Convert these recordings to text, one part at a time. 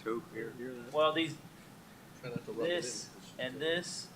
Coke here. Hear that? Well, these, Try not to rub this it in. and this.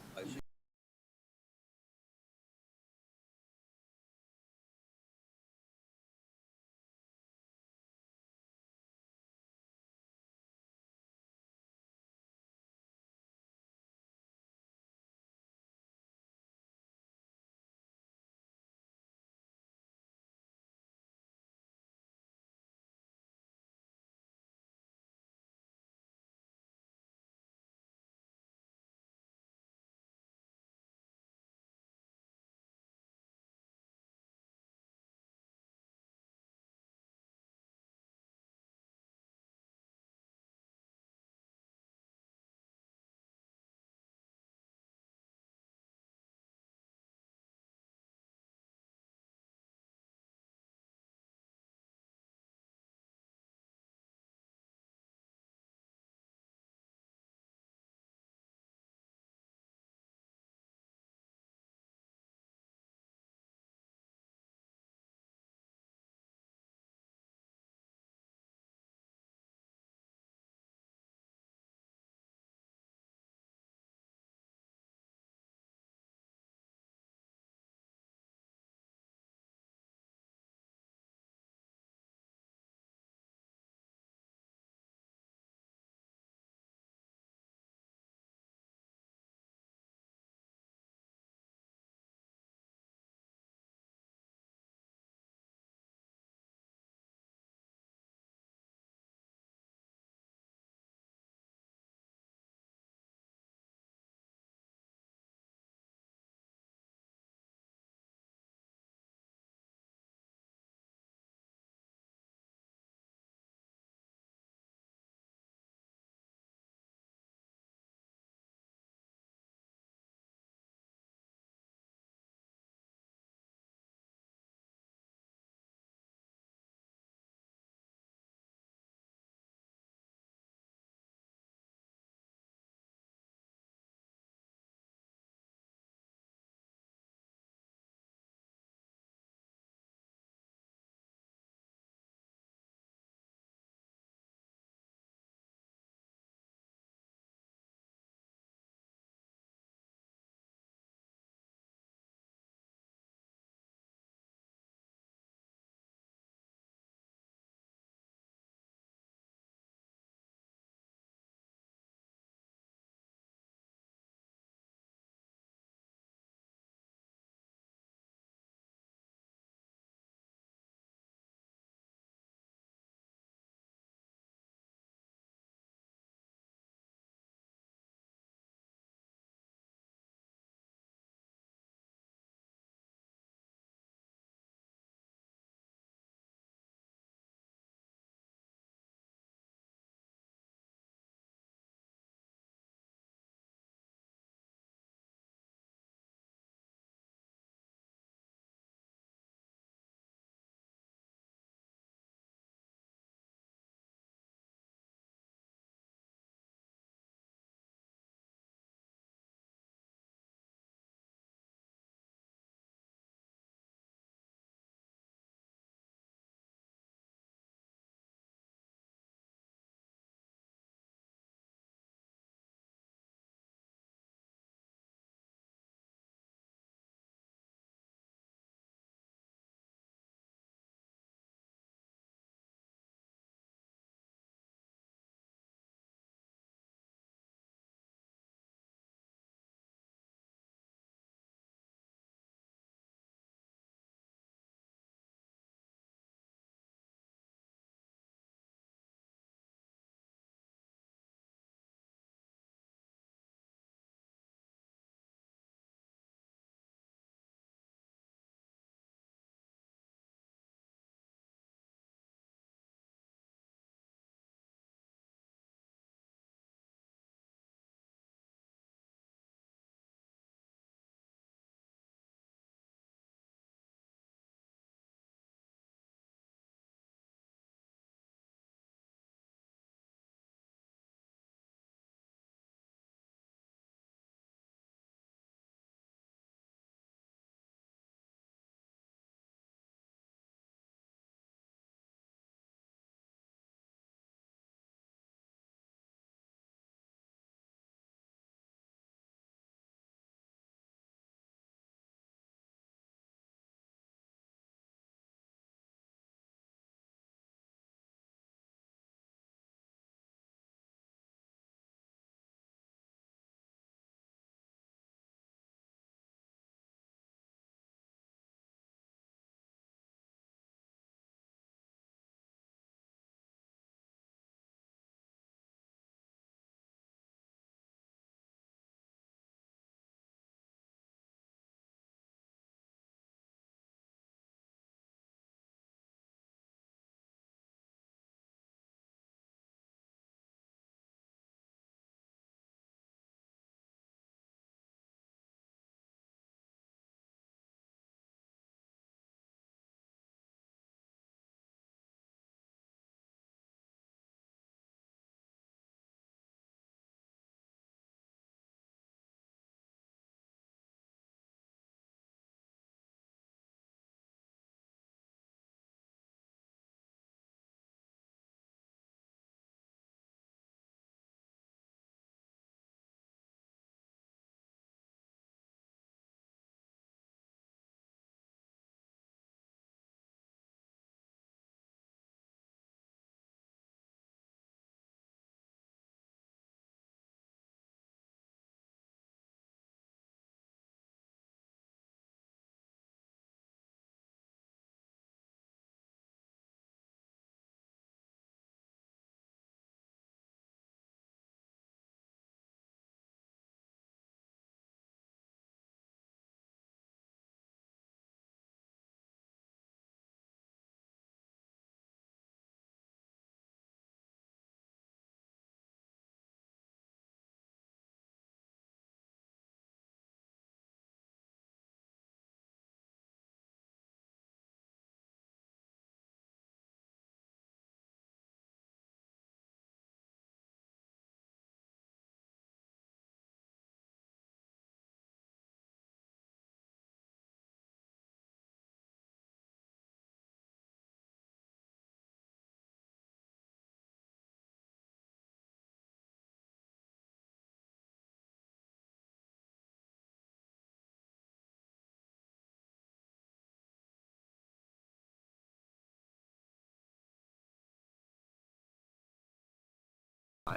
All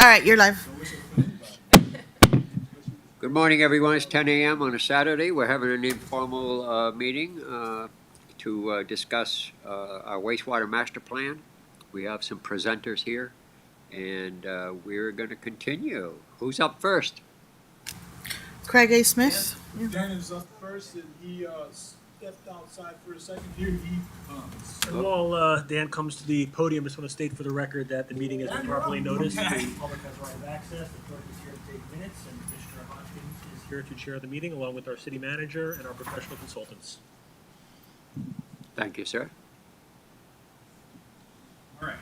right, you're live. Good morning, everyone. It's 10 a.m. on a Saturday. We're having an informal meeting to discuss our wastewater master plan. We have some presenters here, and we're going to continue. Who's up first? Craig A. Smith. Dan is up first, and he stepped outside for a second. Here he comes. And while Dan comes to the podium, just want to state for the record that the meeting has been properly noticed. The public has right of access. The clerk is here to take minutes, and Mr. Hodgkins is here to chair the meeting along with our city manager and our professional consultants. Thank you, sir. All right.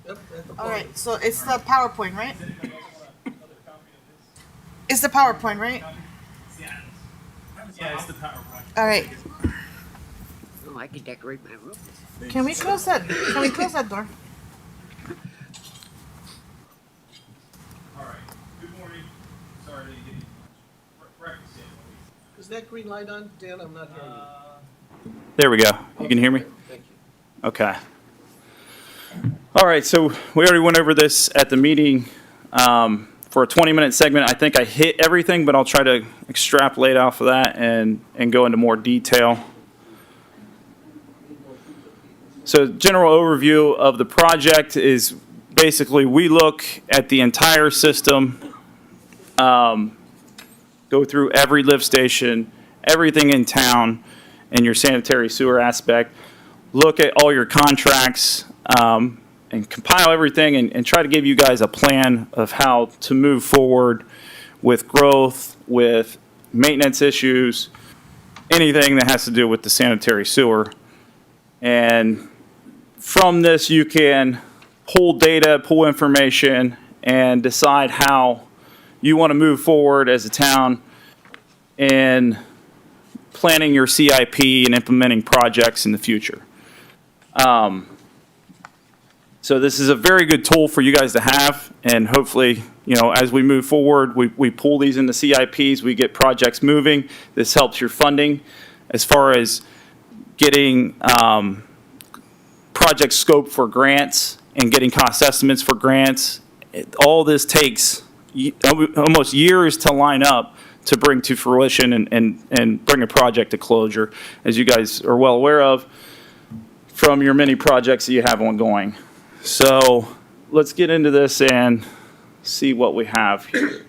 Yep, at the All right, so it's the PowerPoint, right? It's the PowerPoint, right? Yeah, it's the PowerPoint. All right. Oh, I can decorate my room. Can we close that? Can we close that door? All right. Good morning. Sorry to get you breakfast in. Is that green light on, Dan? I'm not hearing you. There we go. You can hear me? Thank you. Okay. All right, so we already went over this at the meeting. For a 20-minute segment, I think I hit everything, but I'll try to extrapolate off of that and go into more detail. So general overview of the project is basically we look at the entire system, go through every lift station, everything in town, and your sanitary sewer aspect, look at all your contracts, and compile everything and try to give you guys a plan of how to move forward with growth, with maintenance issues, anything that has to do with the sanitary sewer. And from this, you can pull data, pull information, and decide how you want to move forward as a town in planning your CIP and implementing projects in the future. So this is a very good tool for you guys to have, and hopefully, you know, as we move forward, we pull these into CIPs, we get projects moving. This helps your funding as far as getting project scope for grants and getting cost estimates for grants. All this takes almost years to line up to bring to fruition and bring a project to closure, as you guys are well aware of from your many projects that you have ongoing. So let's get into this and see what we have here.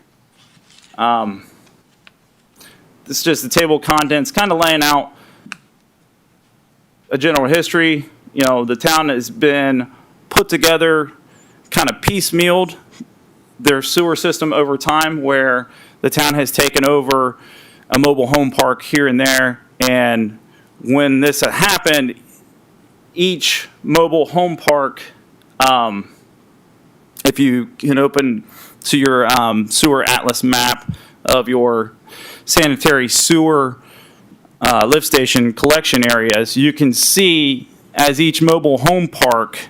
This is just the table of contents, kind of laying out a general history. You know, the town has been put together, kind of piecemealed their sewer system over time, where the town has taken over a mobile home park here and there. And when this had happened, each mobile home park, if you can open to your sewer atlas map of your sanitary sewer lift station collection areas, you can see as each mobile home park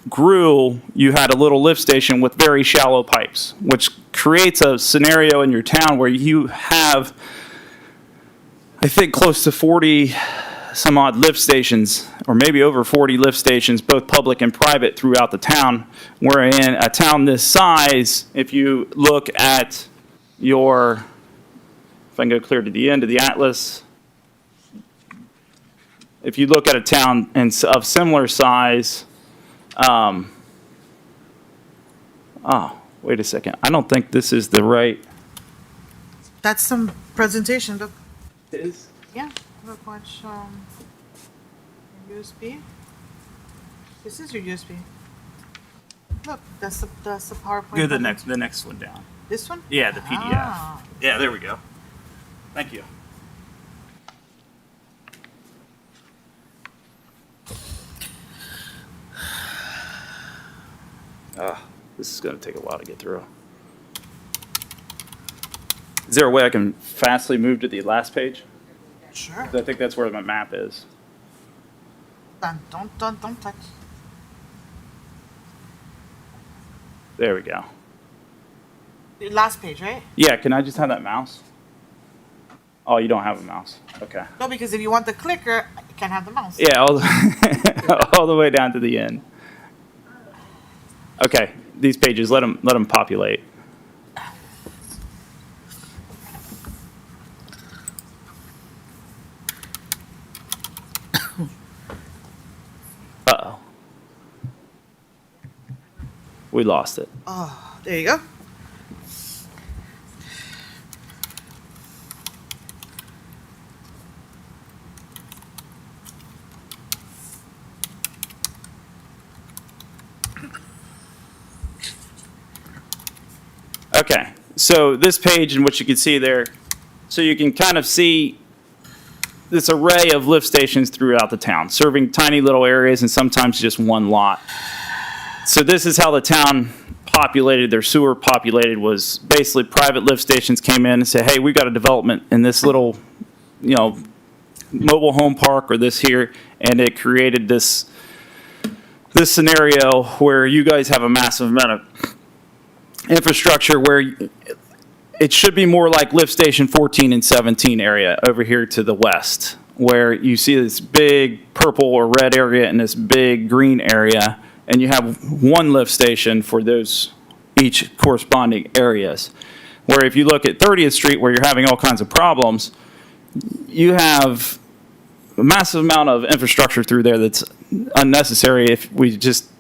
grew, you had a little lift station with very shallow pipes, which creates a scenario in your town where you have, I think, close to 40 some odd lift stations, or maybe over 40 lift stations, both public and private, throughout the town. Where in a town this size, if you look at your, if I can go clear to the end of the atlas, if you look at a town of similar size, oh, wait a second. I don't think this is the right. That's some presentation. Look. It is? Yeah. Look, watch USB. This is your USB. Look, that's the PowerPoint. Go button. the next one down. This one? Yeah, the PDF. Ah. Yeah, there we go. Thank you. This is going to take a while to get through. Is there a way I can fastly move to the last page? Sure. I think that's where my map is. Don't touch. There we go. The last page, right? Yeah, can I just have that mouse? Oh, you don't have a mouse. Okay. No, because if you want the clicker, you can't have the mouse. Yeah, all the way down to the end. Okay, these pages, let them populate. Uh-oh. We lost it. Oh, there you go. Okay, so this page and what you can see there, so you can kind of see this array of lift stations throughout the town, serving tiny little areas and sometimes just one lot. So this is how the town populated, their sewer populated was basically private lift stations came in and said, hey, we've got a development in this little, mobile home park or this here, and it created this scenario where you guys have a massive amount of infrastructure where it should be more like lift station 14 and 17 area over here to the west, where you see this big purple or red area and this big green area, and you have one lift station for those each corresponding areas. Where if you look at 30th Street where you're having all kinds of problems, you have a massive amount of infrastructure through there that's unnecessary if we just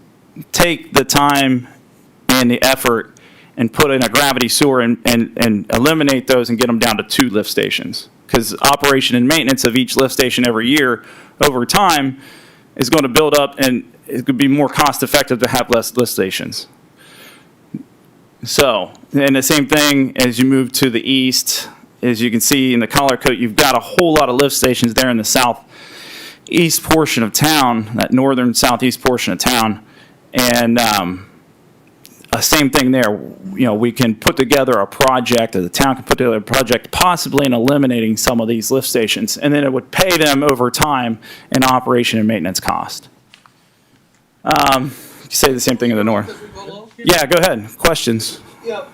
take the time and the effort and put in a gravity sewer and eliminate those and get them down to 2 lift stations. Because operation and maintenance of each lift station every year over time is going to build up, and it could be more cost effective to have less lift stations. So, and the same thing as you move to the east, as you can see in the color code, you've got a whole lot of lift stations there in the southeast portion of town, that northern southeast portion of town. And same thing there. We can put together a project, or the town can put together a project possibly in eliminating some of these lift stations, and then it would pay them over time in operation and maintenance cost. You say the same thing in the north. As we go along? Yeah, go ahead. Questions? Yeah,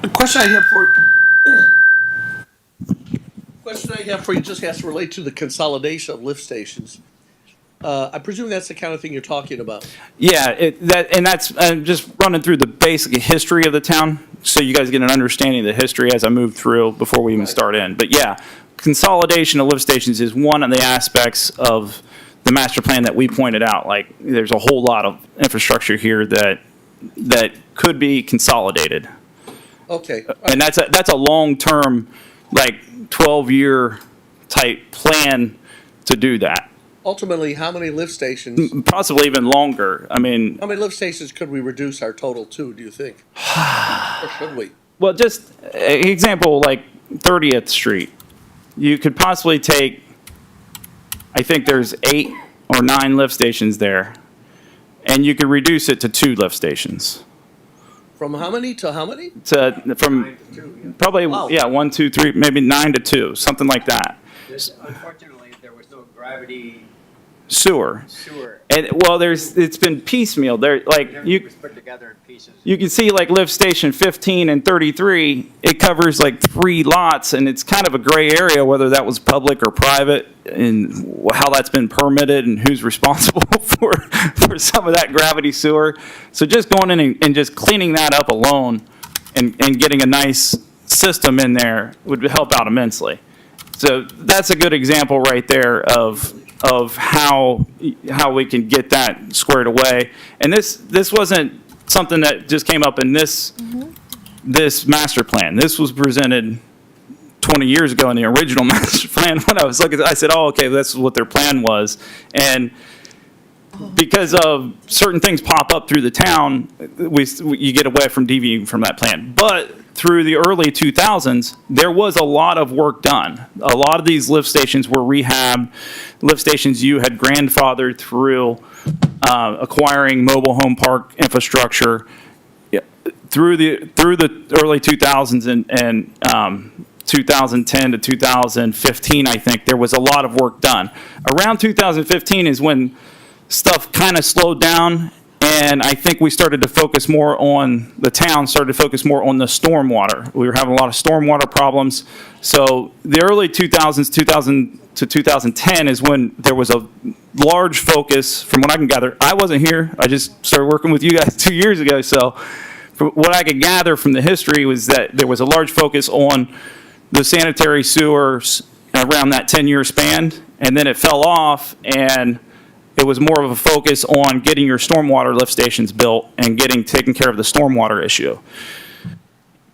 the question I have for you just has to relate to the consolidation of lift stations. I presume that's the kind of thing you're talking about. Yeah, that's I'm just running through the basic history of the town, so you guys get an understanding of the history as I move through before we even start in. But yeah, consolidation of lift stations is one of the aspects of the master plan that we pointed out. Like, there's a whole lot of infrastructure here that could be consolidated, Okay. and that's a long-term, like 12-year type plan to do that. Ultimately, how many lift stations, Possibly even longer. I mean, how many lift stations could we reduce our total to, do you think? Or should we? well, just an example, like 30th Street. You could possibly take, I think there's 8 or 9 lift stations there, and you could reduce it to 2 lift stations. From how many to how many? From probably, Wow. yeah, 1, 2, 3, maybe 9 to 2, something like that. Unfortunately, there was no gravity Sewer. sewer. And, well, it's been piecemeal. Everything You was put together in pieces. can see like lift station 15 and 33, it covers like 3 lots, and it's kind of a gray area whether that was public or private, and how that's been permitted and who's responsible for some of that gravity sewer. So just going in and just cleaning that up alone and getting a nice system in there would help out immensely. So that's a good example right there of how we can get that squared away. And this wasn't something that just came up in this master plan. This was presented 20 years ago in the original master plan. When I was looking, I said, oh, okay, this is what their plan was. And because of certain things pop up through the town, you get away from deviating from that plan. But through the early 2000s, there was a lot of work done. A lot of these lift stations were rehabbed. Lift stations you had grandfathered through acquiring mobile home park infrastructure. Through the early 2000s and 2010 to 2015, I think, there was a lot of work done. Around 2015 is when stuff kind of slowed down, then I think we started to focus more on, the town started to focus more on the stormwater. We were having a lot of stormwater problems. So the early 2000s, 2000 to 2010 is when there was a large focus, from what I can gather. I wasn't here. I just started working with you guys 2 years ago. So from what I could gather from the history was that there was a large focus on the sanitary sewers around that 10-year span. And then it fell off, and it was more of a focus on getting your stormwater lift stations built and taking care of the stormwater issue.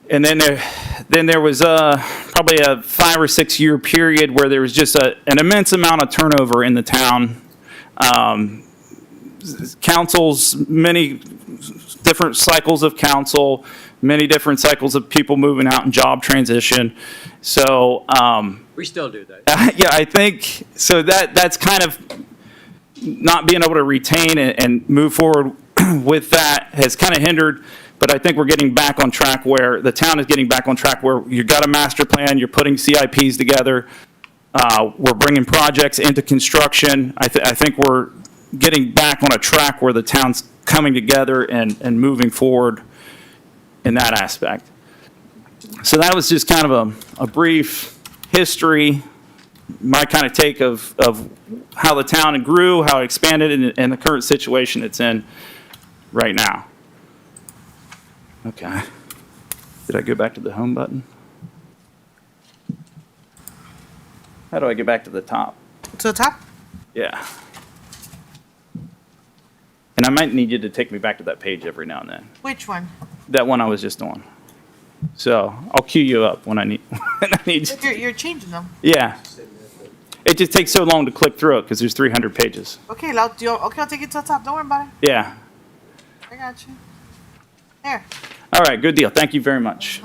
And then there was probably a 5 or 6 year period where there was just an immense amount of turnover in the town. Councils, many different cycles of council, many different cycles of people moving out and job transition. So We still do that. yeah, I think so. That's kind of not being able to retain and move forward with that has kind of hindered. But I think we're getting back on track where the town is getting back on track where you've got a master plan, you're putting CIPs together, we're bringing projects into construction. I think we're getting back on a track where the town's coming together and moving forward in that aspect. So that was just kind of a brief history, my kind of take of how the town grew, how it expanded, and the current situation it's in right now. Okay. Did I go back to the home button? How do I get back to the top? To the top? Yeah. And I might need you to take me back to that page every now and then. Which one? That one I was just on. So I'll cue you up when I need. When I need. But you're changing them. Yeah. It just takes so long to click through it because there's 300 pages. Okay, I'll take it to the top. Don't worry about it. Yeah. I got you. There. All right. Good deal. Thank you very much.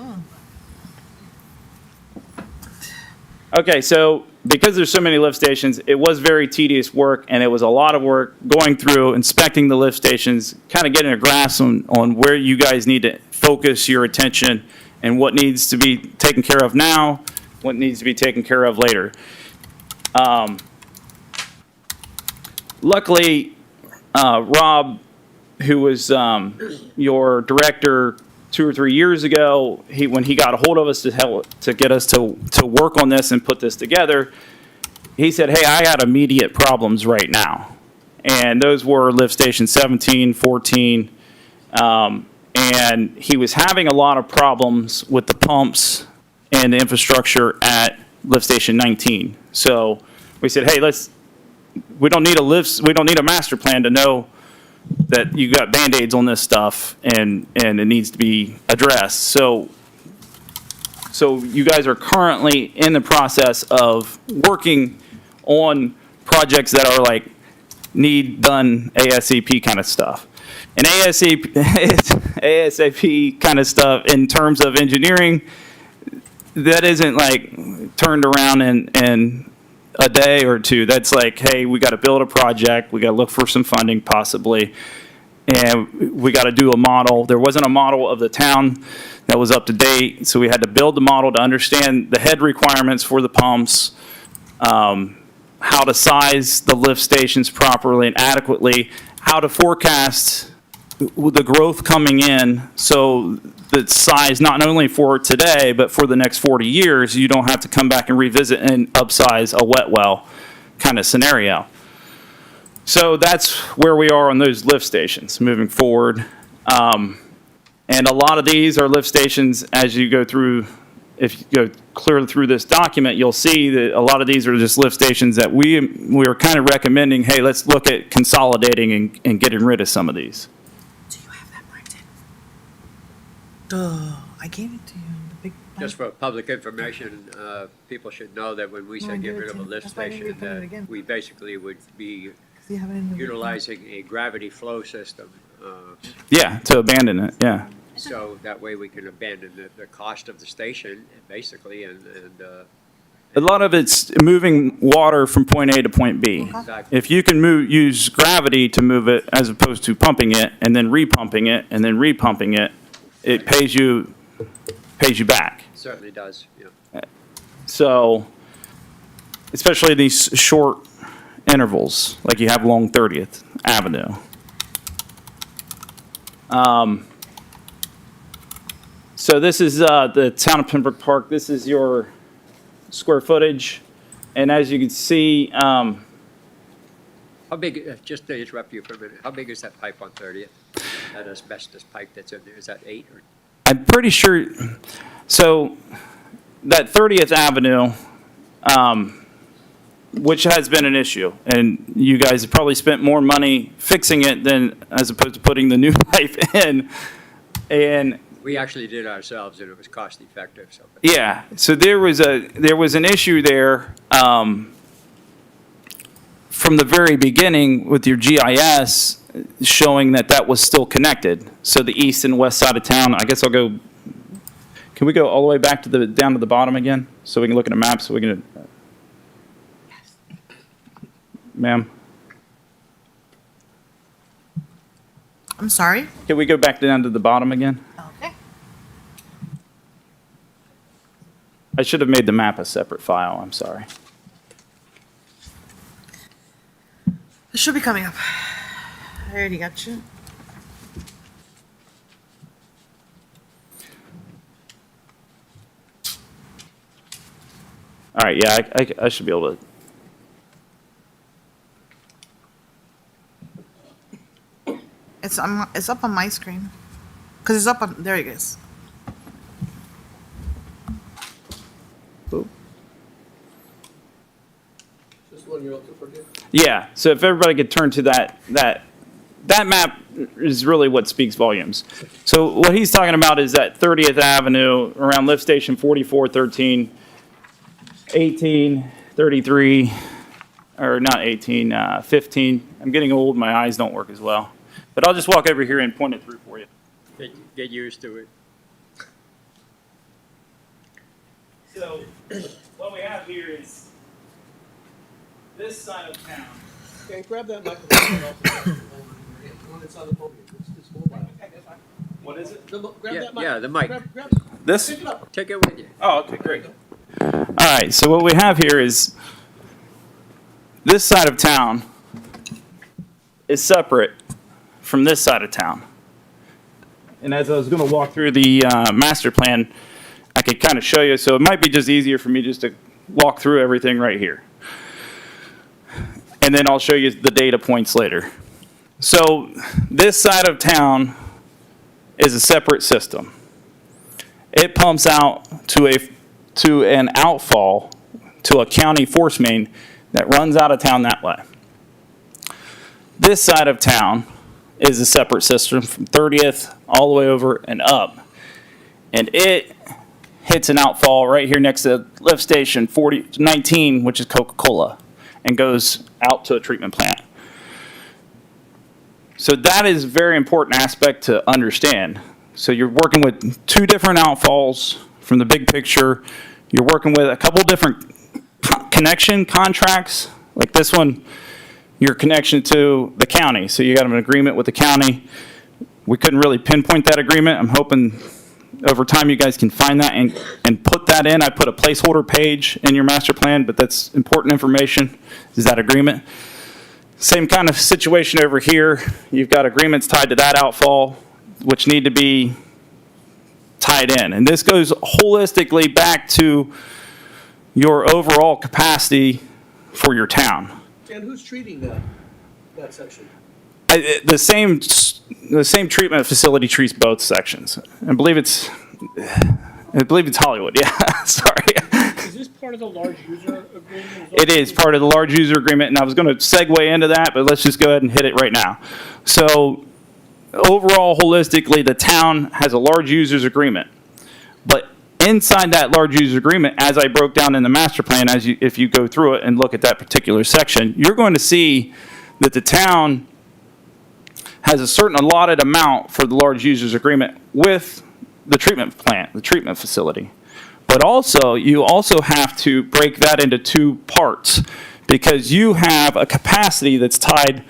Okay. So because there's so many lift stations, it was very tedious work, and it was a lot of work going through, inspecting the lift stations, kind of getting a grasp on where you guys need to focus your attention and what needs to be taken care of now, what needs to be taken care of later. Luckily, Rob, who was your director 2 or 3 years ago, when he got a hold of us to get us to work on this and put this together, he said, hey, I got immediate problems right now. And those were lift station 17, 14, and he was having a lot of problems with the pumps and the infrastructure at lift station 19. So we said, hey, we don't need a master plan to know that you got Band-Aids on this stuff and it needs to be addressed. So you guys are currently in the process of working on projects that are like need done ASAP kind of stuff. And ASAP kind of stuff in terms of engineering, that isn't like turned around in a day or two. That's like, hey, we got to build a project. We got to look for some funding possibly. And we got to do a model. There wasn't a model of the town that was up to date. So we had to build the model to understand the head requirements for the pumps, how to size the lift stations properly and adequately, how to forecast the growth coming in so that size not only for today but for the next 40 years, you don't have to come back and revisit and upsize a wet well kind of scenario. So that's where we are on those lift stations moving forward. And a lot of these are lift stations as you go through. If you go clear through this document, you'll see that a lot of these are just lift stations that we are kind of recommending, hey, let's look at consolidating and getting rid of some of these. Do you have that printed? Duh. I gave it to you. The big. Just for public information, people should know that when we No, say I get gave it rid of to a you. lift That's why I station, didn't put it that again. we basically would be Do you have it in the big utilizing a gravity flow system. Yeah, to abandon it, yeah. So that way we can abandon the cost of the station, basically, and A lot of it's moving water from point A to point B. exactly. If you can use gravity to move it as opposed to pumping it and then repumping it and then repumping it, it pays you back. Certainly does, yeah. So, especially these short intervals, like you have along 30th Avenue. So this is the town of Pembroke Park. This is your square footage. And as you can see, How big, just to interrupt you for a minute, how big is that pipe on 30th? That asbestos pipe that's in there, is that 8 or? I'm pretty sure, so that 30th Avenue, which has been an issue, and you guys have probably spent more money fixing it than, as opposed to putting the new pipe in. And We actually did ourselves, and it was cost effective, so. yeah, so there was an issue there, from the very beginning with your GIS showing that that was still connected. So the east and west side of town, I guess I'll go, can we go all the way back to down to the bottom again? So we can look at a map, so we can, ma'am, I'm sorry. can we go back down to the bottom again? Okay. I should have made the map a separate file, I'm sorry. It should be coming up. I already got you. All right, yeah, I should be able to. It's up on my screen. Cause it's up on, there it is. Just one you're looking for, dude? Yeah, so if everybody could turn to that map is really what speaks volumes. So what he's talking about is that 30th Avenue around lift station 44, 13, 18, 33, or not 18, 15. I'm getting old, my eyes don't work as well. But I'll just walk over here and point it through for you. Get used to it. So what we have here is this side of town. Okay, grab that microphone off the hand, the one that's on the podium. It's mobile. What is it? Grab Yeah, that mic. yeah, the mic. Grab it. This? Pick it up. Take it with you. Oh, okay, great. All right, so what we have here is this side of town is separate from this side of town. And as I was going to walk through the master plan, I could kind of show you. So it might be just easier for me just to walk through everything right here. And then I'll show you the data points later. So this side of town is a separate system. It pumps out to an outfall to a county force main that runs out of town that way. This side of town is a separate system from 30th all the way over and up. And it hits an outfall right here next to lift station 19, which is Coca-Cola, and goes out to a treatment plant. So that is a very important aspect to understand. So you're working with two different outfalls from the big picture. You're working with a couple different connection contracts. Like this one, your connection to the county. So you got an agreement with the county. We couldn't really pinpoint that agreement. I'm hoping over time you guys can find that and put that in. I put a placeholder page in your master plan, but that's important information, is that agreement. Same kind of situation over here. You've got agreements tied to that outfall, which need to be tied in. And this goes holistically back to your overall capacity for your town. And who's treating that section? The same treatment facility treats both sections. I believe it's Hollywood. Yeah, sorry. Is this part of the large user agreement? It is part of the large user agreement, and I was going to segue into that, but let's just go ahead and hit it right now. So overall, holistically, the town has a large users agreement. But inside that large user agreement, as I broke down in the master plan, if you go through it and look at that particular section, you're going to see that the town has a certain allotted amount for the large users agreement with the treatment plant, the treatment facility. But also, you also have to break that into two parts because you have a capacity that's tied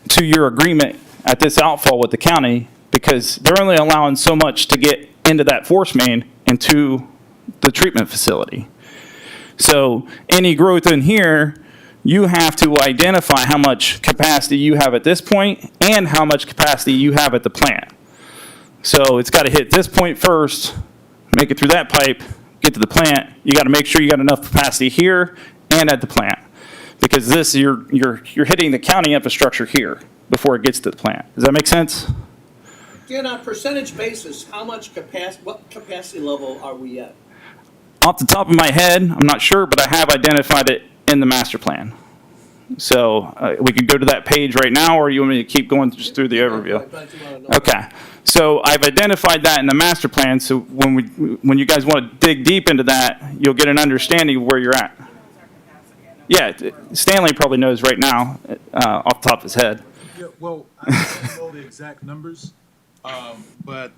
to your agreement at this outfall with the county because they're only allowing so much to get into that force main and to the treatment facility. So any growth in here, you have to identify how much capacity you have at this point and how much capacity you have at the plant. So it's got to hit this point first, make it through that pipe, get to the plant. You got to make sure you got enough capacity here and at the plant, because this you're hitting the county infrastructure here before it gets to the plant. Does that make sense? Dan, on a percentage basis, how much capacity, what capacity level are we at? Off the top of my head, I'm not sure, but I have identified it in the master plan. So we could go to that page right now, or you want me to keep going just through the overview? Okay. So I've identified that in the master plan, so when you guys want to dig deep into that, you'll get an understanding of where you're at. Yeah, Stanley probably knows right now, off the top of his head. Yeah, well, I don't know the exact numbers, but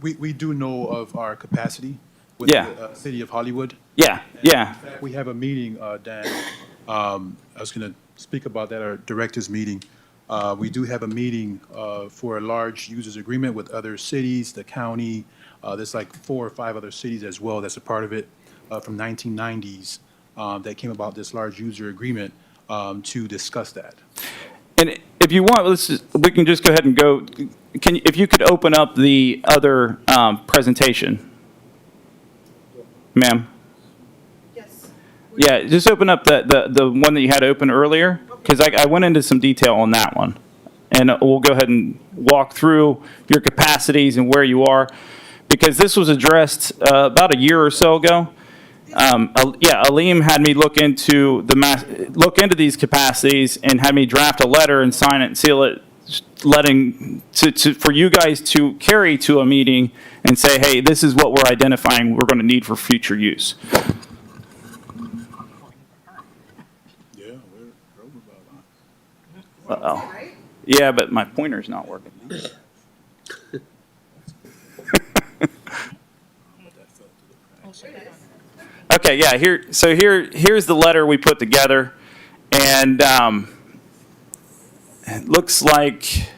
we do know of our capacity with Yeah. the city of Hollywood. Yeah, yeah. In fact, we have a meeting, Dan. I was going to speak about that, our directors meeting. We do have a meeting for a large users agreement with other cities, the county. There's like 4 or 5 other cities as well that's a part of it from 1990s that came about this large user agreement to discuss that. And if you want, we can just go ahead and go. If you could open up the other presentation, ma'am. Yes. Yeah, just open up the one that you had open earlier, because I went into some detail on that one. And we'll go ahead and walk through your capacities and where you are, because this was addressed about a year or so ago. Aleem had me look into these capacities and had me draft a letter and sign it and seal it, for you guys to carry to a meeting and say, hey, this is what we're identifying we're going to need for future use. Yeah, we're over about that. Uh-oh. Yeah, but my pointer's not working. Okay, yeah, here's the letter we put together, and it looks like it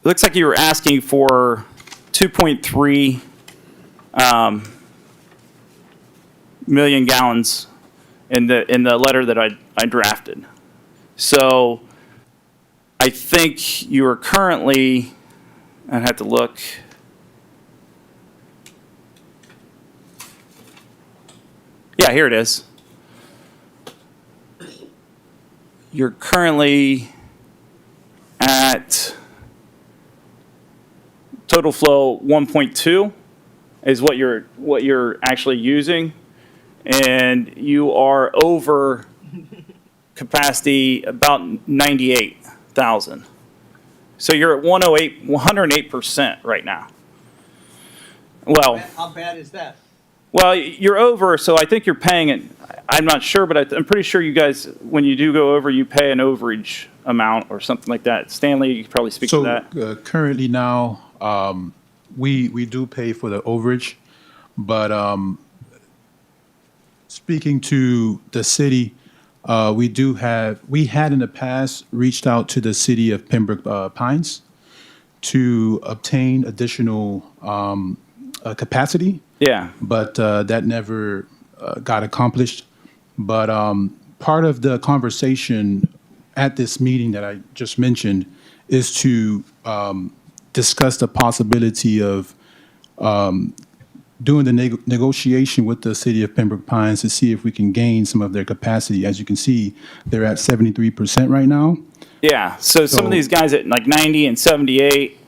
looks like you were asking for 2.3 million gallons in the letter that I drafted. So I think you are currently, I'd have to look. Yeah, here it is. You're currently at total flow 1.2 is what you're actually using, and you are over capacity about 98,000. So you're at 108% right now. Well, How bad is that? well, you're over, so I think you're paying it. I'm not sure, but I'm pretty sure you guys, when you do go over, you pay an overage amount or something like that. Stanley, you could probably speak to that. So currently now, we do pay for the overage, but speaking to the city, we had in the past reached out to the city of Pembroke Pines to obtain additional capacity. Yeah. But that never got accomplished. But part of the conversation at this meeting that I just mentioned is to discuss the possibility of doing the negotiation with the city of Pembroke Pines to see if we can gain some of their capacity. As you can see, they're at 73% right now. Yeah. So some of these guys at like 90 and 78,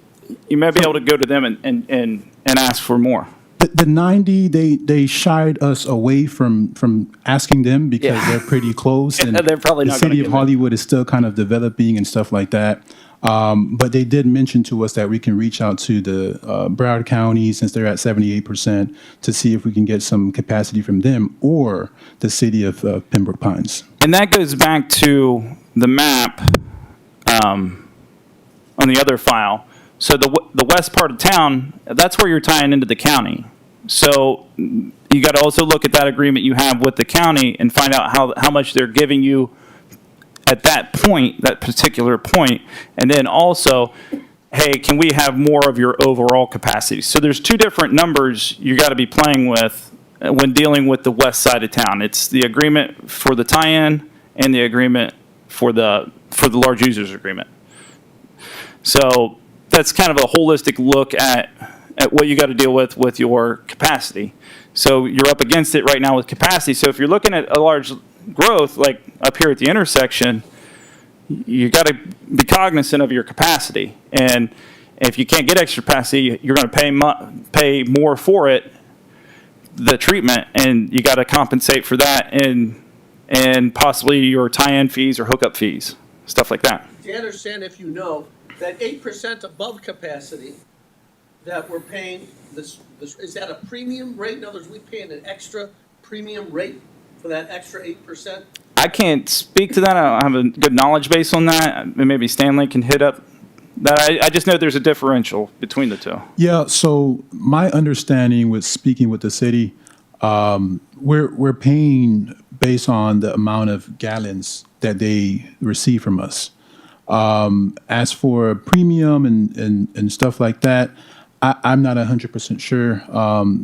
you may be able to go to them and ask for more. The 90, they shied us away from asking them because Yeah. they're pretty close. And They're probably the not gonna city of give it. Hollywood is still kind of developing and stuff like that. But they did mention to us that we can reach out to the Broward County, since they're at 78%, to see if we can get some capacity from them or the city of Pembroke Pines. And that goes back to the map on the other file. So the west part of town, that's where you're tying into the county. So you got to also look at that agreement you have with the county and find out how much they're giving you at that point, that particular point. And then also, hey, can we have more of your overall capacity? So there's two different numbers you got to be playing with when dealing with the west side of town. It's the agreement for the tie-in and the agreement for the large users agreement. So that's kind of a holistic look at what you got to deal with your capacity. So you're up against it right now with capacity. So if you're looking at a large growth, like up here at the intersection, you got to be cognizant of your capacity. And if you can't get extra capacity, you're going to pay more for it, the treatment, and you got to compensate for that and possibly your tie-in fees or hookup fees, stuff like that. Do you understand, if you know, that 8% above capacity that we're paying, this is that a premium rate? In other words, we paying an extra premium rate for that extra 8%? I can't speak to that. I don't have a good knowledge base on that. Maybe Stanley can hit up that. I just know there's a differential between the two. Yeah, so my understanding with speaking with the city, we're paying based on the amount of gallons that they receive from us. As for premium and stuff like that, I'm not 100% sure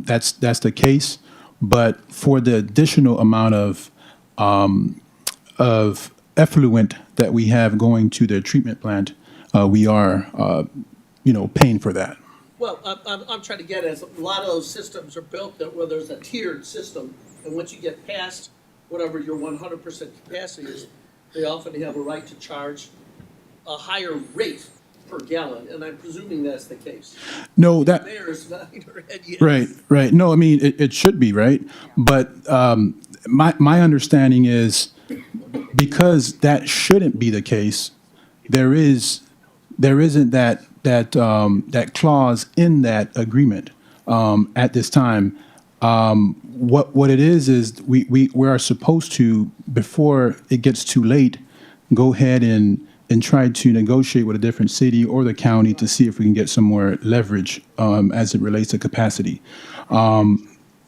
that's the case. But for the additional amount of effluent that we have going to the treatment plant, we are, paying for that. Well, I'm trying to get at, a lot of those systems are built that where there's a tiered system, and once you get past whatever your 100% capacity is, they often have a right to charge a higher rate per gallon, and I'm presuming that's the case. No, that. Mayor's nodding her head yes. Right. No, I mean, it should be, right? But my understanding is because that shouldn't be the case, there isn't that clause in that agreement at this time. What it is we are supposed to, before it gets too late, go ahead and try to negotiate with a different city or the county to see if we can get some more leverage as it relates to capacity.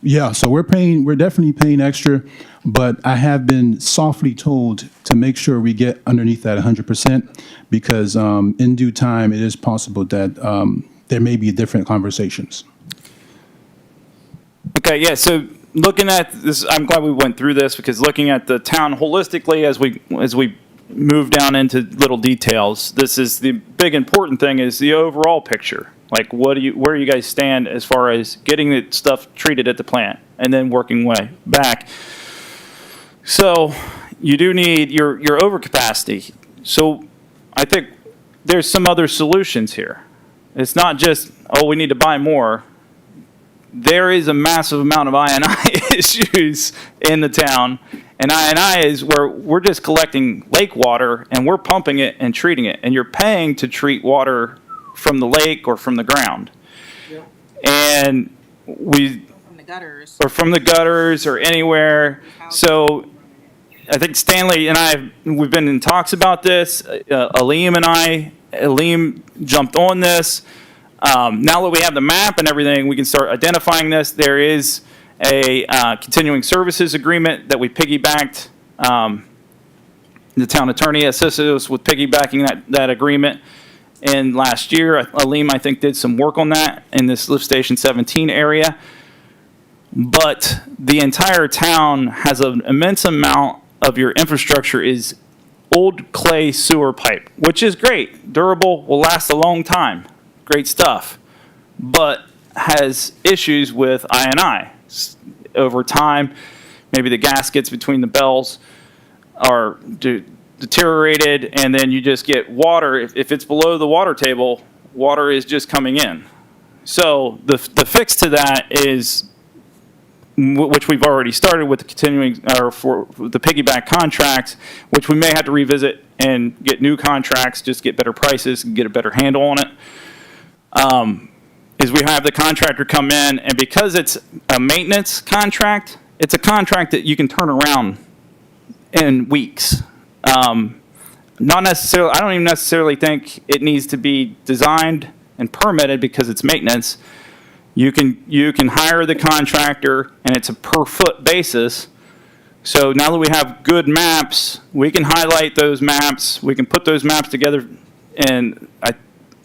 Yeah, so we're definitely paying extra, but I have been softly told to make sure we get underneath that 100% because in due time it is possible that there may be different conversations. Okay, yeah, so looking at this, I'm glad we went through this because looking at the town holistically as we move down into little details, this is the big important thing is the overall picture. Like where do you guys stand as far as getting the stuff treated at the plant and then working way back? So you do need your overcapacity. So I think there's some other solutions here. It's not just, we need to buy more. There is a massive amount of I&I issues in the town. And I&I is where we're just collecting lake water and we're pumping it and treating it. And you're paying to treat water from the lake or from the ground. Yep. And From the gutters. or from the gutters or anywhere. So I think Stanley and we've been in talks about this. Aleem jumped on this. Now that we have the map and everything, we can start identifying this. There is a continuing services agreement that we piggybacked. The town attorney assisted us with piggybacking that agreement. And last year, Aleem, I think, did some work on that in this Lift Station 17 area. But the entire town has an immense amount of your infrastructure is old clay sewer pipe, which is great, durable, will last a long time, great stuff, but has issues with I&I. Over time, maybe the gaskets between the bells are deteriorated, and then you just get water. If it's below the water table, water is just coming in. So the fix to that is, which we've already started with the continuing, or for the piggyback contracts, which we may have to revisit and get new contracts, just get better prices and get a better handle on it. Is we have the contractor come in, and because it's a maintenance contract, it's a contract that you can turn around in weeks. Not necessarily, I don't even necessarily think it needs to be designed and permitted because it's maintenance. You can hire the contractor, and it's a per foot basis. So now that we have good maps, we can highlight those maps. We can put those maps together, and I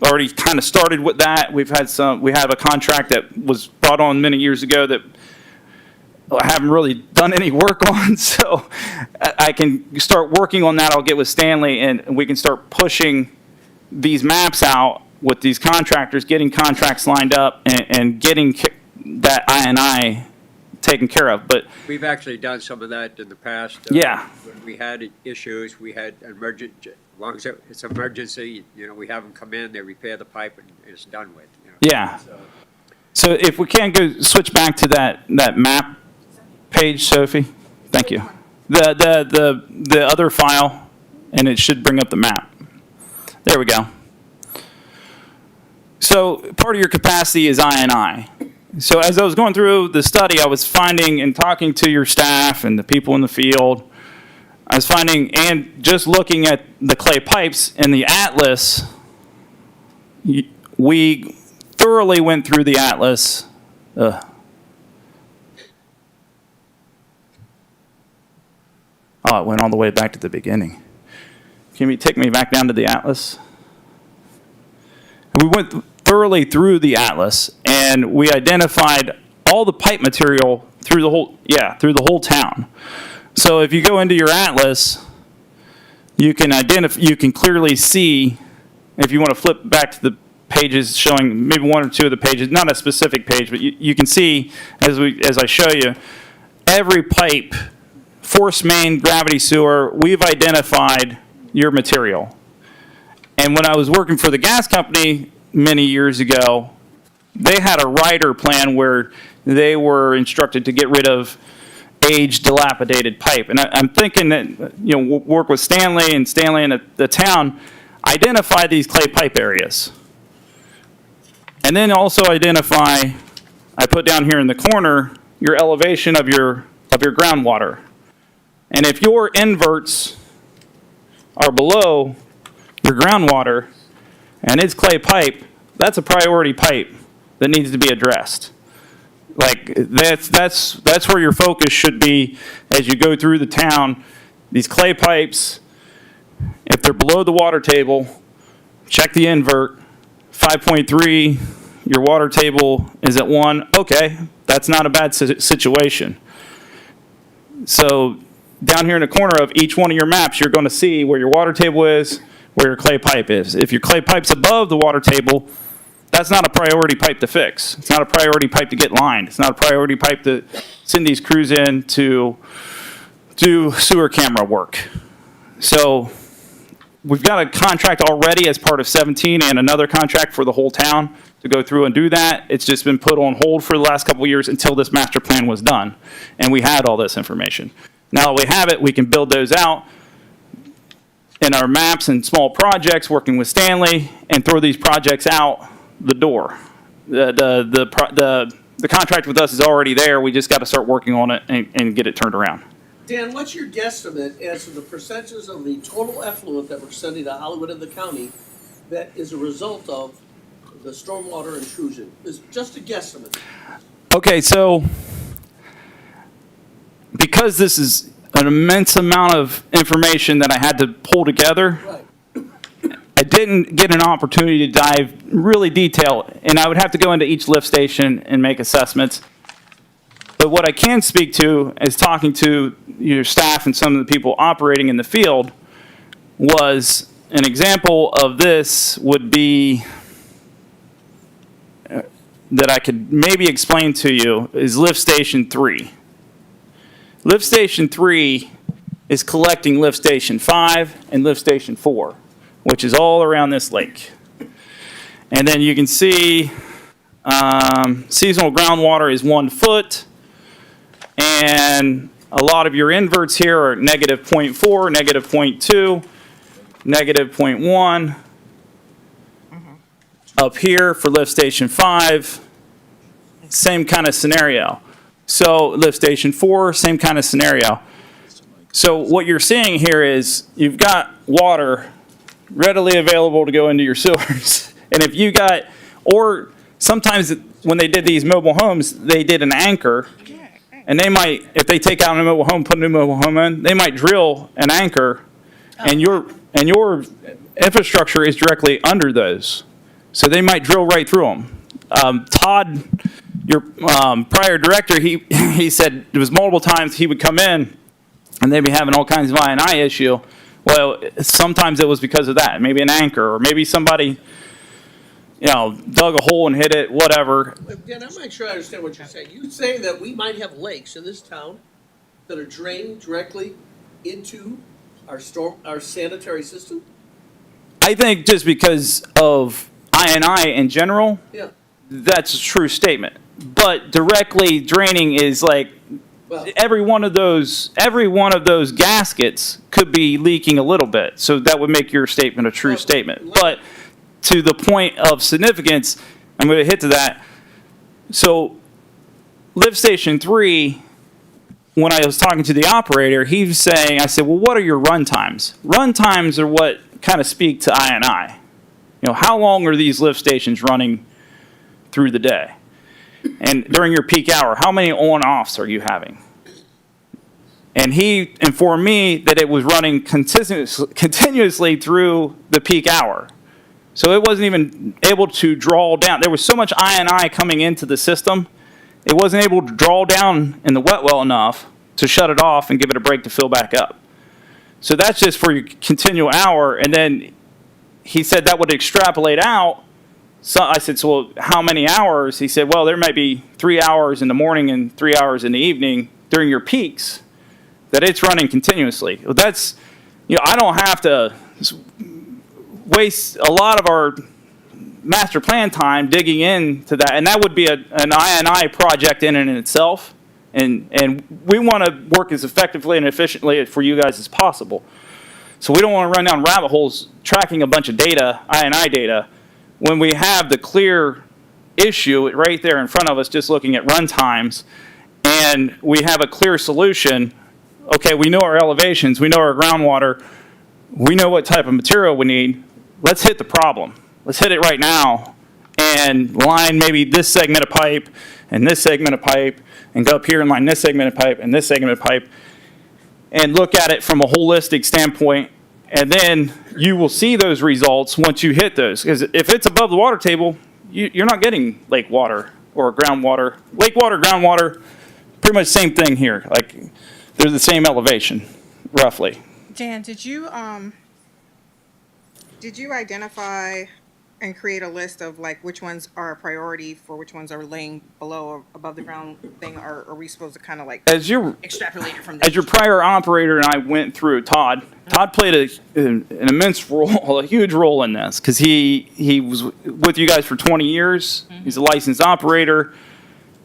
already kind of started with that. We have a contract that was brought on many years ago that I haven't really done any work on, so I can start working on that. I'll get with Stanley, and we can start pushing these maps out with these contractors, getting contracts lined up, and getting that I&I taken care of. But We've actually done some of that in the past. Yeah. When we had issues, we had emergent, as long as it's emergency, we have them come in, they repair the pipe, and it's done with. yeah, so if we can go switch back to that map page, Sophie, thank you. The other file, and it should bring up the map. There we go. So part of your capacity is I&I. So as I was going through the study, I was finding and talking to your staff and the people in the field, I was finding, and just looking at the clay pipes in the atlas, we thoroughly went through the atlas. Oh, it went all the way back to the beginning. Can you take me back down to the atlas? We went thoroughly through the atlas, and we identified all the pipe material through the whole town. So if you go into your atlas, you can clearly see, if you want to flip back to the pages showing maybe one or two of the pages, not a specific page, but you can see as I show you, every pipe, force main, gravity sewer, we've identified your material. And when I was working for the gas company many years ago, they had a rider plan where they were instructed to get rid of aged, dilapidated pipe. And I'm thinking that, we'll work with Stanley and the town, identify these clay pipe areas. And then also identify, I put down here in the corner, your elevation of your groundwater. And if your inverts are below your groundwater and it's clay pipe, that's a priority pipe that needs to be addressed. Like that's where your focus should be as you go through the town. These clay pipes, if they're below the water table, check the invert. 5.3, your water table is at 1. Okay, that's not a bad situation. So down here in the corner of each one of your maps, you're going to see where your water table is, where your clay pipe is. If your clay pipe's above the water table, that's not a priority pipe to fix. It's not a priority pipe to get lined. It's not a priority pipe to send these crews in to do sewer camera work. So we've got a contract already as part of 17 and another contract for the whole town to go through and do that. It's just been put on hold for the last couple of years until this master plan was done. And we had all this information. Now that we have it, we can build those out in our maps and small projects, working with Stanley, and throw these projects out the door. The contract with us is already there. We just got to start working on it and get it turned around. Dan, what's your guesstimate as to the percentages of the total effluent that we're sending to Hollywood and the county that is a result of the stormwater intrusion? Is just a guesstimate. Okay, so because this is an immense amount of information that I had to pull together, Right. I didn't get an opportunity to dive really detailed, and I would have to go into each lift station and make assessments. But what I can speak to is talking to your staff and some of the people operating in the field was an example of this would be that I could maybe explain to you is lift station 3. Lift station 3 is collecting lift station 5 and lift station 4, which is all around this lake. And then you can see seasonal groundwater is 1 foot, and a lot of your inverts here are negative 0.4, negative 0.2, negative 0.1. Up here for lift station 5, same kind of scenario. So lift station 4, same kind of scenario. So what you're seeing here is you've got water readily available to go into your sewers. And if you got, or sometimes when they did these mobile homes, they did an anchor. And they might, if they take out a mobile home, put a new mobile home in, they might drill an anchor, and your infrastructure is directly under those. So they might drill right through them. Todd your prior director, he said it was multiple times he would come in and they'd be having all kinds of I&I issue. Well, sometimes it was because of that, maybe an anchor, or maybe somebody, dug a hole and hit it, whatever. Dan, I'm not sure I understand what you're saying. You're saying that we might have lakes in this town that are drained directly into our sanitary system? I think just because of I&I in general, Yeah. that's a true statement. But directly draining is like Well, every one of those gaskets could be leaking a little bit. So that would make your statement a true Well, statement. let- But to the point of significance, I'm going to hit to that. So Lift Station 3, when I was talking to the operator, he was saying, I said, well, what are your run times? Run times are what kind of speak to I&I. How long are these lift stations running through the day? And during your peak hour, how many on-offs are you having? And he informed me that it was running continuously through the peak hour. So it wasn't even able to draw down. There was so much I&I coming into the system, it wasn't able to draw down in the wet well enough to shut it off and give it a break to fill back up. So that's just for your continual hour. And then he said that would extrapolate out. So I said, so well, how many hours? He said, well, there might be 3 hours in the morning and 3 hours in the evening during your peaks that it's running continuously. Well, that's, I don't have to waste a lot of our master plan time digging into that. And that would be an I&I project in and in itself. And we want to work as effectively and efficiently for you guys as possible. So we don't want to run down rabbit holes tracking a bunch of data, I&I data, when we have the clear issue right there in front of us just looking at run times, and we have a clear solution. Okay, we know our elevations, we know our groundwater, we know what type of material we need. Let's hit the problem. Let's hit it right now and line maybe this segment of pipe and this segment of pipe and go up here and line this segment of pipe and this segment of pipe and look at it from a holistic standpoint. And then you will see those results once you hit those. Because if it's above the water table, you're not getting lake water or groundwater. Lake water, groundwater, pretty much the same thing here. Like, they're the same elevation, roughly. Dan, did you identify and create a list of like which ones are a priority for which ones are laying below or above the ground thing, or are we supposed to kind of like As your extrapolate it from there? As your prior operator and I went through, Todd played an immense role, a huge role in this, because he was with you guys for 20 years. Mm-hmm. He's a licensed operator.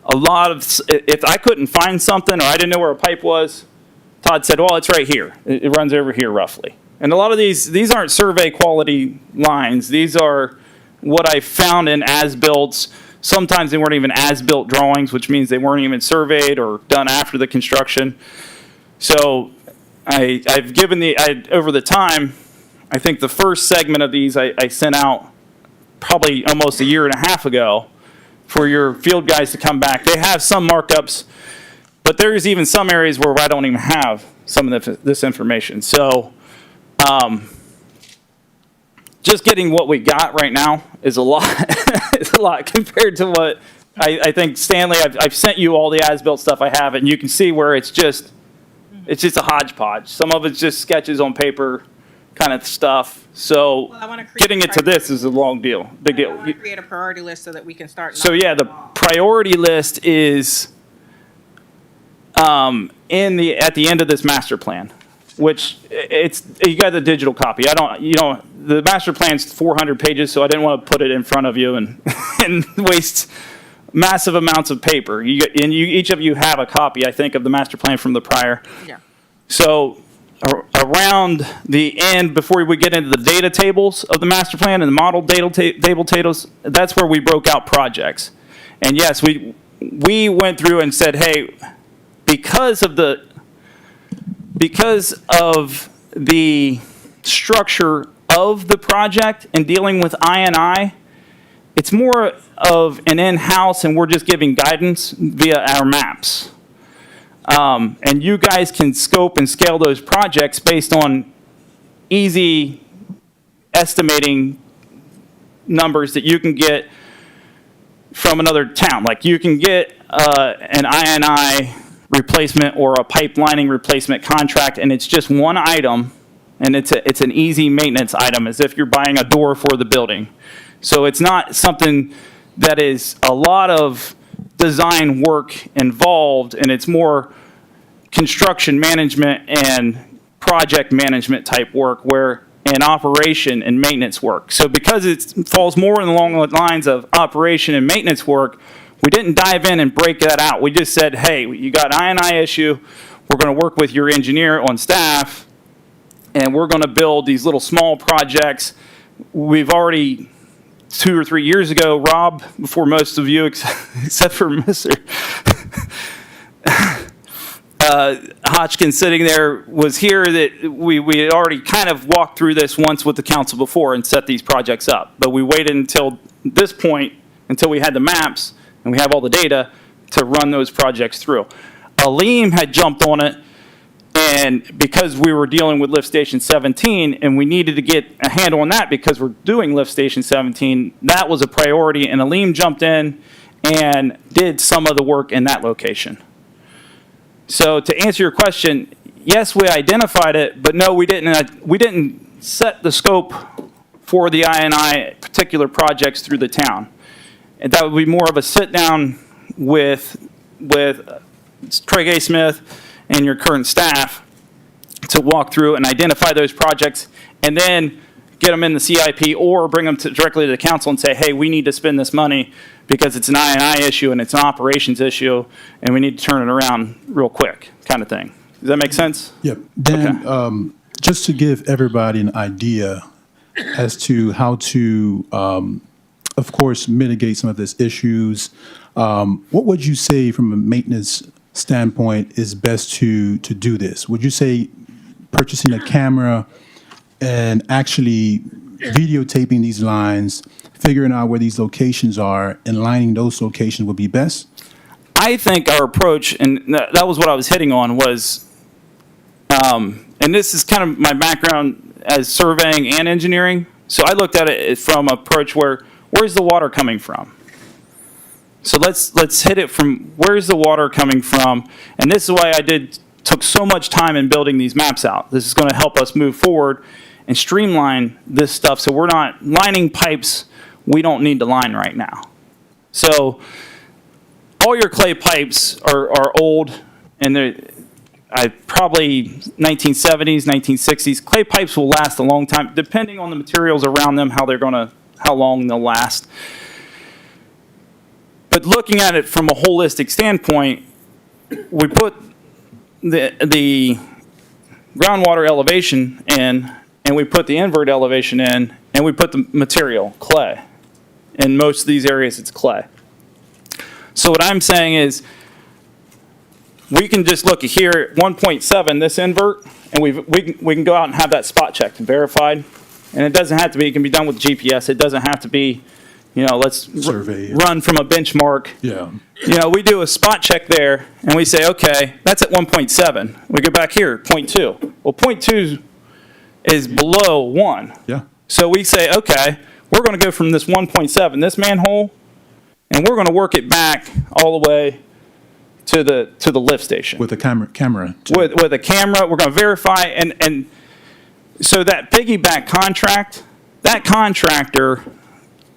A lot of, if I couldn't find something or I didn't know where a pipe was, Todd said, well, it's right here. It runs over here roughly. And a lot of these aren't survey quality lines. These are what I found in as-builts. Sometimes they weren't even as-built drawings, which means they weren't even surveyed or done after the construction. So I've given over the time, I think the first segment of these I sent out probably almost a year and a half ago for your field guys to come back. They have some markups, but there's even some areas where I don't even have some of this information. So just getting what we got right now is a lot. It's a lot compared to what I think, Stanley, I've sent you all the as-built stuff I have, and you can see where it's just a hodgepodge. Some of it's just sketches on paper kind of stuff. So getting it to this is a big deal. I want to create a priority list so that we can start. So yeah, the priority list is at the end of this master plan, which you got the digital copy. The master plan's 400 pages, so I didn't want to put it in front of you and waste massive amounts of paper. Each of you have a copy, I think, of the master plan from the prior. Yeah. So around the end, before we get into the data tables of the master plan and the model table tables, that's where we broke out projects. And yes, we went through and said, hey, because of the structure of the project and dealing with I&I, it's more of an in-house, and we're just giving guidance via our maps. And you guys can scope and scale those projects based on easy estimating numbers that you can get from another town. Like you can get an INI replacement or a pipe lining replacement contract, and it's just one item, and it's an easy maintenance item, as if you're buying a door for the building. So it's not something that is a lot of design work involved, and it's more construction management and project management type work and operation and maintenance work. So because it falls more along the lines of operation and maintenance work, we didn't dive in and break that out. We just said, hey, you got an INI issue. We're going to work with your engineer on staff, and we're going to build these little small projects. We've already, 2 or 3 years ago, Rob, before most of you, except for Mr. Hodgkin sitting there, was here, that we had already kind of walked through this once with the council before and set these projects up. But we waited until this point, until we had the maps and we have all the data to run those projects through. Aleem had jumped on it, and because we were dealing with Lift Station 17 and we needed to get a handle on that because we're doing Lift Station 17, that was a priority, and Aleem jumped in and did some of the work in that location. So to answer your question, yes, we identified it, but no, we didn't set the scope for the INI particular projects through the town. And that would be more of a sit down with Craig A. Smith and your current staff to walk through and identify those projects, and then get them in the CIP or bring them directly to the council and say, hey, we need to spend this money because it's an INI issue and it's an operations issue, and we need to turn it around real quick, kind of thing. Does that make sense? Yep. Dan, just to give everybody an idea as to how to, of course, mitigate some of these issues, what would you say from a maintenance standpoint is best to do this? Would you say purchasing a camera and actually videotaping these lines, figuring out where these locations are, and lining those locations would be best? I think our approach, and that was what I was hitting on, was, and this is kind of my background as surveying and engineering. So I looked at it from an approach where's the water coming from? So let's hit it from where's the water coming from, and this is why took so much time in building these maps out. This is going to help us move forward and streamline this stuff, so we're not lining pipes we don't need to line right now. So all your clay pipes are old, and they're probably 1970s, 1960s. Clay pipes will last a long time, depending on the materials around them, how long they'll last. But looking at it from a holistic standpoint, we put the groundwater elevation in, and we put the invert elevation in, and we put the material, clay. In most of these areas, it's clay. So what I'm saying is, we can just look at here at 1.7, this invert, and we can go out and have that spot checked and verified. And it doesn't have to be, it can be done with GPS. It doesn't have to be, let's Survey. run from a benchmark. Yeah. We do a spot check there, and we say, okay, that's at 1.7. We go back here, 0.2. Well, 0.2 is below 1. Yeah. So we say, okay, we're going to go from this 1.7, this manhole, and we're going to work it back all the way to the lift station. With a camera. With a camera, we're going to verify, and so that piggyback contract, that contractor,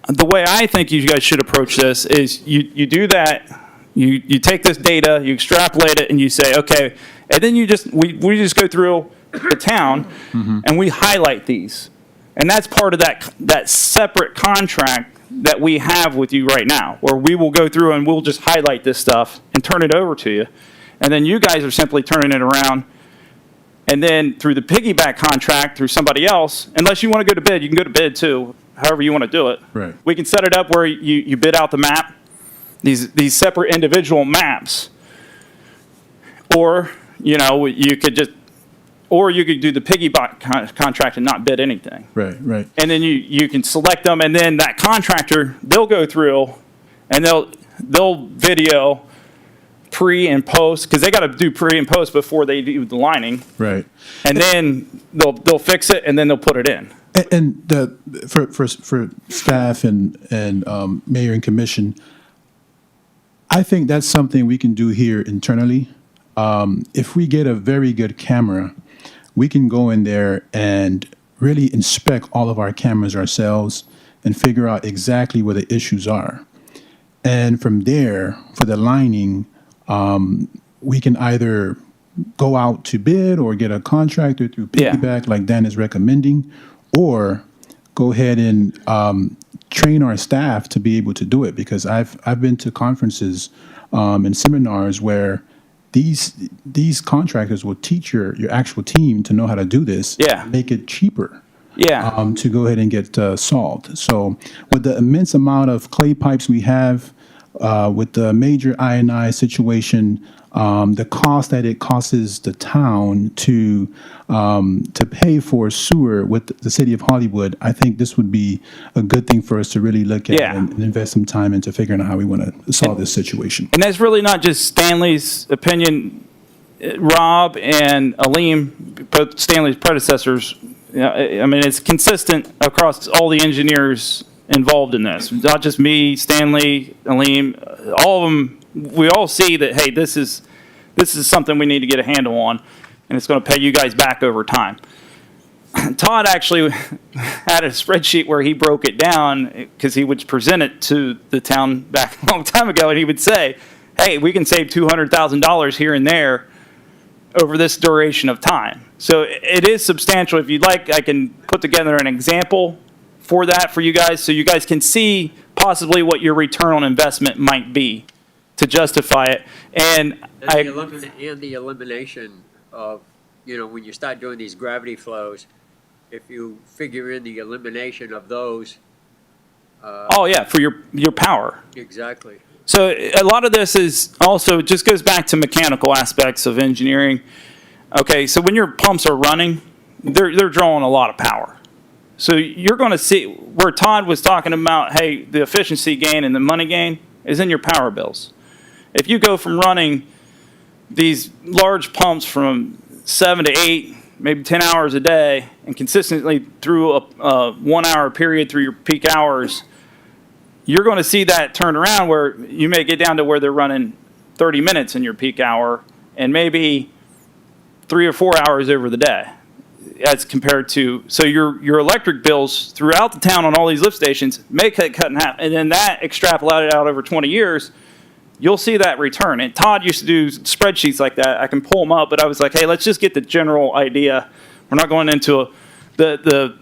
the way I think you guys should approach this is you do that, you take this data, you extrapolate it, and you say, okay, and then we just go through the town, and we highlight these. And that's part of that separate contract that we have with you right now, where we will go through and we'll just highlight this stuff and turn it over to you. And then you guys are simply turning it around. And then through the piggyback contract, through somebody else, unless you want to go to bid, you can go to bid too, however you want to do it. Right. We can set it up where you bid out the map, these separate individual maps. Or, you could do the piggyback contract and not bid anything. Right. And then you can select them, and then that contractor, they'll go through and they'll video pre and post, because they got to do pre and post before they do the lining. Right. And then they'll fix it, and then they'll put it in. And for staff and mayor and commission, I think that's something we can do here internally. If we get a very good camera, we can go in there and really inspect all of our cameras ourselves and figure out exactly where the issues are. And from there, for the lining, we can either go out to bid or get a contractor through piggyback like Dan is recommending, or go ahead and train our staff to be able to do it. Because I've been to conferences and seminars where these contractors will teach your actual team to know how to do this. Yeah. Make it cheaper. Yeah. To go ahead and get solved. So with the immense amount of clay pipes we have, with the major I&I situation, the cost that it costs the town to pay for sewer with the city of Hollywood, I think this would be a good thing for us to really look at Yeah. and invest some time into figuring out how we want to solve this situation. And that's really not just Stanley's opinion. Rob and Aleem, both Stanley's predecessors, I mean, it's consistent across all the engineers involved in this. Not just me, Stanley, Aleem, all of them. We all see that, hey, this is something we need to get a handle on, and it's going to pay you guys back over time. Todd actually had a spreadsheet where he broke it down because he would present it to the town back a long time ago, and he would say, hey, we can save $200,000 here and there over this duration of time. So it is substantial. If you'd like, I can put together an example for that for you guys so you guys can see possibly what your return on investment might be to justify it. And the elimination of, when you start doing these gravity flows, if you figure in the elimination of those. Oh, yeah, for your power. Exactly. So a lot of this is also just goes back to mechanical aspects of engineering. Okay, so when your pumps are running, they're drawing a lot of power. So you're going to see where Todd was talking about, hey, the efficiency gain and the money gain is in your power bills. If you go from running these large pumps from 7 to 8, maybe 10 hours a day, and consistently through a 1 hour period through your peak hours, you're going to see that turn around where you may get down to where they're running 30 minutes in your peak hour and maybe 3 or 4 hours over the day as compared to, so your electric bills throughout the town on all these lift stations may cut in half. And then that extrapolated out over 20 years, you'll see that return. And Todd used to do spreadsheets like that. I can pull them up, but I was like, hey, let's just get the general idea. We're not going into the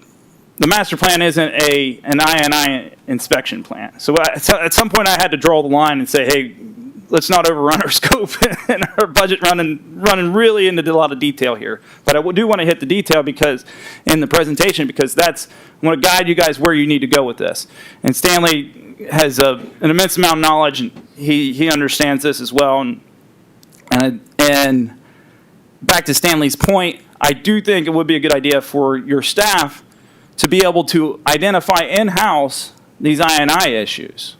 master plan isn't an I&I inspection plan. So at some point I had to draw the line and say, hey, let's not overrun our scope and our budget running really into a lot of detail here. But I do want to hit the detail because in the presentation, because I want to guide you guys where you need to go with this. And Stanley has an immense amount of knowledge, and he understands this as well. And back to Stanley's point, I do think it would be a good idea for your staff to be able to identify in-house these I&I issues.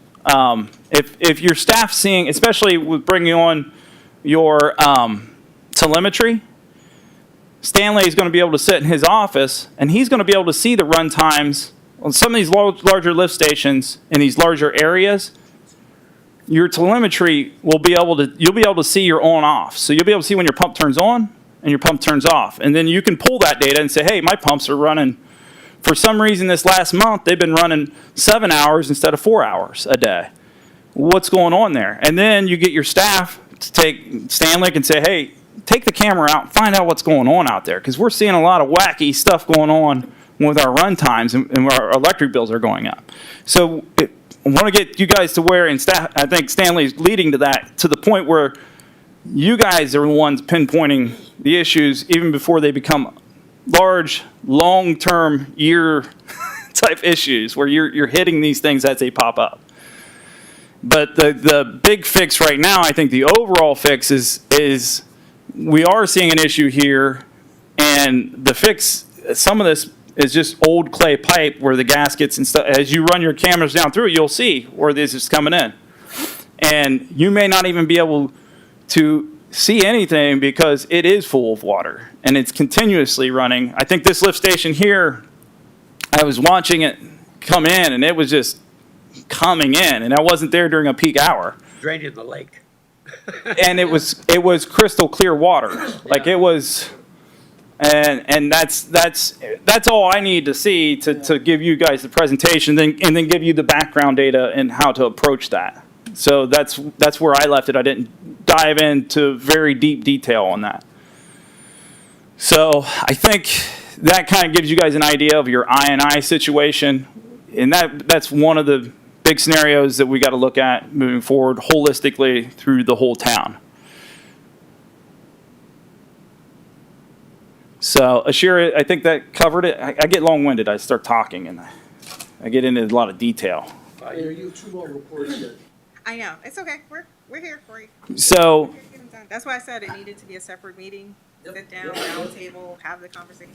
If your staff seeing, especially with bringing on your telemetry, Stanley is going to be able to sit in his office and he's going to be able to see the run times on some of these larger lift stations in these larger areas. Your telemetry you'll be able to see your on off. So you'll be able to see when your pump turns on and your pump turns off. And then you can pull that data and say, hey, my pumps are running, for some reason this last month, they've been running 7 hours instead of 4 hours a day. What's going on there? And then you get your staff to take Stanley and say, hey, take the camera out and find out what's going on out there. Because we're seeing a lot of wacky stuff going on with our run times and our electric bills are going up. So I want to get you guys to where, and I think Stanley's leading to that, to the point where you guys are the ones pinpointing the issues even before they become large, long-term year type issues where you're hitting these things as they pop up. But the big fix right now, I think the overall fix is we are seeing an issue here, and the fix, some of this is just old clay pipe where the gaskets and stuff, as you run your cameras down through it, you'll see where this is coming in. And you may not even be able to see anything because it is full of water and it's continuously running. I think this lift station here, I was watching it come in and it was just coming in, and I wasn't there during a peak hour. Draining the lake. and it was crystal clear water. Like it was, and that's all I need to see to give you guys the presentation, and then give you the background data and how to approach that. So that's where I left it. I didn't dive into very deep detail on that. So I think that kind of gives you guys an idea of your I&I situation, and that's one of the big scenarios that we got to look at moving forward holistically through the whole town. So Ashira, I think that covered it. I get long-winded. I start talking and I get into a lot of detail. There you two more reports here. I know, it's okay, we're here for you. So We're getting done. That's why I said it needed to be a separate meeting, sit down, round table, have the conversation.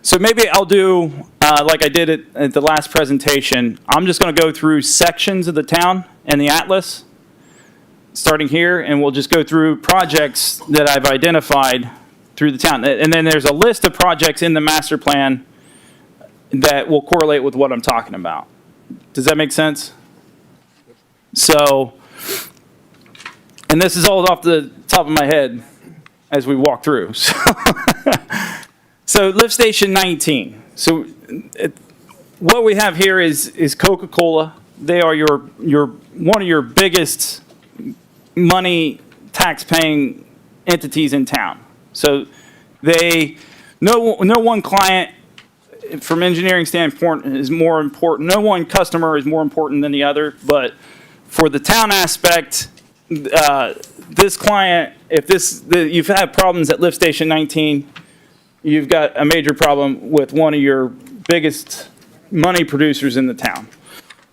So maybe I'll do, like I did at the last presentation, I'm just going to go through sections of the town and the atlas, starting here, and we'll just go through projects that I've identified through the town. And then there's a list of projects in the master plan that will correlate with what I'm talking about. Does that make sense? So, and this is all off the top of my head as we walk through. So lift station 19. So what we have here is Coca-Cola. They are your one of your biggest money tax-paying entities in town. So no one client from engineering standpoint is more important. No one customer is more important than the other. But for the town aspect, this client, you've had problems at lift station 19, you've got a major problem with one of your biggest money producers in the town.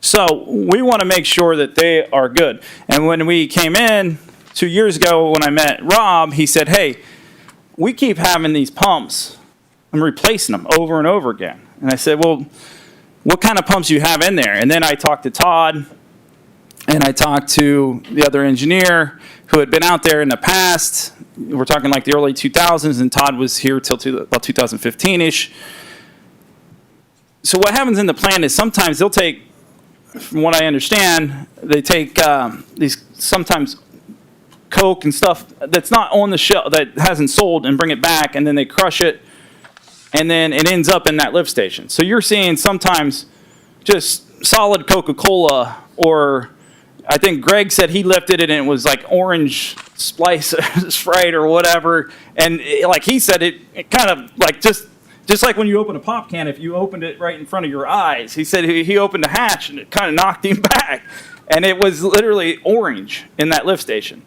So we want to make sure that they are good. And when we came in 2 years ago, when I met Rob, he said, hey, we keep having these pumps. I'm replacing them over and over again. And I said, well, what kind of pumps do you have in there? And then I talked to Todd, and I talked to the other engineer who had been out there in the past. We're talking like the early 2000s, and Todd was here till about 2015-ish. So what happens in the plant is sometimes they'll take, from what I understand, they take these sometimes Coke and stuff that's not on the shelf, that hasn't sold, and bring it back, and then they crush it, and then it ends up in that lift station. So you're seeing sometimes just solid Coca-Cola, or I think Greg said he lifted it and it was like orange splice Sprite or whatever. And like he said, it kind of like just like when you open a pop can, if you opened it right in front of your eyes, he said he opened the hatch and it kind of knocked him back. And it was literally orange in that lift station.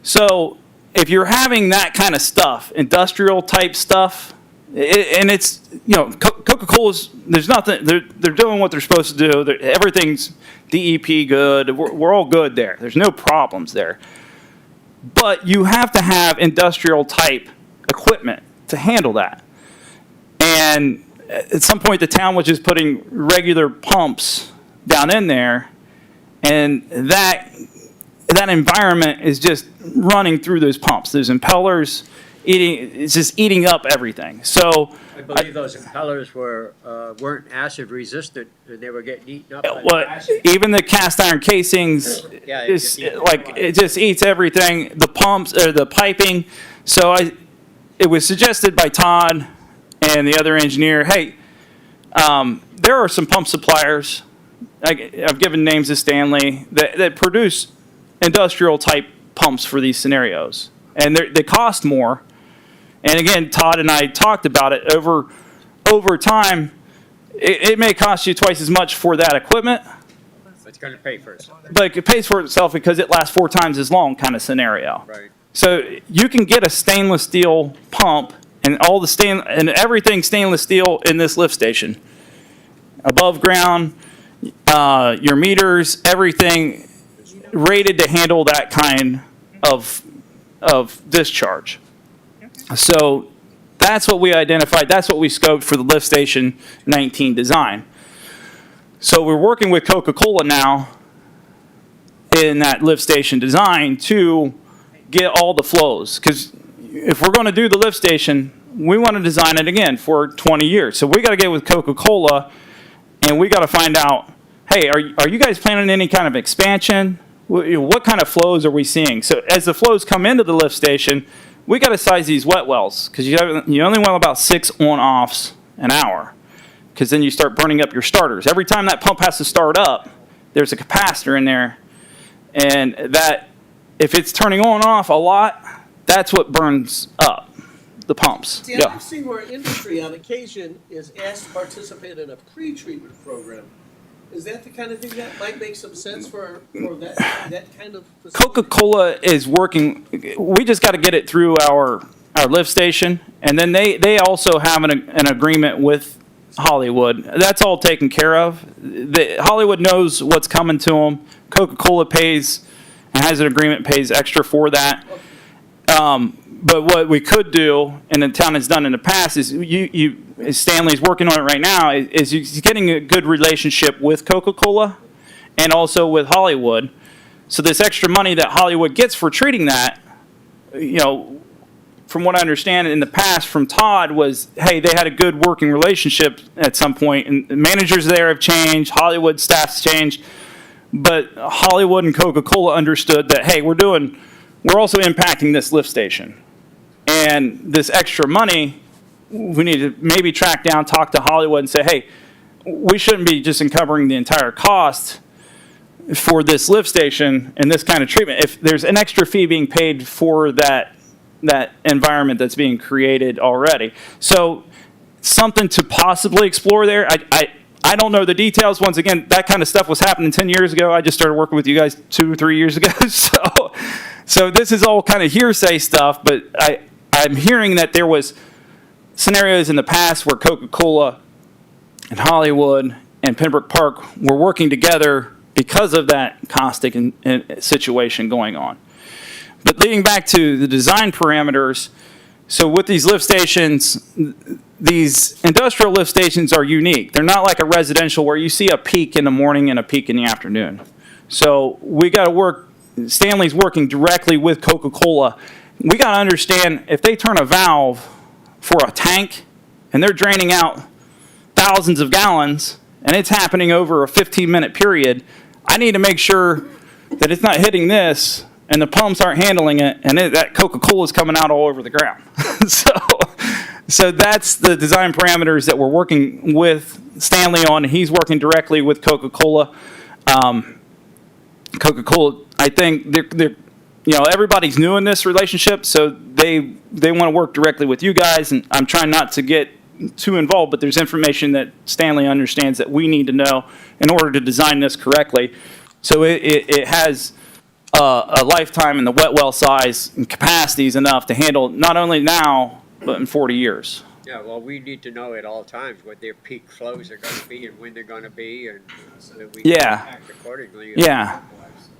So if you're having that kind of stuff, industrial type stuff, and it's, Coca-Cola's, there's nothing, they're doing what they're supposed to do. Everything's DEP good. We're all good there. There's no problems there. But you have to have industrial type equipment to handle that. And at some point, the town was just putting regular pumps down in there, and that environment is just running through those pumps, those impellers. It's just eating up everything. So I believe those impellers weren't acid resistant, and they were getting eaten up by the acid. even the cast iron casings, Yeah, it just eats everything. The pumps or the piping. So it was suggested by Todd and the other engineer. Hey, there are some pump suppliers. I've given names to Stanley that produce industrial type pumps for these scenarios, and they cost more. And again, Todd and I talked about it over time. It may cost you twice as much for that equipment, It's going to pay for itself. but it pays for itself because it lasts 4 times as long, kind of scenario. Right. So you can get a stainless steel pump and and everything stainless steel in this lift station, above ground, your meters, everything rated to handle that kind of discharge. So that's what we identified. That's what we scoped for the lift station 19 design. So we're working with Coca-Cola now in that lift station design to get all the flows. Because if we're going to do the lift station, we want to design it again for 20 years. So we got to get with Coca-Cola, and we got to find out, hey, are you guys planning any kind of expansion? what kind of flows are we seeing? So as the flows come into the lift station, we got to size these wet wells because you only want about 6 on-offs an hour because then you start burning up your starters. Every time that pump has to start up, there's a capacitor in there, and that if it's turning on and off a lot, that's what burns up the pumps. See, I've seen where industry on occasion is asked to participate in a pre-treatment program. Is that the kind of thing that might make some sense for that kind of facility? Coca-Cola is working. We just got to get it through our lift station, and then they also have an agreement with Hollywood. That's all taken care of. Hollywood knows what's coming to them. Coca-Cola pays and has an agreement, pays extra for that. But what we could do, and the town has done in the past, is Stanley's working on it right now, is he's getting a good relationship with Coca-Cola and also with Hollywood. So this extra money that Hollywood gets for treating that, from what I understand in the past from Todd was, hey, they had a good working relationship at some point, and the managers there have changed, Hollywood staff's changed, but Hollywood and Coca-Cola understood that, hey, we're also impacting this lift station. And this extra money, we need to maybe track down, talk to Hollywood and say, hey, we shouldn't be just encumbering the entire cost for this lift station and this kind of treatment. If there's an extra fee being paid for that environment that's being created already. So something to possibly explore there. I don't know the details. Once again, that kind of stuff was happening 10 years ago. I just started working with you guys 2 or 3 years ago. So this is all kind of hearsay stuff, but I'm hearing that there was scenarios in the past where Coca-Cola and Hollywood and Pembroke Park were working together because of that caustic situation going on. But leading back to the design parameters, so with these lift stations, these industrial lift stations are unique. They're not like a residential where you see a peak in the morning and a peak in the afternoon. So we got to work, Stanley's working directly with Coca-Cola. We got to understand if they turn a valve for a tank and they're draining out thousands of gallons and it's happening over a 15-minute period, I need to make sure that it's not hitting this and the pumps aren't handling it, and that Coca-Cola is coming out all over the ground. So that's the design parameters that we're working with Stanley on. He's working directly with Coca-Cola. Coca-Cola, I think they're everybody's new in this relationship, so they want to work directly with you guys, and I'm trying not to get too involved, but there's information that Stanley understands that we need to know in order to design this correctly. So it has a lifetime and the wet well size and capacity is enough to handle not only now, but in 40 years. Yeah, well, we need to know at all times what their peak flows are going to be and when they're going to be, and so that we can act accordingly. Yeah.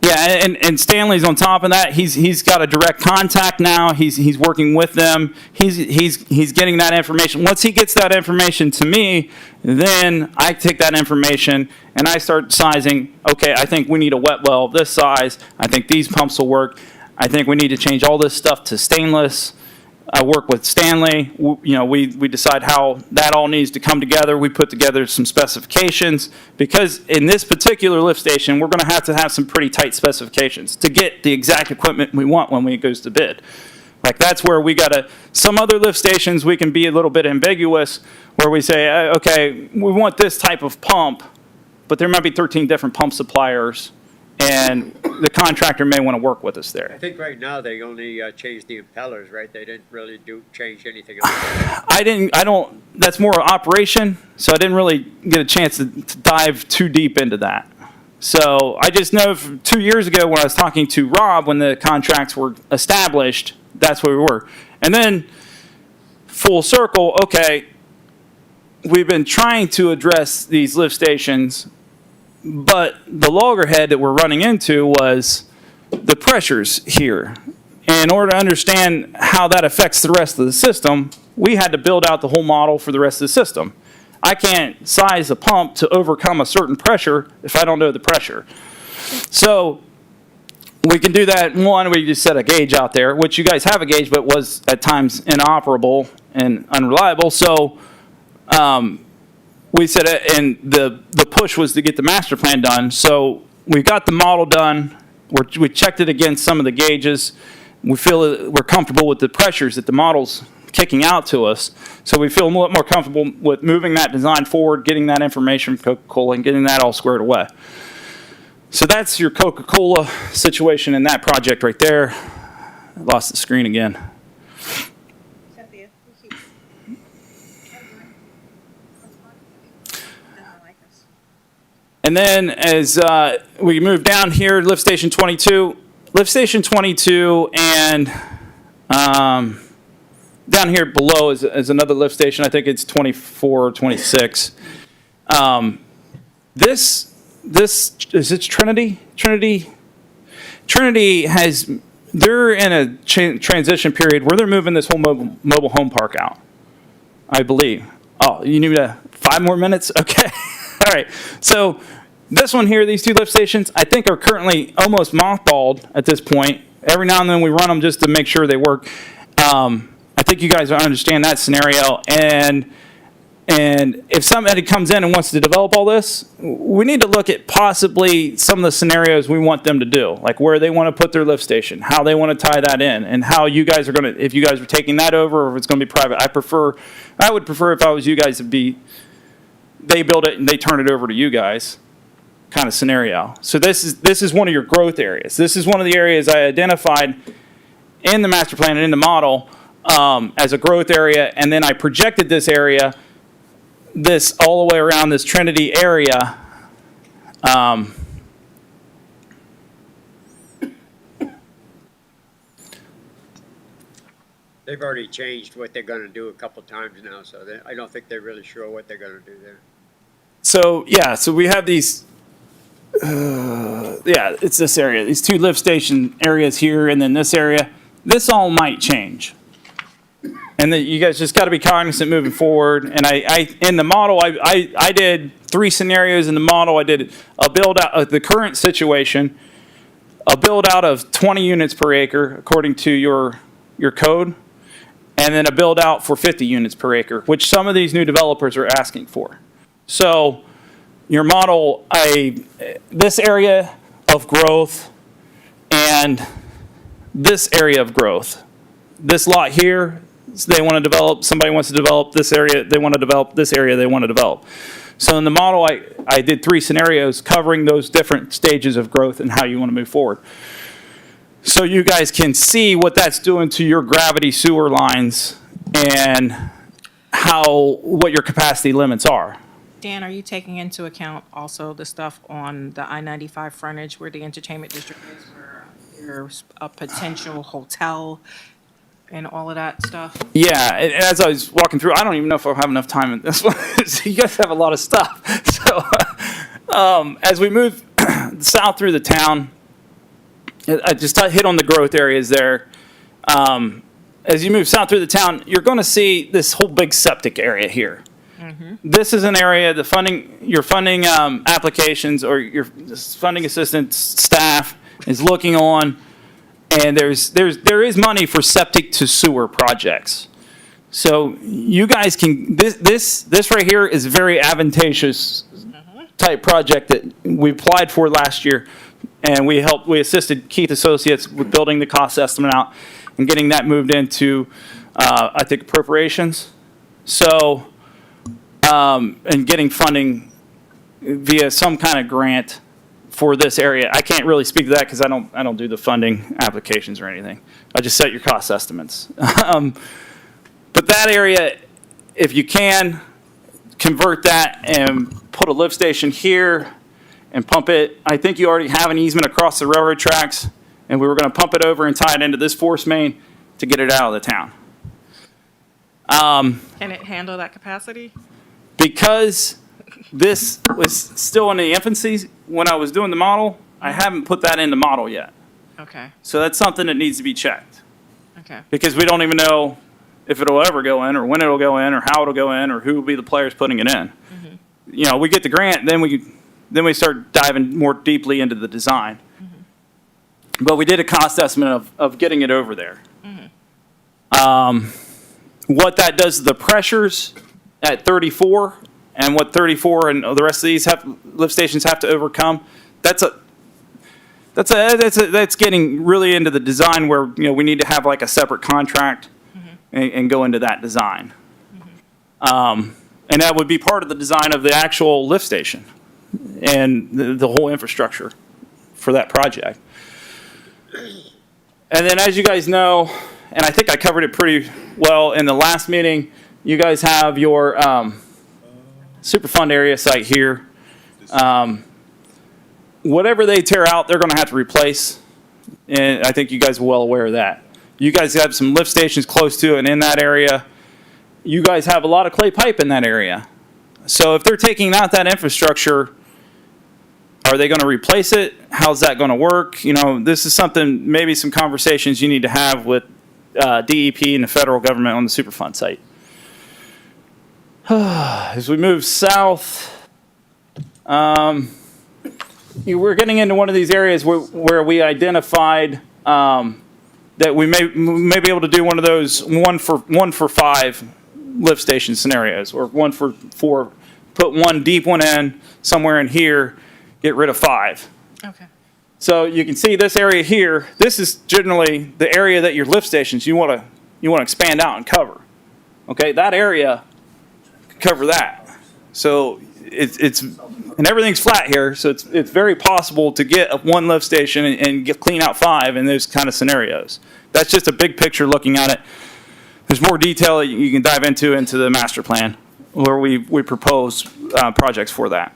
Yeah, and Stanley's on top of that. He's got a direct contact now. He's working with them. He's getting that information. Once he gets that information to me, then I take that information and I start sizing. Okay, I think we need a wet well of this size. I think these pumps will work. I think we need to change all this stuff to stainless. I work with Stanley. We decide how that all needs to come together. We put together some specifications because in this particular lift station, we're going to have some pretty tight specifications to get the exact equipment we want when it goes to bid. Like that's where we got to, some other lift stations, we can be a little bit ambiguous where we say, okay, we want this type of pump, but there might be 13 different pump suppliers and the contractor may want to work with us there. I think right now they only changed the impellers, right? They didn't really change anything else. That's more operation, so I didn't really get a chance to dive too deep into that. So I just know 2 years ago when I was talking to Rob, when the contracts were established, that's where we were. And then full circle, okay, we've been trying to address these lift stations, but the loggerhead that we're running into was the pressures here. And in order to understand how that affects the rest of the system, we had to build out the whole model for the rest of the system. I can't size a pump to overcome a certain pressure if I don't know the pressure. So we can do that. One, we just set a gauge out there, which you guys have a gauge, but was at times inoperable and unreliable. So we said, and the push was to get the master plan done. So we got the model done. We checked it against some of the gauges. We feel that we're comfortable with the pressures that the model's kicking out to us. So we feel a lot more comfortable with moving that design forward, getting that information from Coca-Cola, and getting that all squared away. So that's your Coca-Cola situation in that project right there. I lost the screen again. And then as we move down here, lift station 22. Lift station 22 and down here below is another lift station. I think it's 24 or 26. This is it Trinity? Trinity has, they're in a transition period where they're moving this whole mobile home park out, I believe. Oh, you need 5 more minutes? Okay. All right. So this one here, these 2 lift stations, I think are currently almost mothballed at this point. Every now and then we run them just to make sure they work. I think you guys understand that scenario. And if somebody comes in and wants to develop all this, we need to look at possibly some of the scenarios we want them to do, like where they want to put their lift station, how they want to tie that in, and how you guys are going to, if you guys are taking that over or if it's going to be private. I would prefer if I was you guys to be, they build it and they turn it over to you guys kind of scenario. So this is one of your growth areas. This is one of the areas I identified in the master plan and in the model as a growth area, and then I projected this area, this all the way around this Trinity area. They've already changed what they're gonna do a couple times now, so I don't think they're really sure what they're gonna do there. So yeah, so we have these, yeah, it's this area, these 2 lift station areas here, and then this area. This all might change. And then you guys just got to be cognizant moving forward. And I in the model, I did 3 scenarios in the model. I did a build out of the current situation, a build out of 20 units per acre according to your code, and then a build out for 50 units per acre, which some of these new developers are asking for. So your model, this area of growth and this area of growth, this lot here, they want to develop, somebody wants to develop this area, they want to develop this area, they want to develop. So in the model, I did 3 scenarios covering those different stages of growth and how you want to move forward. So you guys can see what that's doing to your gravity sewer lines and what your capacity limits are. Dan, are you taking into account also the stuff on the I-95 frontage where the entertainment district is, where there's a potential hotel and all of that stuff? Yeah, and as I was walking through, I don't even know if I'll have enough time in this one. So you guys have a lot of stuff. So as we move south through the town, I just hit on the growth areas there. As you move south through the town, you're going to see this whole big septic area here. This is an area, your funding applications or your funding assistant staff is looking on, and there is money for septic to sewer projects. So you guys can, this right here is a very advantageous type project that we applied for last year, and we assisted Keith Associates with building the cost estimate out and getting that moved into, I think, appropriations. So, and getting funding via some kind of grant for this area. I can't really speak to that because I don't do the funding applications or anything. I just set your cost estimates. But that area, if you can, convert that and put a lift station here and pump it. I think you already have an easement across the railroad tracks, and we were going to pump it over and tie it into this force main to get it out of the town. Can it handle that capacity? Because this was still in the infancy when I was doing the model, I haven't put that in the model yet. Okay, So that's something that needs to be checked. okay. Because we don't even know if it'll ever go in, or when it'll go in, or how it'll go in, or who will be the players putting it in. You know, we get the grant, then we start diving more deeply into the design. But we did a cost estimate of getting it over there. What that does to the pressures at 34, and what 34 and the rest of these lift stations have to overcome, That's getting really into the design where, we need to have like a separate contract and go into that design. And that would be part of the design of the actual lift station and the whole infrastructure for that project. And then, as you guys know, and I think I covered it pretty well in the last meeting, you guys have your Superfund area site here. Whatever they tear out, they're going to have to replace, and I think you guys are well aware of that. You guys have some lift stations close to and in that area. You guys have a lot of clay pipe in that area. So if they're taking out that infrastructure, are they going to replace it? How's that going to work? This is something, maybe some conversations you need to have with DEP and the federal government on the Superfund site. As we move south, we're getting into one of these areas where we identified that we may be able to do one of those one for five lift station scenarios, or one for four. Put one deep one in somewhere in here, get rid of 5. Okay. So you can see this area here. This is generally the area that your lift stations you want to expand out and cover. Okay, that area cover that. So it's and everything's flat here, so it's very possible to get one lift station and clean out 5 in those kind of scenarios. That's just a big picture looking at it. There's more detail that you can dive into the master plan, where we propose projects for that.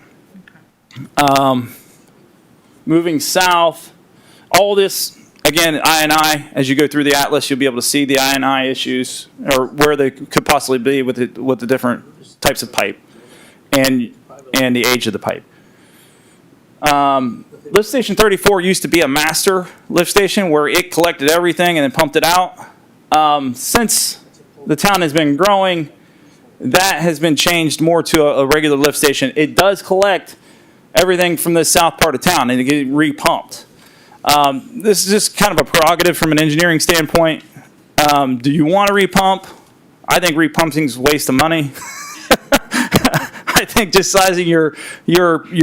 Moving south, all this, again, I&I, as you go through the atlas, you'll be able to see the I&I issues, or where they could possibly be with the different types of pipe and the age of the pipe. Lift station 34 used to be a master lift station where it collected everything and then pumped it out. Since the town has been growing, that has been changed more to a regular lift station. It does collect everything from the south part of town and it gets repumped. This is just kind of a prerogative from an engineering standpoint. Do you want to repump? I think repumping is a waste of money. I think just sizing your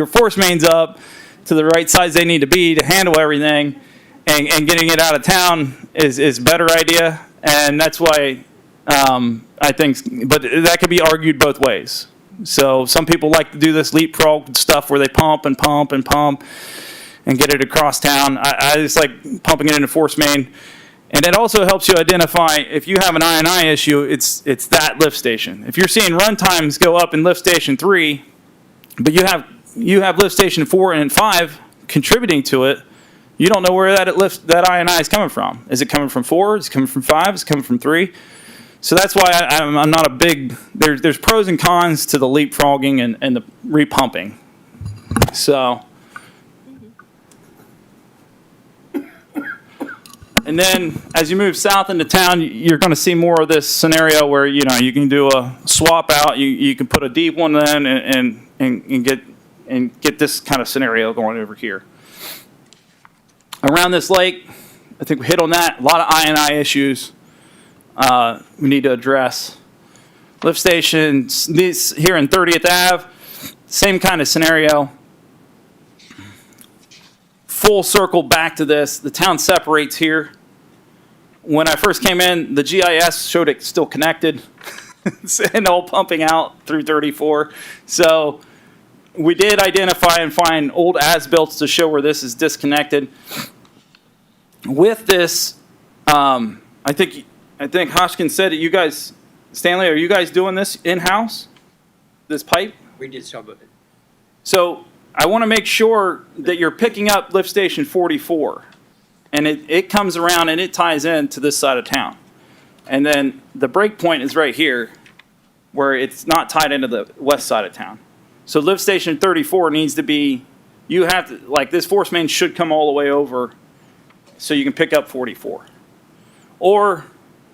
force mains up to the right size they need to be to handle everything and getting it out of town is a better idea. And that's why I think, but that could be argued both ways. So some people like to do this leapfrog stuff where they pump and pump and pump and get it across town. I just like pumping it in a force main. And it also helps you identify if you have an I&I issue, it's that lift station. If you're seeing run times go up in lift station 3, but you have lift station 4 and 5 contributing to it, you don't know where that I&I is coming from. Is it coming from 4? Is it coming from 5? Is it coming from 3? So that's why I'm not a big. There's pros and cons to the leapfrogging and the repumping. So. And then as you move south into town, you're going to see more of this scenario where you can do a swap out. You can put a deep one in and get this kind of scenario going over here. Around this lake, I think we hit on that. A lot of I&I issues we need to address. Lift stations, these here in 30th Ave, same kind of scenario. Full circle back to this. The town separates here. When I first came in, the GIS showed it still connected and all pumping out through 34. So we did identify and find old as-built to show where this is disconnected. With this, I think Hoskins said it. You guys, Stanley, are you guys doing this in-house? This pipe? We did some of it. So I want to make sure that you're picking up lift station 44. And it comes around and it ties in to this side of town. And then the break point is right here where it's not tied into the west side of town. So lift station 34 needs to be, you have to, like this force main should come all the way over so you can pick up 44. Or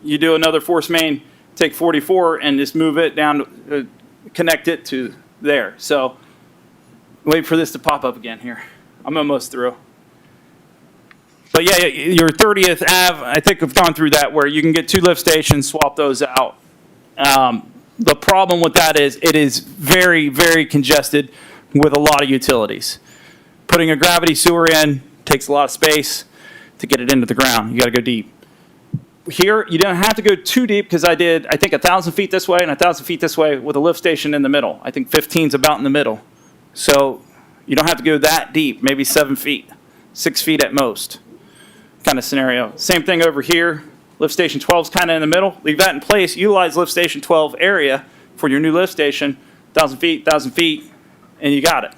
you do another force main, take 44 and just move it down, connect it to there. So wait for this to pop up again here. I'm almost through. But yeah, your 30th Ave, I think I've gone through that where you can get 2 lift stations, swap those out. The problem with that is it is very, very congested with a lot of utilities. Putting a gravity sewer in takes a lot of space to get it into the ground. You got to go deep. Here, you don't have to go too deep because I think 1,000 feet this way and 1,000 feet this way with a lift station in the middle. I think 15's about in the middle. So you don't have to go that deep, maybe 7 feet, 6 feet at most kind of scenario. Same thing over here. Lift station 12 is kind of in the middle. Leave that in place. Utilize lift station 12 area for your new lift station, 1,000 feet, and you got it.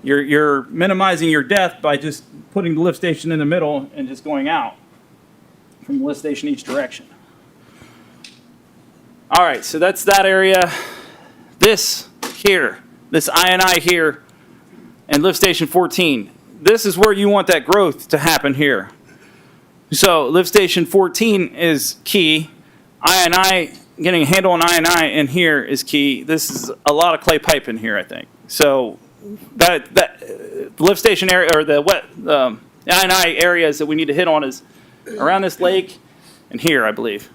You're minimizing your depth by just putting the lift station in the middle and just going out from the lift station each direction. All right, so that's that area. This here, this I&I here, and lift station 14. This is where you want that growth to happen here. So lift station 14 is key. I&I, getting a handle on I&I in here is key. This is a lot of clay pipe in here, I think. So that lift station area, or the I&I areas that we need to hit on is around this lake and here, I believe.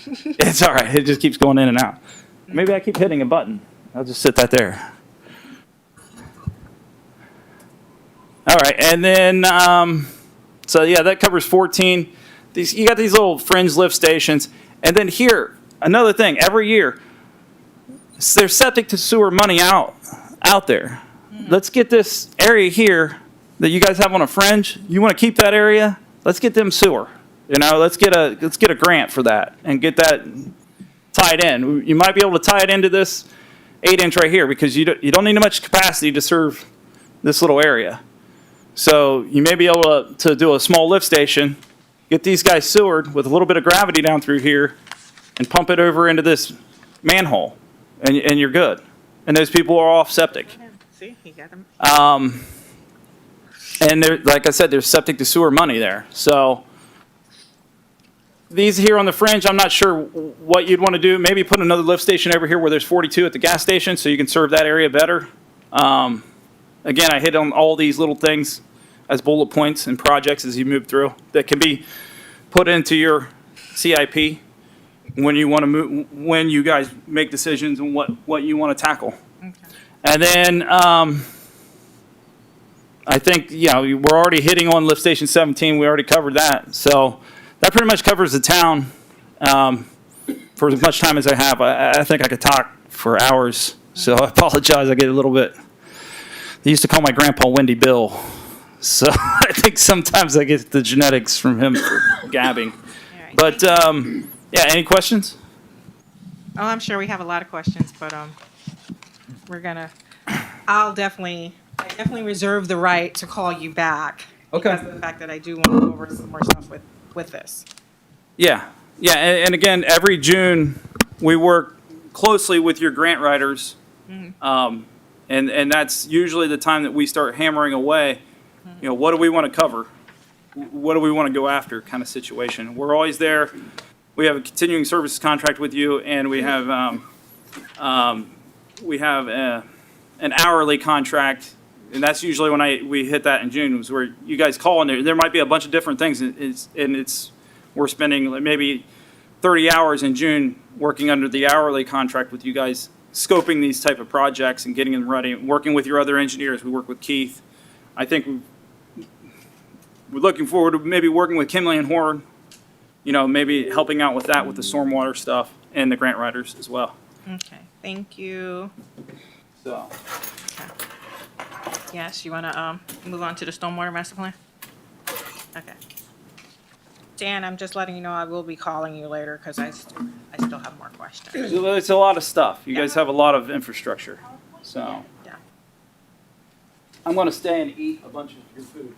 It's all right. It just keeps going in and out. Maybe I keep hitting a button. I'll just sit that there. All right, and then, so yeah, that covers 14. You got these little fringe lift stations. And then here, another thing, every year, there's septic to sewer money out there. Let's get this area here that you guys have on a fringe. You want to keep that area? Let's get them sewer. You know, let's get a grant for that and get that tied in. You might be able to tie it into this 8-inch right here because you don't need much capacity to serve this little area. So you may be able to do a small lift station, get these guys sewered with a little bit of gravity down through here, and pump it over into this manhole, and you're good. And those people are off septic. See, he got them. And there, like I said, there's septic to sewer money there. So these here on the fringe, I'm not sure what you'd want to do. Maybe put another lift station over here where there's 42 at the gas station so you can serve that area better. Again, I hit on all these little things as bullet points and projects as you move through that can be put into your CIP when you want to move, when you guys make decisions on what you want to tackle. Okay. And then I think, we're already hitting on lift station 17. We already covered that. So that pretty much covers the town for as much time as I have. I think I could talk for hours. So I apologize. I get a little bit. They used to call my grandpa Windy Bill. So I think sometimes I get the genetics from him for gabbing. All right. But, yeah, any questions? Oh, I'm sure we have a lot of questions, but I definitely reserve the right to call you back. Okay. Because of the fact that I do want to go over some more stuff with this. Yeah. Yeah, and again, every June, we work closely with your grant writers. And that's usually the time that we start hammering away. What do we want to cover? What do we want to go after kind of situation? We're always there. We have a continuing services contract with you, and we have an hourly contract, and that's usually when we hit that in June, is where you guys call, and there might be a bunch of different things, and we're spending like maybe 30 hours in June working under the hourly contract with you guys, scoping these type of projects and getting them ready, working with your other engineers. We work with Keith. I think we're looking forward to maybe working with Kimley-Horn, maybe helping out with that, with the stormwater stuff and the grant writers as well. Okay, thank you. So, Yes, you want to move on to the stormwater master plan? Okay. Dan, I'm just letting you know I will be calling you later because I still have more questions. so it's a lot of stuff. You guys have a lot of infrastructure. So Yeah, I'm going to stay and eat a bunch of your food.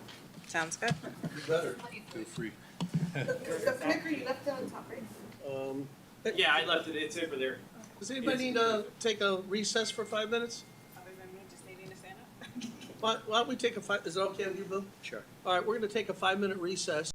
sounds good. You better. Feel free. Yeah, I left it. It's over there. Does anybody need to take a recess for 5 minutes? Other than me just needing to stand up? Why don't we take is it okay with you, Bill? Sure. All right, we're going to take a 5-minute recess.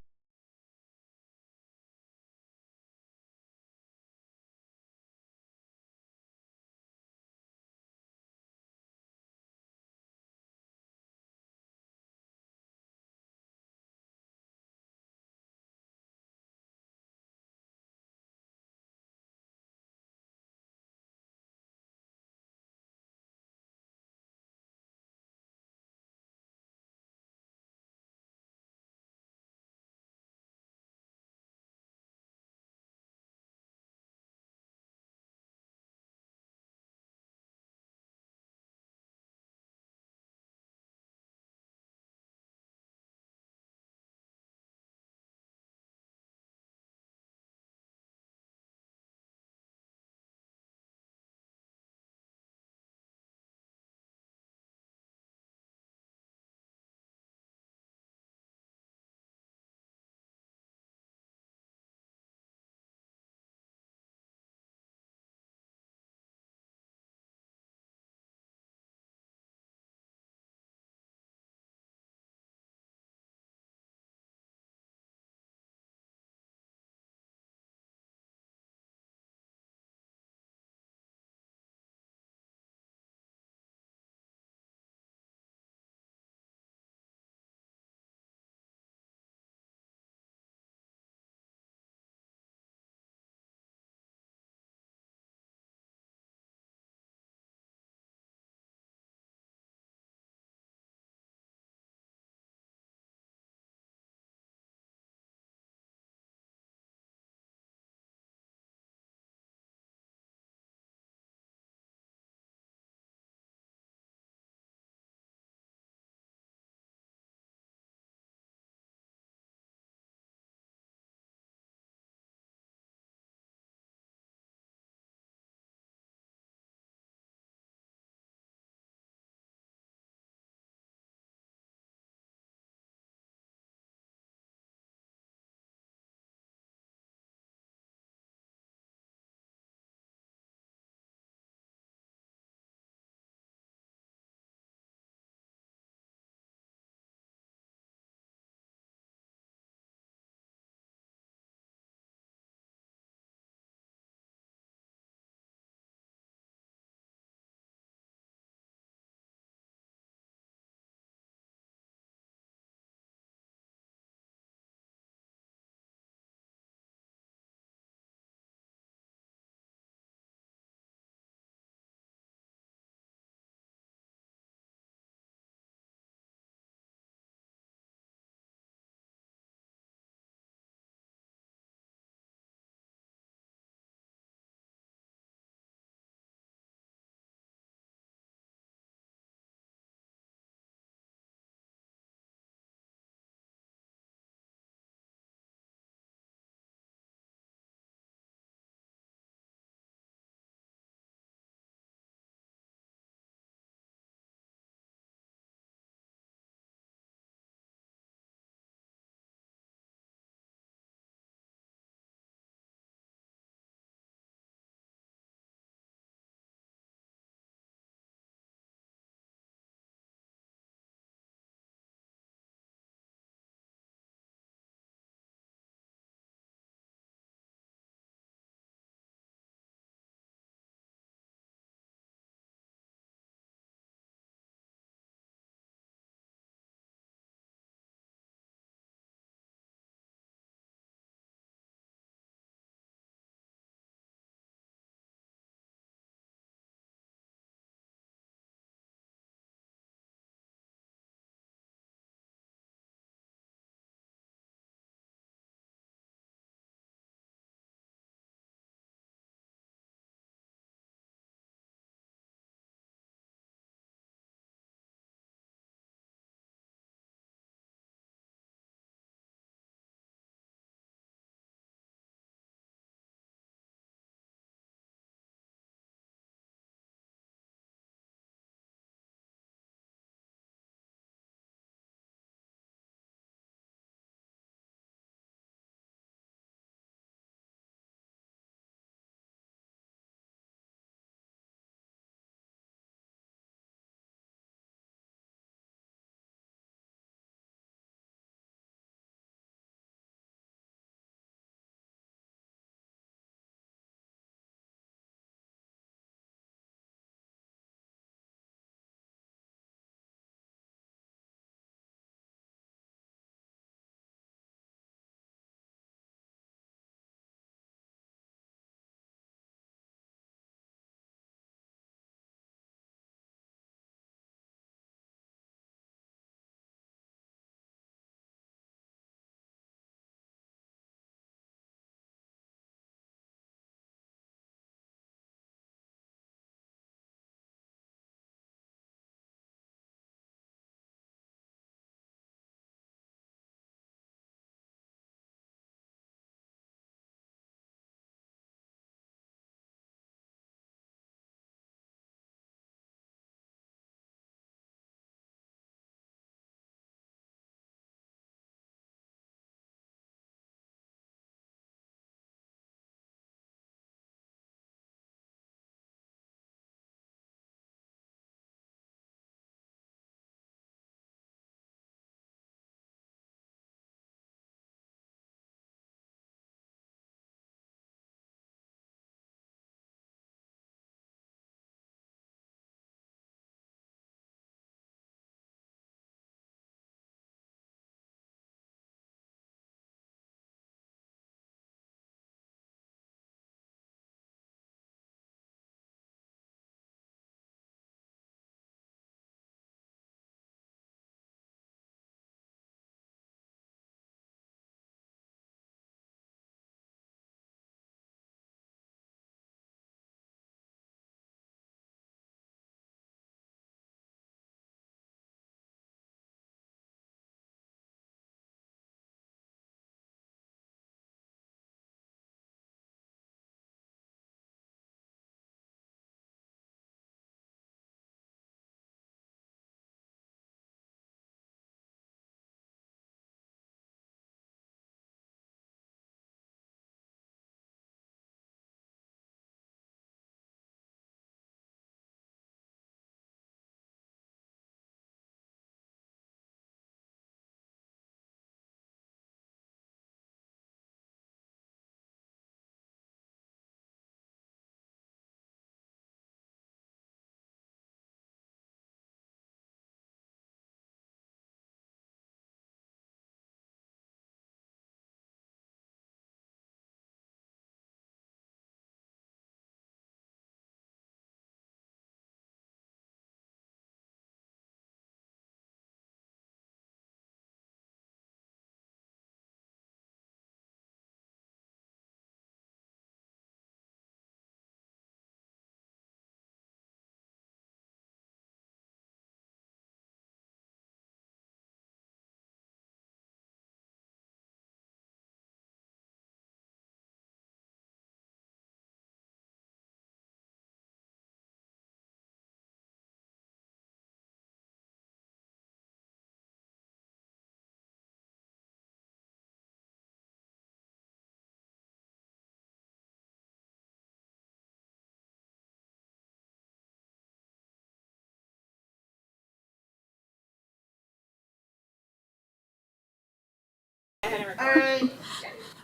Alright,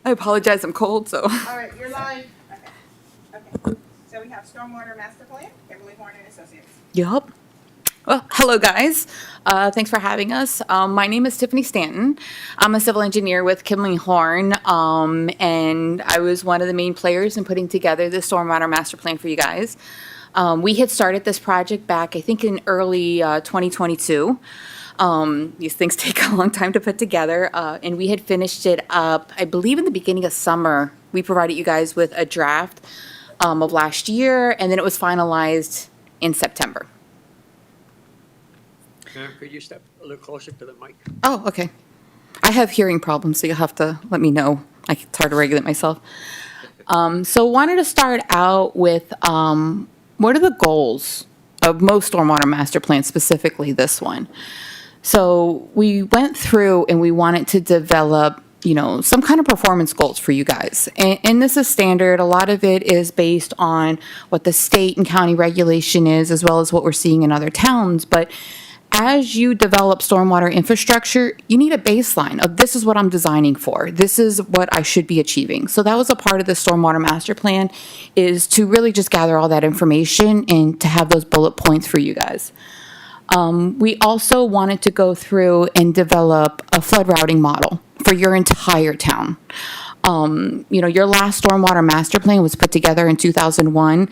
I apologize, I'm cold, so. alright, you're live. Okay, so we have Stormwater Master Plan, Kimley-Horn and Associates. Yup. Well, hello, guys. Thanks for having us. My name is Tiffany Stanton. I'm a civil engineer with Kimley-Horn, and I was one of the main players in putting together the Stormwater Master Plan for you guys. We had started this project back, I think, in early 2022. These things take a long time to put together, and we had finished it up, I believe, in the beginning of summer. We provided you guys with a draft of last year, and then it was finalized in September. Ma'am, could you step a little closer to the mic? Oh, okay. I have hearing problems, so you'll have to let me know. It's hard to regulate myself. So wanted to start out with what are the goals of most stormwater master plans, specifically this one? So we went through and we wanted to develop, some kind of performance goals for you guys. And this is standard. A lot of it is based on what the state and county regulation is, as well as what we're seeing in other towns. But as you develop stormwater infrastructure, you need a baseline of this is what I'm designing for. This is what I should be achieving. So that was a part of the stormwater master plan, is to really just gather all that information and to have those bullet points for you guys. We also wanted to go through and develop a flood routing model for your entire town. Your last stormwater master plan was put together in 2001,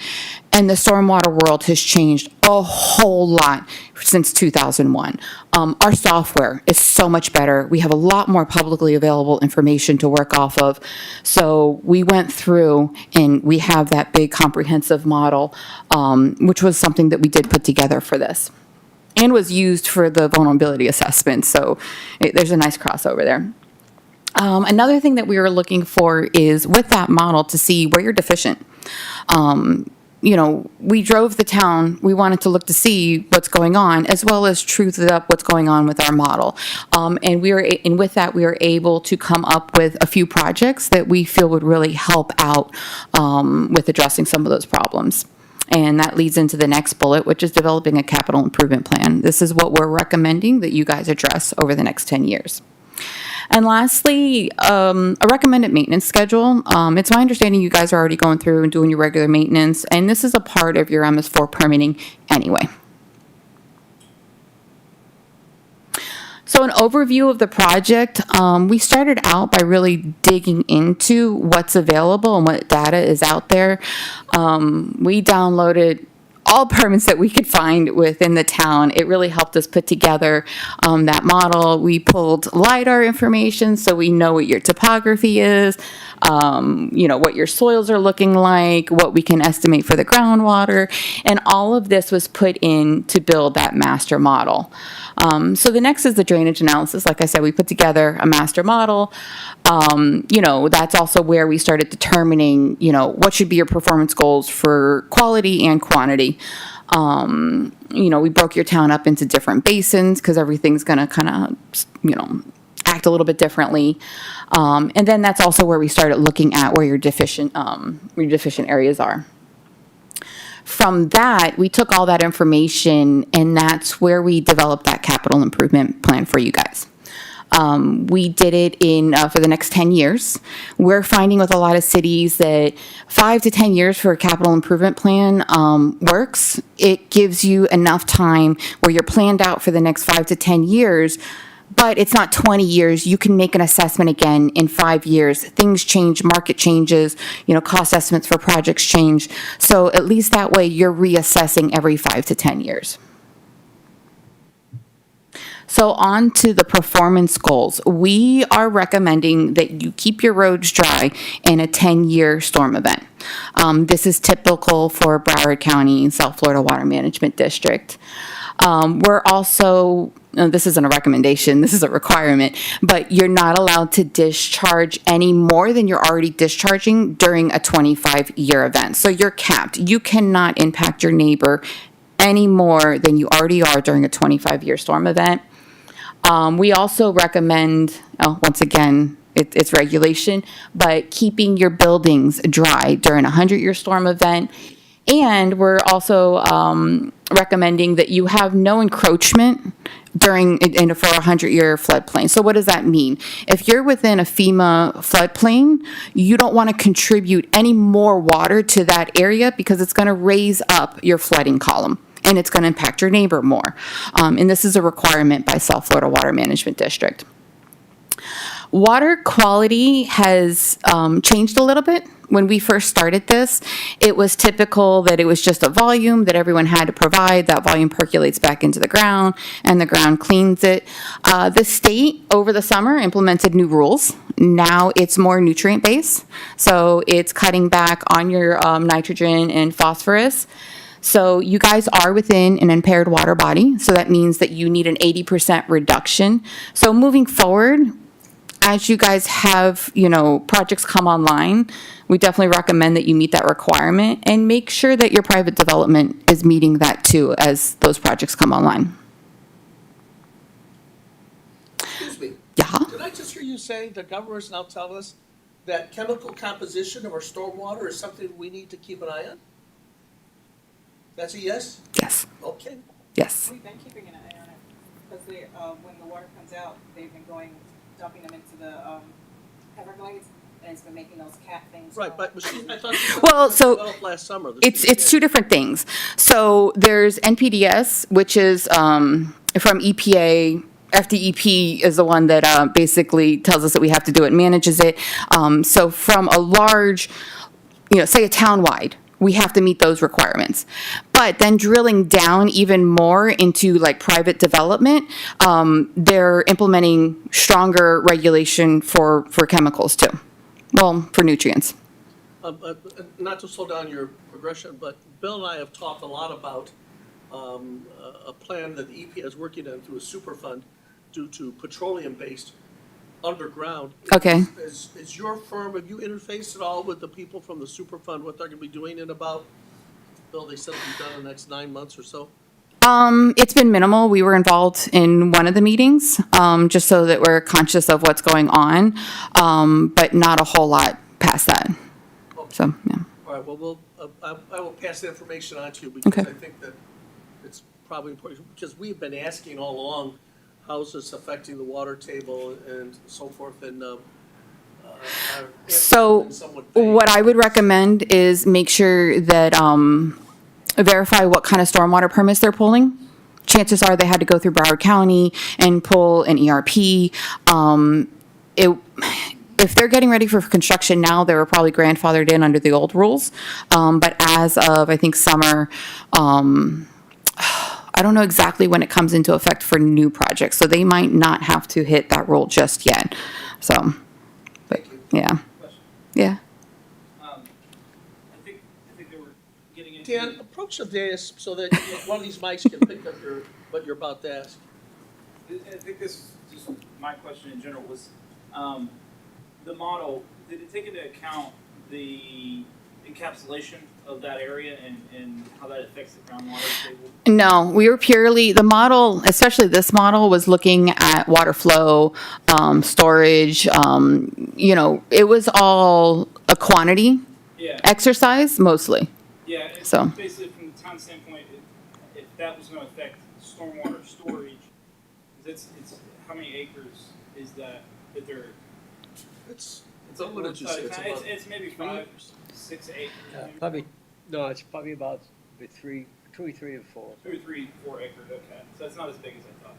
and the stormwater world has changed a whole lot since 2001. Our software is so much better. We have a lot more publicly available information to work off of. So we went through and we have that big comprehensive model, which was something that we did put together for this and was used for the vulnerability assessment. So there's a nice crossover there. Another thing that we were looking for is with that model to see where you're deficient. We drove the town, we wanted to look to see what's going on, as well as truth it up what's going on with our model. And with that, we were able to come up with a few projects that we feel would really help out with addressing some of those problems. And that leads into the next bullet, which is developing a capital improvement plan. This is what we're recommending that you guys address over the next 10 years. And lastly, a recommended maintenance schedule. It's my understanding you guys are already going through and doing your regular maintenance, and this is a part of your MS4 permitting anyway. So an overview of the project, we started out by really digging into what's available and what data is out there. We downloaded all permits that we could find within the town. It really helped us put together that model. We pulled LiDAR information so we know what your topography is, what your soils are looking like, what we can estimate for the groundwater, and all of this was put in to build that master model. So the next is the drainage analysis. Like I said, we put together a master model. That's also where we started determining, what should be your performance goals for quality and quantity. We broke your town up into different basins because everything's going to kind of, act a little bit differently. And then that's also where we started looking at where your deficient areas are. From that, we took all that information, and that's where we developed that capital improvement plan for you guys. We did it for the next 10 years. We're finding with a lot of cities that 5 to 10 years for a capital improvement plan works. It gives you enough time where you're planned out for the next 5 to 10 years, but it's not 20 years. You can make an assessment again in 5 years. Things change, market changes, cost estimates for projects change. So at least that way you're reassessing every 5 to 10 years. So on to the performance goals. We are recommending that you keep your roads dry in a 10-year storm event. This is typical for Broward County, South Florida Water Management District. We're also, this isn't a recommendation, this is a requirement, but you're not allowed to discharge any more than you're already discharging during a 25-year event. So you're capped. You cannot impact your neighbor any more than you already are during a 25-year storm event. We also recommend, once again, it's regulation, but keeping your buildings dry during a 100-year storm event And we're also recommending that you have no encroachment for a 100-year floodplain. So what does that mean? If you're within a FEMA floodplain, you don't want to contribute any more water to that area because it's going to raise up your flooding column and it's going to impact your neighbor more. And this is a requirement by South Florida Water Management District. Water quality has changed a little bit. When we first started this, it was typical that it was just a volume that everyone had to provide. That volume percolates back into the ground, and the ground cleans it. The state, over the summer, implemented new rules. Now it's more nutrient-based, so it's cutting back on your nitrogen and phosphorus. So you guys are within an impaired water body, so that means that you need an 80% reduction. So moving forward, as you guys have, projects come online, we definitely recommend that you meet that requirement and make sure that your private development is meeting that too as those projects come online. Excuse me, Yeah? did I just hear you say the government's now telling us that chemical composition of our stormwater is something we need to keep an eye on? That's a yes? Yes. Okay. Yes. We've been keeping an eye on it, because they, when the water comes out, they've been dumping them into the, Everglades, and it's been making those cat things. Right, but I thought you said Well, it was so developed last summer. it's two different things. So there's NPDES, which is from EPA. FDEP is the one that basically tells us that we have to do it, manages it. So from a large, say a town-wide, we have to meet those requirements. But then drilling down even more into like private development, they're implementing stronger regulation for chemicals too. Well, for nutrients. Not to slow down your progression, but Bill and I have talked a lot about a plan that the EPA is working on through a super fund due to petroleum-based underground. Okay. Is your firm, have you interfaced at all with the people from the super fund, what they're gonna be doing in about, Bill, they said it'll be done in the next 9 months or so? It's been minimal. We were involved in one of the meetings, just so that we're conscious of what's going on, but not a whole lot past that. Okay. So, yeah. All right, well, I will pass the information on to you because Okay. I think that it's probably important, because we've been asking all along, how's this affecting the water table and so forth, and our answers have So been somewhat vague. what I would recommend is make sure that, verify what kind of stormwater permits they're pulling. Chances are they had to go through Broward County and pull an ERP. If they're getting ready for construction now, they were probably grandfathered in under the old rules. But as of, I think, summer, I don't know exactly when it comes into effect for new projects, so they might not have to hit that rule just yet. So, but, yeah. Yeah. I think they were getting into. Dan, approach the dais so that one of these mics can pick up what you're about to ask. I think this is just my question in general was, the model, did it take into account the encapsulation of that area and how that affects the groundwater table? No, we were purely, the model, especially this model, was looking at water flow, storage, it was all a quantity Yeah, exercise mostly. yeah, it's So. basically from the town standpoint, if that was gonna affect stormwater storage, 'cause it's, how many acres is that they're, It's on what one did you side say? of It's town? about It's maybe 5, 6 acres. maybe. Probably, no, it's probably about between 3 and 4. 2 or 3, 4 acres, okay, so it's not as big as I thought.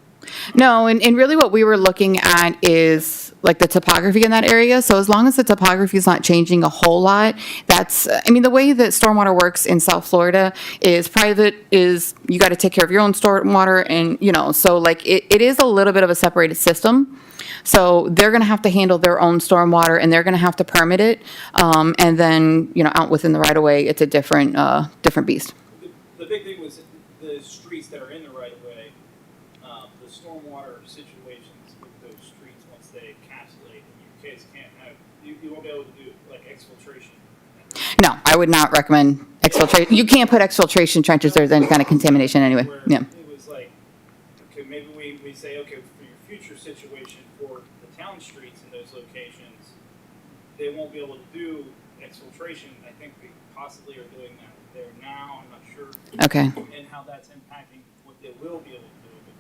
No, and really what we were looking at is like the topography in that area. So as long as the topography is not changing a whole lot, the way that stormwater works in South Florida is private is, you got to take care of your own stormwater and, so like it is a little bit of a separated system. So they're going to have to handle their own stormwater and they're going to have to permit it. And then, out within the right of way, it's a different beast. The big thing was the streets that are in the right of way, the stormwater situations with those streets once they encapsulate, and you kids can't have, you won't be able to do like exfiltration. No, I would not recommend exfiltration. You can't put exfiltration trenches. There's any kind of contamination anyway. Where Yeah. it was like, okay, maybe we say, okay, for your future situation for the town streets in those locations, they won't be able to do exfiltration. I think they possibly are doing that there now, I'm not sure. Okay. And how that's impacting what they will be able to do in the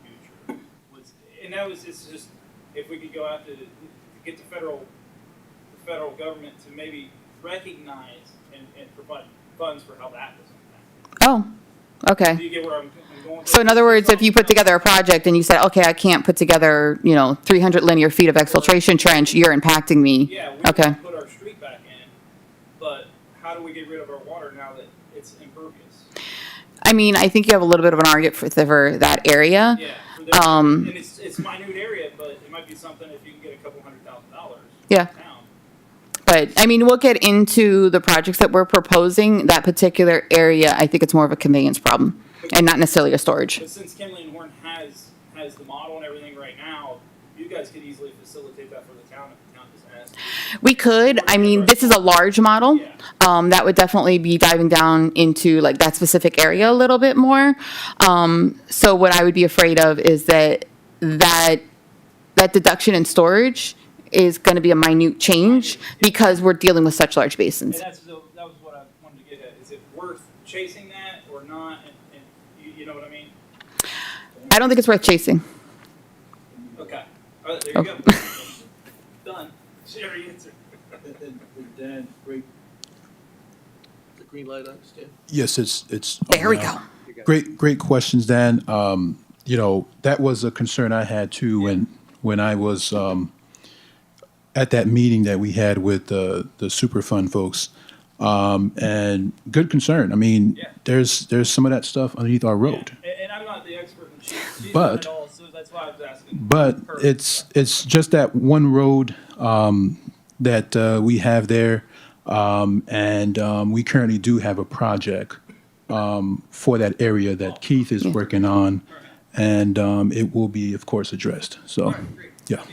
future. And that was, it's just, if we could go out to get the federal government to maybe recognize and provide funds for how that was impacted. Oh, Do okay. you get where I'm going? So in other words, if you put together a project and you said, okay, I can't put together, 300 linear feet of exfiltration trench, you're impacting me. Yeah, we Okay. can put our street back in, but how do we get rid of our water now that it's impervious? I mean, I think you have a little bit of an argument for that area. Yeah, for this, and it's minute area, but it might be something if you can get a couple $100,000. Yeah. Town. But, I mean, we'll get into the projects that we're proposing. That particular area, I think it's more of a conveyance problem and not necessarily a storage. But since Kimley-Horn has the model and everything right now, you guys could easily facilitate that for the town if the town just asked. We could. I mean, this is a large model. Yeah. That would definitely be diving down into like that specific area a little bit more. So what I would be afraid of is that deduction in storage is going to be a minute change because we're dealing with such large basins. And that was what I wanted to get at. Is it worth chasing that or not? And you know what I mean? I don't think it's worth chasing. Okay. All right, there you Oh. go. Done. Sherry answered. And Dan, great. The green light, I understand. Yes, it's. There we go. Great questions, Dan. That was a concern I had too when I was at that meeting that we had with the Superfund folks. And good concern. I mean, Yeah. there's some of that stuff underneath our road. And I'm not the expert in she's But- done it all, so that's why I was asking. But her. it's just that one road that we have there, and we currently do have a project for that area that Keith is working on, and it will be, of course, addressed. So, yeah.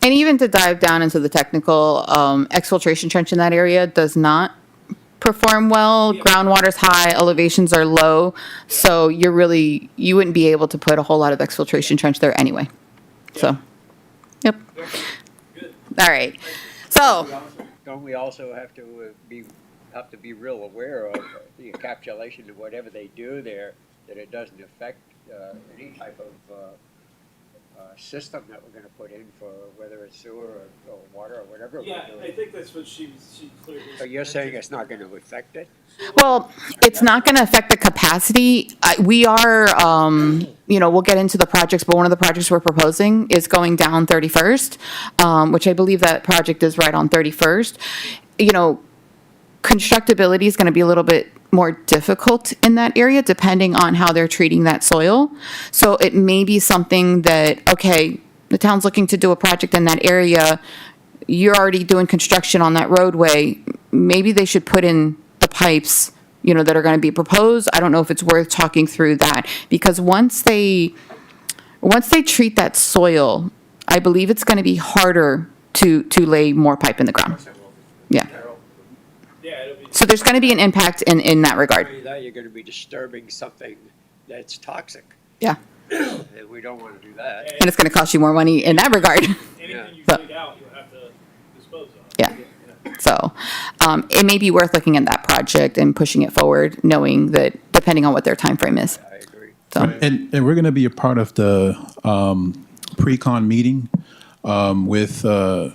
And even to dive down into the technical, exfiltration trench in that area does not perform well. Groundwater's high, elevations are low, so you wouldn't be able to put a whole lot of exfiltration trench there anyway. So, yep. Good. All right. So, Don't we also have to be real aware of the encapsulation of whatever they do there, that it doesn't affect any type of system that we're gonna put in for whether it's sewer or water or whatever Yeah, we're I doing? think that's what she clearly. So you're saying it's not gonna affect it? well, it's not going to affect the capacity. We are, we'll get into the projects, but one of the projects we're proposing is going down 31st, which I believe that project is right on 31st. Constructability is going to be a little bit more difficult in that area depending on how they're treating that soil. So it may be something that, okay, the town's looking to do a project in that area. You're already doing construction on that roadway. Maybe they should put in the pipes, that are going to be proposed. I don't know if it's worth talking through that because once they treat that soil, I believe it's going to be harder to lay more pipe in the ground. Yeah. Yeah, it'll be. So there's going to be an impact in that regard. That you're gonna be disturbing something that's toxic, Yeah. and we don't wanna do that. And it's going to cost you more money in that regard. Anything you So- dig out, you'll have to dispose of. Yeah. So it may be worth looking at that project and pushing it forward, knowing that depending on what their time frame is. I agree. So, And we're going to be a part of the pre-con meeting with this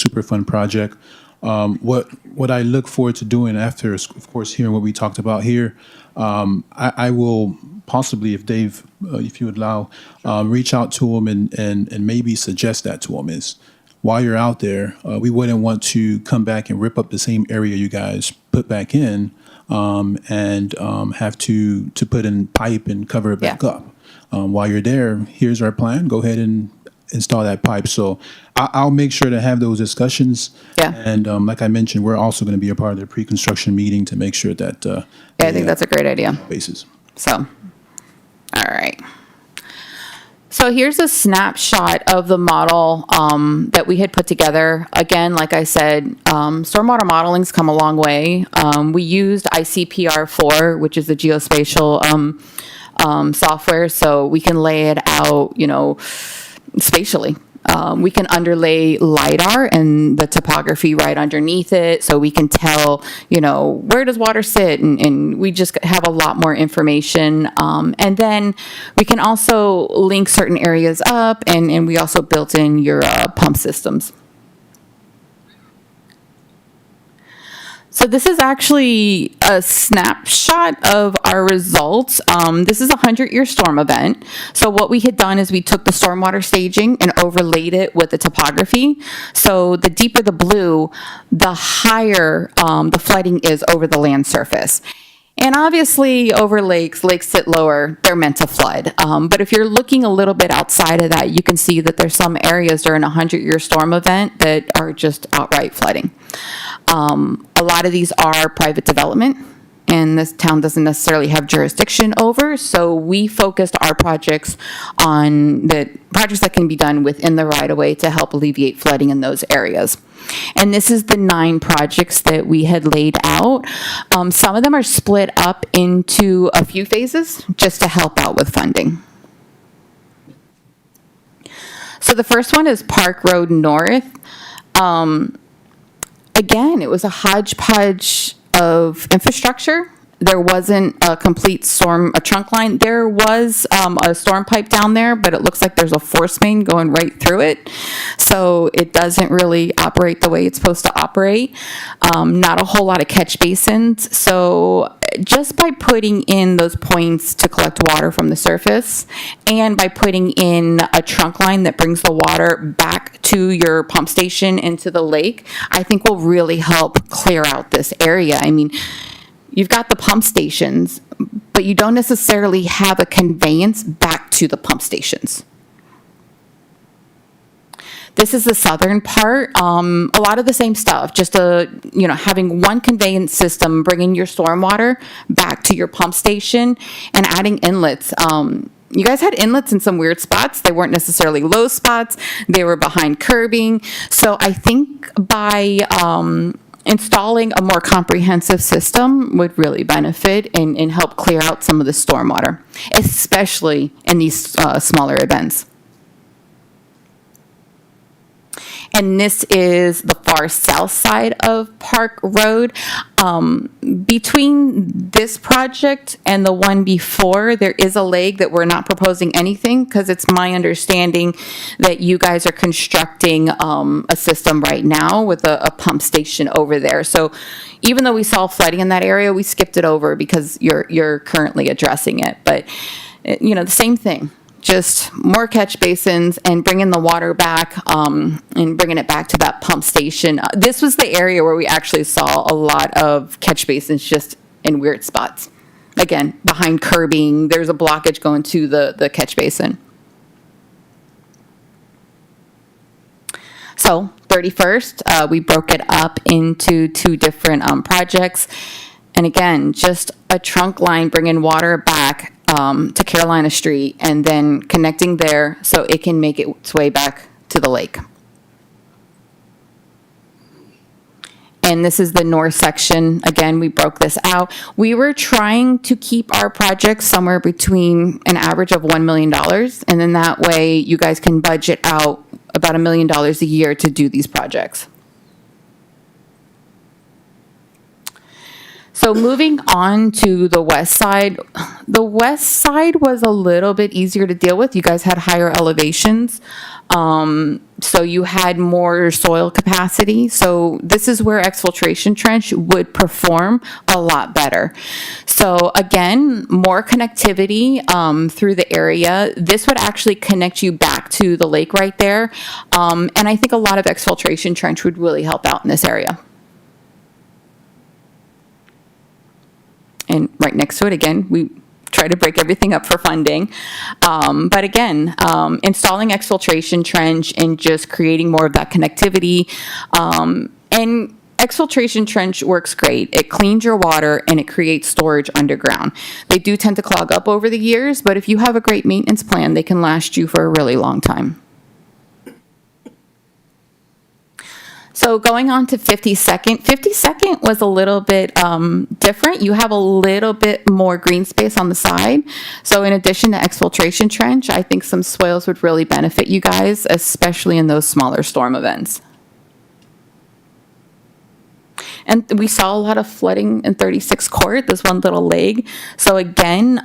Superfund project. What I look forward to doing after, of course, hearing what we talked about here, I will possibly, if Dave, if you would allow, reach out to him and maybe suggest that to him is, while you're out there, we wouldn't want to come back and rip up the same area you guys put back in and have to put in pipe and cover it back Yeah. up. While you're there, here's our plan. Go ahead and install that pipe. So I'll make sure to have those discussions. Yeah. And like I mentioned, we're also going to be a part of the pre-construction meeting to make sure that yeah, I think that's a great idea. basis. So, all right. So here's a snapshot of the model that we had put together. Again, like I said, stormwater modeling's come a long way. We used ICPR4, which is the geospatial software, so we can lay it out, spatially. We can underlay LiDAR and the topography right underneath it, so we can tell, where does water sit, and we just have a lot more information. And then we can also link certain areas up, and we also built in your pump systems. So this is actually a snapshot of our results. This is a 100-year storm event. So what we had done is we took the stormwater staging and overlaid it with the topography. So the deeper the blue, the higher the flooding is over the land surface. And obviously over lakes sit lower, they're meant to flood. But if you're looking a little bit outside of that, you can see that there's some areas during a 100-year storm event that are just outright flooding. A lot of these are private development, and this town doesn't necessarily have jurisdiction over, so we focused our projects on the projects that can be done within the right-of-way to help alleviate flooding in those areas. And this is the 9 projects that we had laid out. Some of them are split up into a few phases just to help out with funding. So the first one is Park Road North. Again, it was a hodgepodge of infrastructure. There wasn't a complete a trunk line. There was a storm pipe down there, but it looks like there's a force main going right through it. So it doesn't really operate the way it's supposed to operate. Not a whole lot of catch basins. So just by putting in those points to collect water from the surface, and by putting in a trunk line that brings the water back to your pump station into the lake, I think will really help clear out this area. I mean, you've got the pump stations, but you don't necessarily have a conveyance back to the pump stations. This is the southern part. A lot of the same stuff, just having one conveyance system, bringing your stormwater back to your pump station and adding inlets. You guys had inlets in some weird spots. They weren't necessarily low spots. They were behind curbing. So I think by installing a more comprehensive system would really benefit and help clear out some of the stormwater, especially in these smaller events. And this is the far south side of Park Road. Between this project and the one before, there is a leg that we're not proposing anything, because it's my understanding that you guys are constructing a system right now with a pump station over there. So even though we saw flooding in that area, we skipped it over because you're currently addressing it. But, the same thing. Just more catch basins and bringing the water back and bringing it back to that pump station. This was the area where we actually saw a lot of catch basins just in weird spots. Again, behind curbing, there's a blockage going to the catch basin. So 31st, we broke it up into 2 different projects. And again, just a trunk line bringing water back to Carolina Street and then connecting there so it can make its way back to the lake. And this is the north section. Again, we broke this out. We were trying to keep our projects somewhere between an average of $1 million. And then that way you guys can budget out about $1 million a year to do these projects. So moving on to the west side was a little bit easier to deal with. You guys had higher elevations, so you had more soil capacity. So this is where exfiltration trench would perform a lot better. So again, more connectivity through the area. This would actually connect you back to the lake right there, and I think a lot of exfiltration trench would really help out in this area. And right next to it, again, we try to break everything up for funding. But again, installing exfiltration trench and just creating more of that connectivity. And exfiltration trench works great. It cleans your water and it creates storage underground. They do tend to clog up over the years, but if you have a great maintenance plan, they can last you for a really long time. So going on to 52nd, 52nd was a little bit different. You have a little bit more green space on the side. So in addition to exfiltration trench, I think some swales would really benefit you guys, especially in those smaller storm events. And we saw a lot of flooding in 36 Court, this one little leg. So again,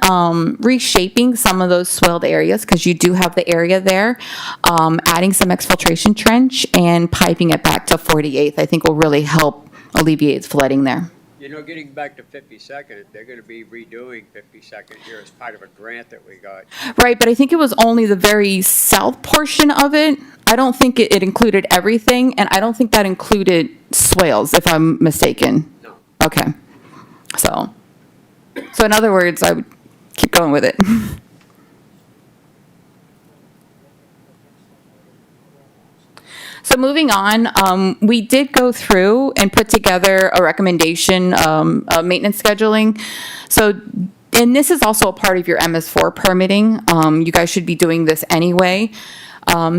reshaping some of those swelled areas, because you do have the area there, adding some exfiltration trench and piping it back to 48th, I think will really help alleviate flooding there. You know, getting back to 52nd, they're going to be redoing 52nd here as part of a grant that we got. Right, but I think it was only the very south portion of it. I don't think it included everything, and I don't think that included swales, if I'm mistaken. No. Okay. So in other words, I would keep going with it. So moving on, we did go through and put together a recommendation, maintenance scheduling. So, and this is also a part of your MS4 permitting. You guys should be doing this anyway.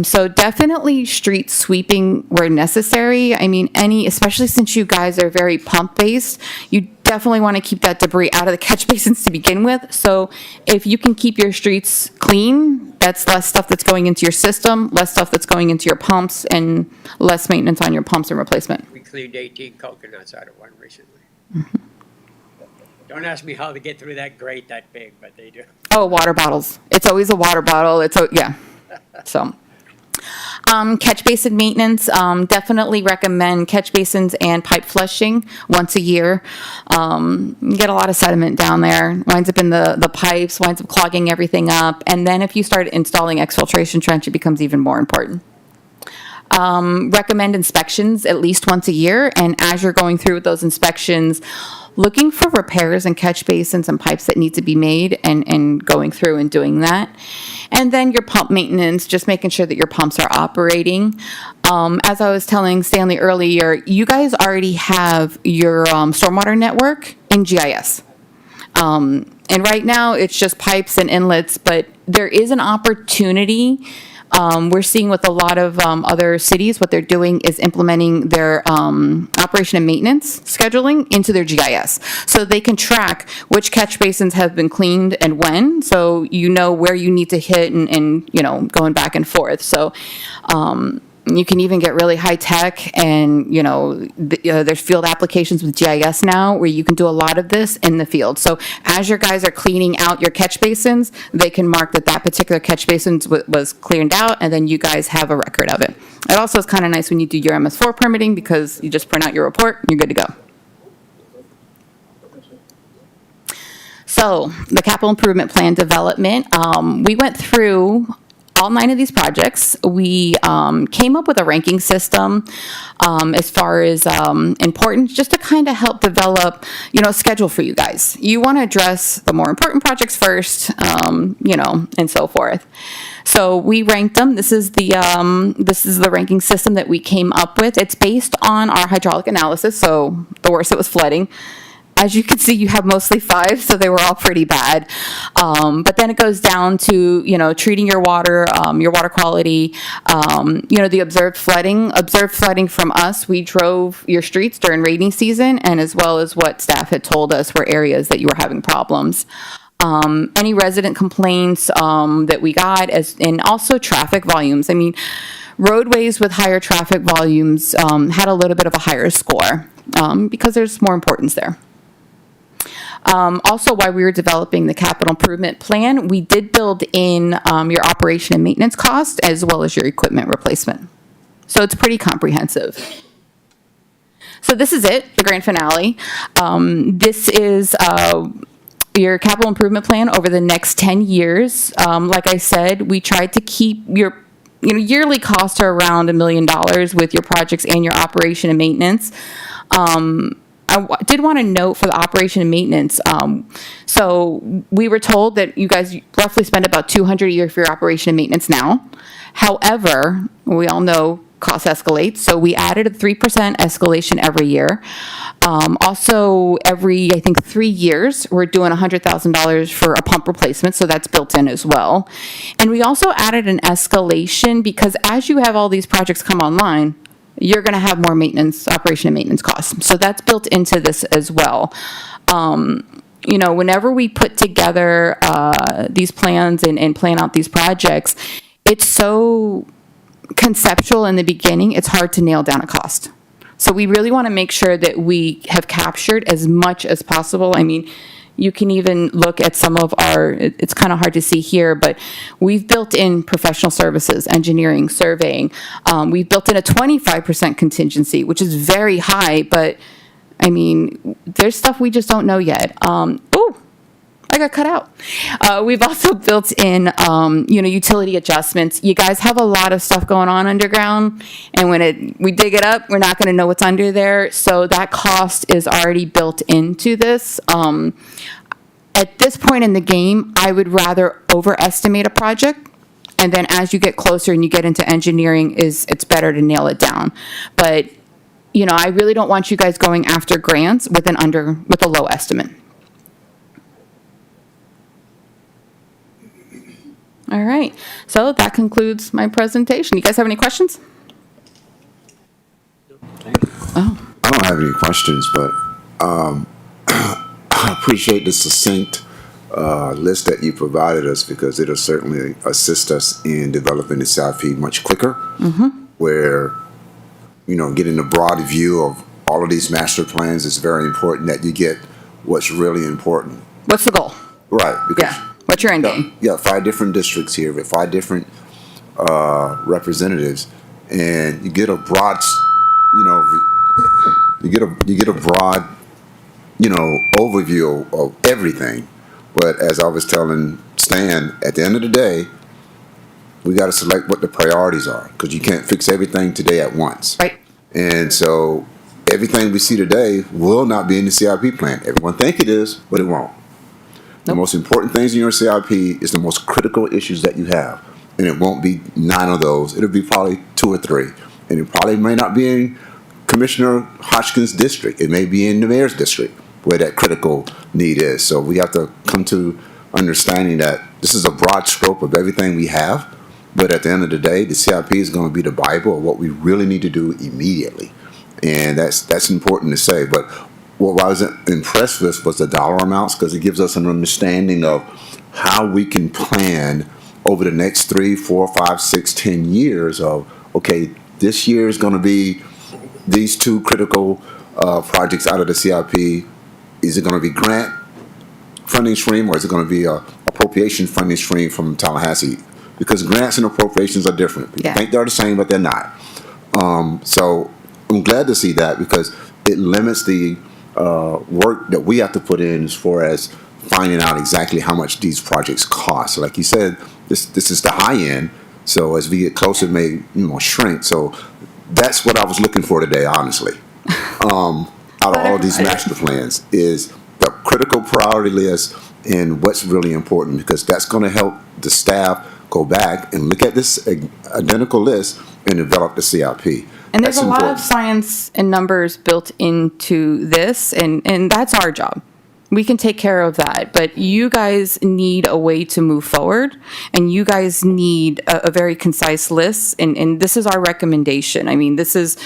So definitely street sweeping where necessary. I mean, especially since you guys are very pump-based, you definitely want to keep that debris out of the catch basins to begin with. So if you can keep your streets clean, that's less stuff that's going into your system, less stuff that's going into your pumps, and less maintenance on your pumps and replacement. We cleaned 18 coconuts out of one recently. Mm-hmm. Don't ask me how to get through that grate that big, but they do. Oh, water bottles. It's always a water bottle. Yeah. So, catch basin maintenance, definitely recommend catch basins and pipe flushing once a year. You get a lot of sediment down there, winds up in the pipes, winds up clogging everything up. And then if you start installing exfiltration trench, it becomes even more important. Recommend inspections at least once a year. And as you're going through those inspections, looking for repairs and catch basins and pipes that need to be made, and going through and doing that. And then your pump maintenance, just making sure that your pumps are operating. As I was telling Stanley earlier, you guys already have your stormwater network in GIS. And right now it's just pipes and inlets, but there is an opportunity. We're seeing with a lot of other cities, what they're doing is implementing their operation and maintenance scheduling into their GIS. So they can track which catch basins have been cleaned and when, so you know where you need to hit and going back and forth. So you can even get really high tech, and there's field applications with GIS now where you can do a lot of this in the field. So as your guys are cleaning out your catch basins, they can mark that particular catch basin was cleared out, and then you guys have a record of it. It also is kind of nice when you do your MS4 permitting, because you just print out your report and you're good to go. So the capital improvement plan development, we went through all 9 of these projects. We came up with a ranking system as far as importance, just to kind of help develop, a schedule for you guys. You want to address the more important projects first, and so forth. So we ranked them. This is the ranking system that we came up with. It's based on our hydraulic analysis. So the worst it was flooding. As you can see, you have mostly 5, so they were all pretty bad. But then it goes down to, treating your water quality, the observed flooding. Observed flooding from us, we drove your streets during rainy season, and as well as what staff had told us were areas that you were having problems. Any resident complaints that we got, and also traffic volumes. I mean, roadways with higher traffic volumes had a little bit of a higher score because there's more importance there. Also, while we were developing the capital improvement plan, we did build in your operation and maintenance cost as well as your equipment replacement. So it's pretty comprehensive. So this is it, the grand finale. This is your capital improvement plan over the next 10 years. Like I said, we tried to keep your yearly costs are around $1 million with your projects and your operation and maintenance. I did want to note for the operation and maintenance, so we were told that you guys roughly spend about $200 a year for your operation and maintenance now. However, we all know costs escalate, so we added a 3% escalation every year. Also, every, I think, 3 years, we're doing $100,000 for a pump replacement, so that's built in as well. And we also added an escalation because as you have all these projects come online, you're going to have more maintenance, operation and maintenance costs. So that's built into this as well. You know, whenever we put together these plans and plan out these projects, it's so conceptual in the beginning, it's hard to nail down a cost. So we really want to make sure that we have captured as much as possible. I mean, you can even look at some of our, it's kind of hard to see here, but we've built in professional services, engineering, surveying. We've built in a 25% contingency, which is very high, but I mean, there's stuff we just don't know yet. I got cut out. We've also built in, you know, utility adjustments. You guys have a lot of stuff going on underground, and when we dig it up, we're not going to know what's under there. So that cost is already built into this. At this point in the game, I would rather overestimate a project, and then as you get closer and you get into engineering, it's better to nail it down. But you know, I really don't want you guys going after grants with a low estimate. All right, so that concludes my presentation. You guys have any questions? Oh, I don't have any questions, but I appreciate the succinct list that you provided us, because it'll certainly assist us in developing the CIP much quicker, where, you know, getting a broad view of all of these master plans is very important, that you get what's really important. what's the goal? Right. Because Yeah, what's your end game? you got 5 different districts here with 5 different representatives, and you get a broad, you know, you get a broad, you know, overview of everything. But as I was telling Stan, at the end of the day, we got to select what the priorities are, because you can't fix everything today at once. Right. And so everything we see today will not be in the CIP plan. Everyone think it is, but it won't. The most important things in your CIP is the most critical issues that you have. And it won't be 9 of those. It'll be probably 2 or 3. And it probably may not be in Commissioner Hodgkins' district. It may be in the mayor's district where that critical need is. So we have to come to understanding that this is a broad scope of everything we have. But at the end of the day, the CIP is going to be the Bible of what we really need to do immediately. And that's important to say. But what I was impressed with was the dollar amounts, because it gives us an understanding of how we can plan over the next 3, 4, 5, 6, 10 years of, okay, this year is going to be these 2 critical projects out of the CIP. Is it going to be grant funding stream, or is it going to be a appropriation funding stream from Tallahassee? Because grants and appropriations are different. People think they're the same, but they're not. So I'm glad to see that, because it limits the work that we have to put in as far as finding out exactly how much these projects cost. Like you said, this is the high end. So as we get closer, it may, you know, shrink. So that's what I was looking for today, honestly. Out of all these master plans is the critical priority list and what's really important, because that's going to help the staff go back and look at this identical list and develop the CIP. And there's a lot of science and numbers built into this, and that's our job. We can take care of that, but you guys need a way to move forward, and you guys need a very concise list, and this is our recommendation. I mean, this is,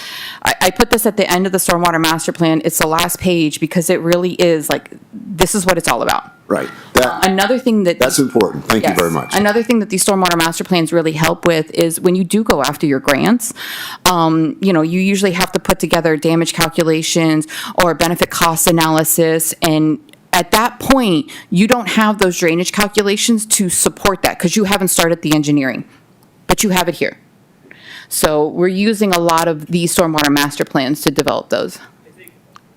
I put this at the end of the Stormwater Master Plan. It's the last page, because it really is like, this is what it's all about. Right. Another thing that's important. Thank you very much. Another thing that these stormwater master plans really help with is when you do go after your grants, you know, you usually have to put together damage calculations or benefit cost analysis, and at that point, you don't have those drainage calculations to support that, because you haven't started the engineering, but you have it here. So we're using a lot of these stormwater master plans to develop those. I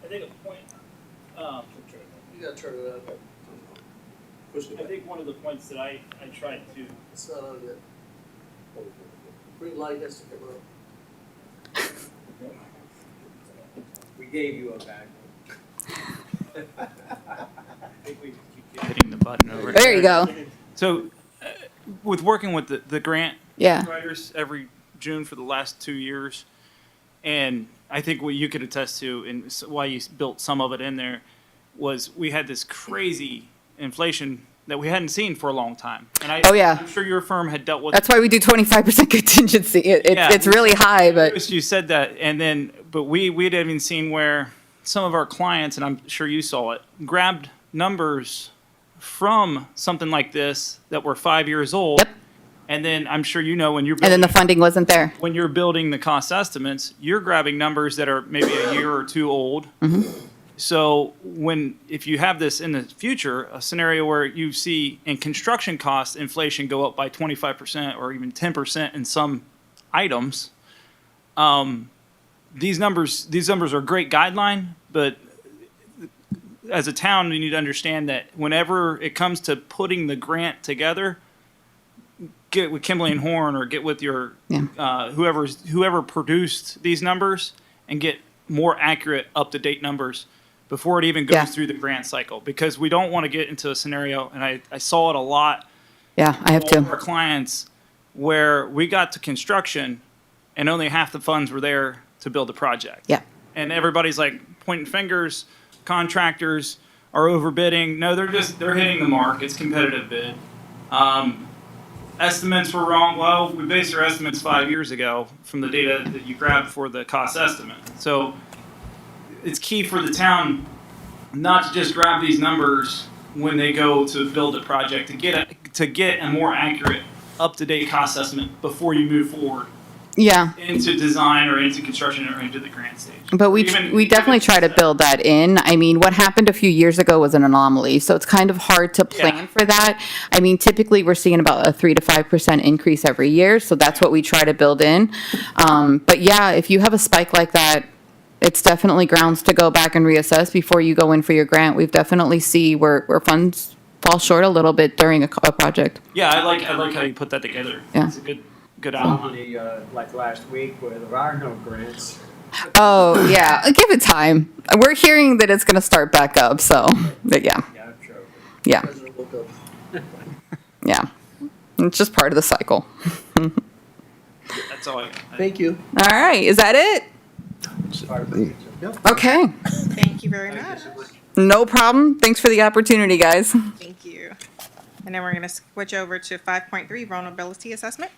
think a point, You gotta turn it on. Push it I back. think one of the points that I tried to, It's not on yet. Green light has to come on. We gave you a bag. I think we keep hitting the button over. There you go. So, with working with the grant Yeah. writers every June for the last 2 years, and I think what you could attest to, and why you built some of it in there, was we had this crazy inflation that we hadn't seen for a long time. And Oh, yeah. I'm sure your firm had dealt with. That's why we do 25% contingency. Yeah. It's really high, but You said that, and then, but we'd even seen where some of our clients, and I'm sure you saw it, grabbed numbers from something like this that were 5 years old. Yep. And then I'm sure you know when you're and then building, the funding wasn't there. when you're building the cost estimates, you're grabbing numbers that are maybe a year or two old. So if you have this in the future, a scenario where you see in construction costs, inflation go up by 25% or even 10% in some items, these numbers are a great guideline, but as a town, we need to understand that whenever it comes to putting the grant together, get with Kimley-Horn or get with your whoever produced these numbers and get more accurate, up-to-date numbers before it even goes Yeah. through the grant cycle, because we don't want to get into a scenario, and I saw it a lot. Yeah, I have All of to. our clients where we got to construction and only half the funds were there to build the project. Yeah. And everybody's like pointing fingers, contractors are overbidding. No, they're hitting the mark. It's competitive bid. Estimates were wrong. Well, we based our estimates 5 years ago from the data that you grabbed for the cost estimate. So it's key for the town not to just grab these numbers when they go to build a project, to get a more accurate, up-to-date cost estimate before you move forward Yeah. into design or into construction or into the grant stage. But we definitely try to build that in. I mean, what happened a few years ago was an anomaly, so it's kind of hard to plan Yeah. for that. I mean, typically, we're seeing about a 3 to 5% increase every year, so that's what we try to build in. But yeah, if you have a spike like that, it's definitely grounds to go back and reassess before you go in for your grant. We've definitely see where funds fall short a little bit during a project. Yeah, I like how you put that together. Yeah. It's a good outline. Only, like last week where there are no grants. Oh, yeah, give it time. We're hearing that it's gonna start back up, so, but yeah, Yeah, I'm sure. yeah, President woke up. yeah. It's just part of the cycle. That's all I Thank you. All right, is that it? Okay, Thank you very much. no problem. Thanks for the opportunity, guys. Thank you. And then we're going to switch over to 5.3, vulnerability assessment.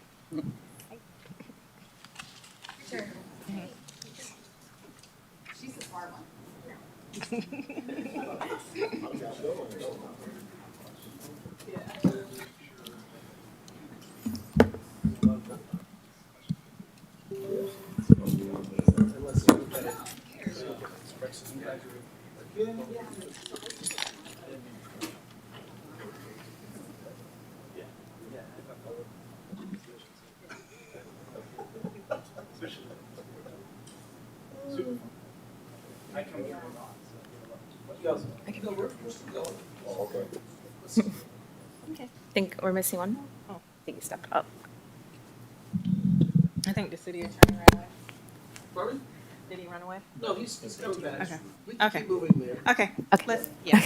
She's the smart one. Think we're missing one. Oh, I think you stepped up. I think the city attorney ran away. Pardon? Did he run away? No, he's coming back. Okay. We can Okay. keep moving there. Okay. Okay. Let's, yeah.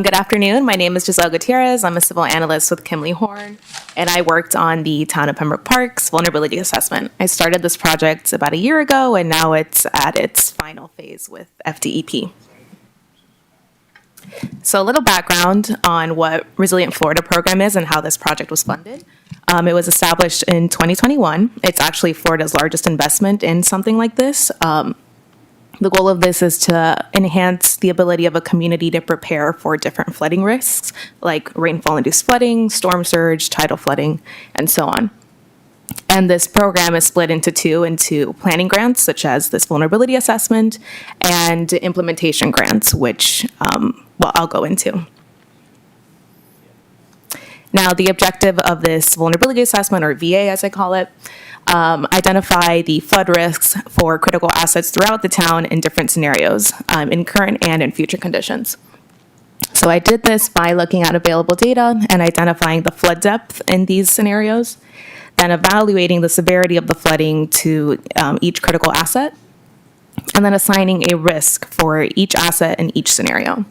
Good afternoon. My name is Giselle Gutierrez. I'm a civil analyst with Kimley-Horn, and I worked on the Town of Pembroke Park's vulnerability assessment. I started this project about a year ago, and now it's at its final phase with FDEP. So a little background on what Resilient Florida program is and how this project was funded. It was established in 2021. It's actually Florida's largest investment in something like this. The goal of this is to enhance the ability of a community to prepare for different flooding risks, like rainfall-induced flooding, storm surge, tidal flooding, and so on. And this program is split into planning grants, such as this vulnerability assessment, and implementation grants, which, I'll go into. Now, the objective of this vulnerability assessment, or VA as I call it, identify the flood risks for critical assets throughout the town in different scenarios, in current and in future conditions. So I did this by looking at available data and identifying the flood depth in these scenarios, then evaluating the severity of the flooding to each critical asset, and then assigning a risk for each asset in each scenario.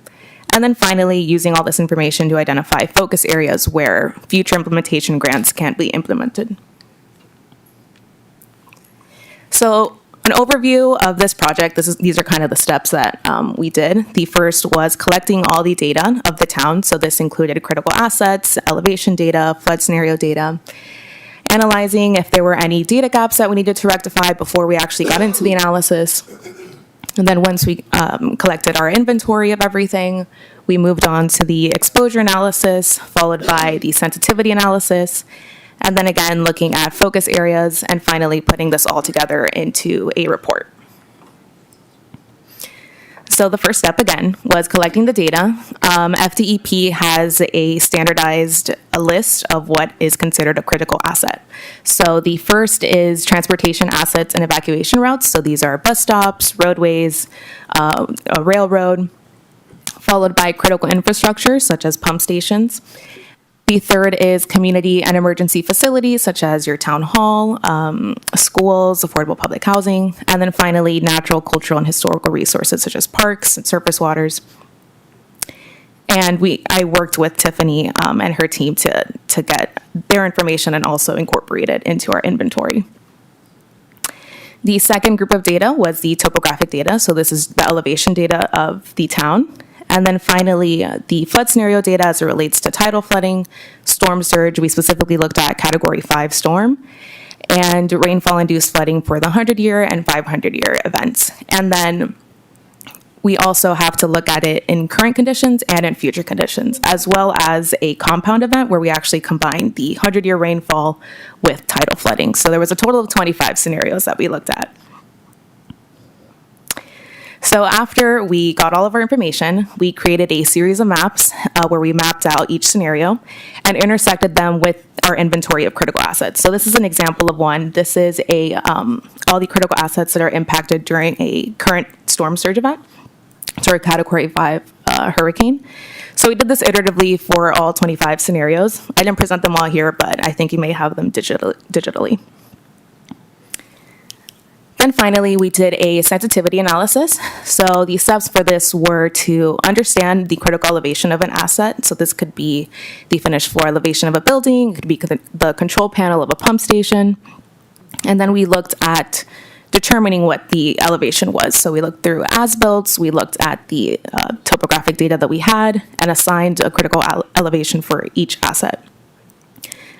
And then finally, using all this information to identify focus areas where future implementation grants can be implemented. So An overview of this project, these are kind of the steps that we did. The first was collecting all the data of the town. So this included critical assets, elevation data, flood scenario data, analyzing if there were any data gaps that we needed to rectify before we actually got into the analysis. And then once we collected our inventory of everything, we moved on to the exposure analysis, followed by the sensitivity analysis, and then again looking at focus areas, and finally putting this all together into a report. So the first step, again, was collecting the data. FDEP has a standardized list of what is considered a critical asset. So the first is transportation assets and evacuation routes. So these are bus stops, roadways, a railroad, followed by critical infrastructure, such as pump stations. The third is community and emergency facilities, such as your town hall, schools, affordable public housing, and then finally, natural, cultural, and historical resources, such as parks and surface waters. And I worked with Tiffany and her team to get their information and also incorporate it into our inventory. The second group of data was the topographic data. So this is the elevation data of the town. And then finally, the flood scenario data as it relates to tidal flooding, storm surge. We specifically looked at Category 5 storm, and rainfall-induced flooding for the 100-year and 500-year events. And then we also have to look at it in current conditions and in future conditions, as well as a compound event where we actually combined the 100-year rainfall with tidal flooding. So there was a total of 25 scenarios that we looked at. So after we got all of our information, we created a series of maps where we mapped out each scenario and intersected them with our inventory of critical assets. So this is an example of one. This is all the critical assets that are impacted during a current storm surge event, or a Category 5 hurricane. So we did this iteratively for all 25 scenarios. I didn't present them all here, but I think you may have them digitally. Then finally, we did a sensitivity analysis. So the steps for this were to understand the critical elevation of an asset. So this could be the finished floor elevation of a building, it could be the control panel of a pump station. And then we looked at determining what the elevation was. So we looked through as-builts, we looked at the topographic data that we had, and assigned a critical elevation for each asset.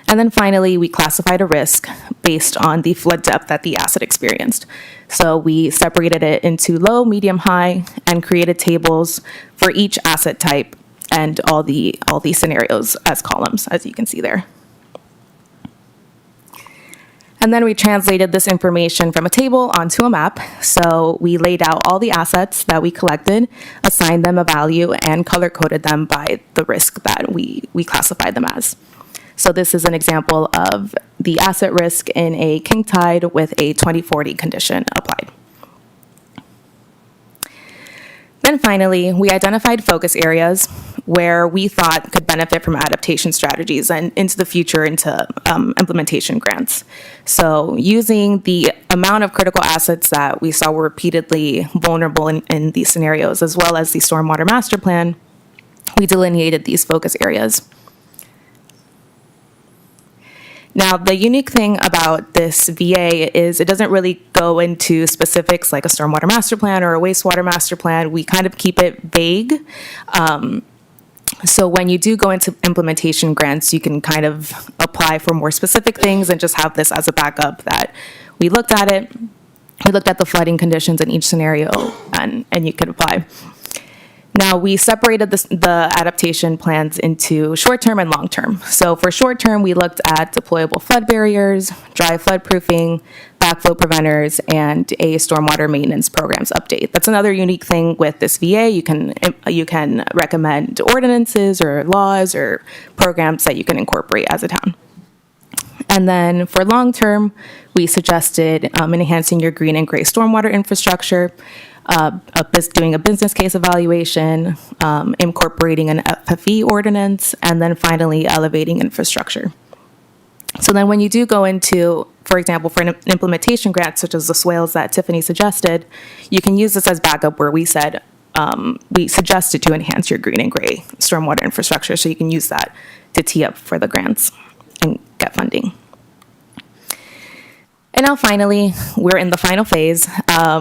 And then finally, we classified a risk based on the flood depth that the asset experienced. So we separated it into low, medium, high, and created tables for each asset type and all the scenarios as columns, as you can see there. And then we translated this information from a table onto a map. So we laid out all the assets that we collected, assigned them a value, and color-coded them by the risk that we classified them as. So this is an example of the asset risk in a king tide with a 2040 condition applied. Then finally, we identified focus areas where we thought could benefit from adaptation strategies and into the future into implementation grants. So using the amount of critical assets that we saw were repeatedly vulnerable in these scenarios, as well as the Stormwater Master Plan, we delineated these focus areas. Now, the unique thing about this VA is it doesn't really go into specifics like a stormwater master plan or a wastewater master plan. We kind of keep it vague. So when you do go into implementation grants, you can kind of apply for more specific things and just have this as a backup that we looked at it. We looked at the flooding conditions in each scenario, and you could apply. Now, we separated the adaptation plans into short-term and long-term. So for short-term, we looked at deployable flood barriers, dry flood proofing, backflow preventers, and a stormwater maintenance programs update. That's another unique thing with this VA. You can recommend ordinances or laws or programs that you can incorporate as a town. And then for long-term, we suggested enhancing your green and gray stormwater infrastructure, doing a business case evaluation, incorporating an FFE ordinance, and then finally elevating infrastructure. So then when you do go into, for example, for an implementation grant, such as the swales that Tiffany suggested, you can use this as backup where we said, we suggested to enhance your green and gray stormwater infrastructure, so you can use that to tee up for the grants and get funding. And now finally, we're in the final phase.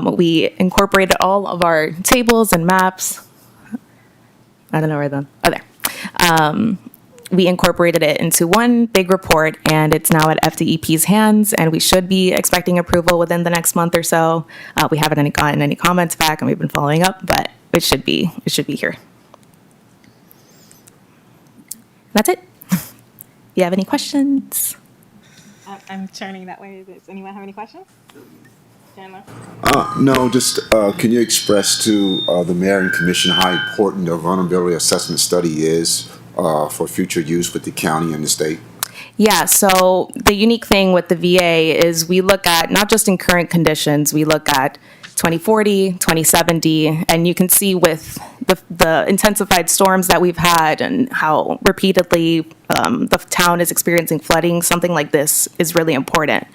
We incorporated all of our tables and maps. I don't know where the, oh, there. We incorporated it into one big report, and it's now at FDEP's hands, and we should be expecting approval within the next month or so. We haven't gotten any comments back, and we've been following up, but it should be here. That's it. You have any questions? I'm turning that way. Does anyone have any questions? Chandler? No, just can you express to the mayor and commission how important the vulnerability assessment study is for future use with the county and the state? Yeah, so the unique thing with the VA is we look at, not just in current conditions, we look at 2040, 2070, and you can see with the intensified storms that we've had and how repeatedly the town is experiencing flooding, something like this is really important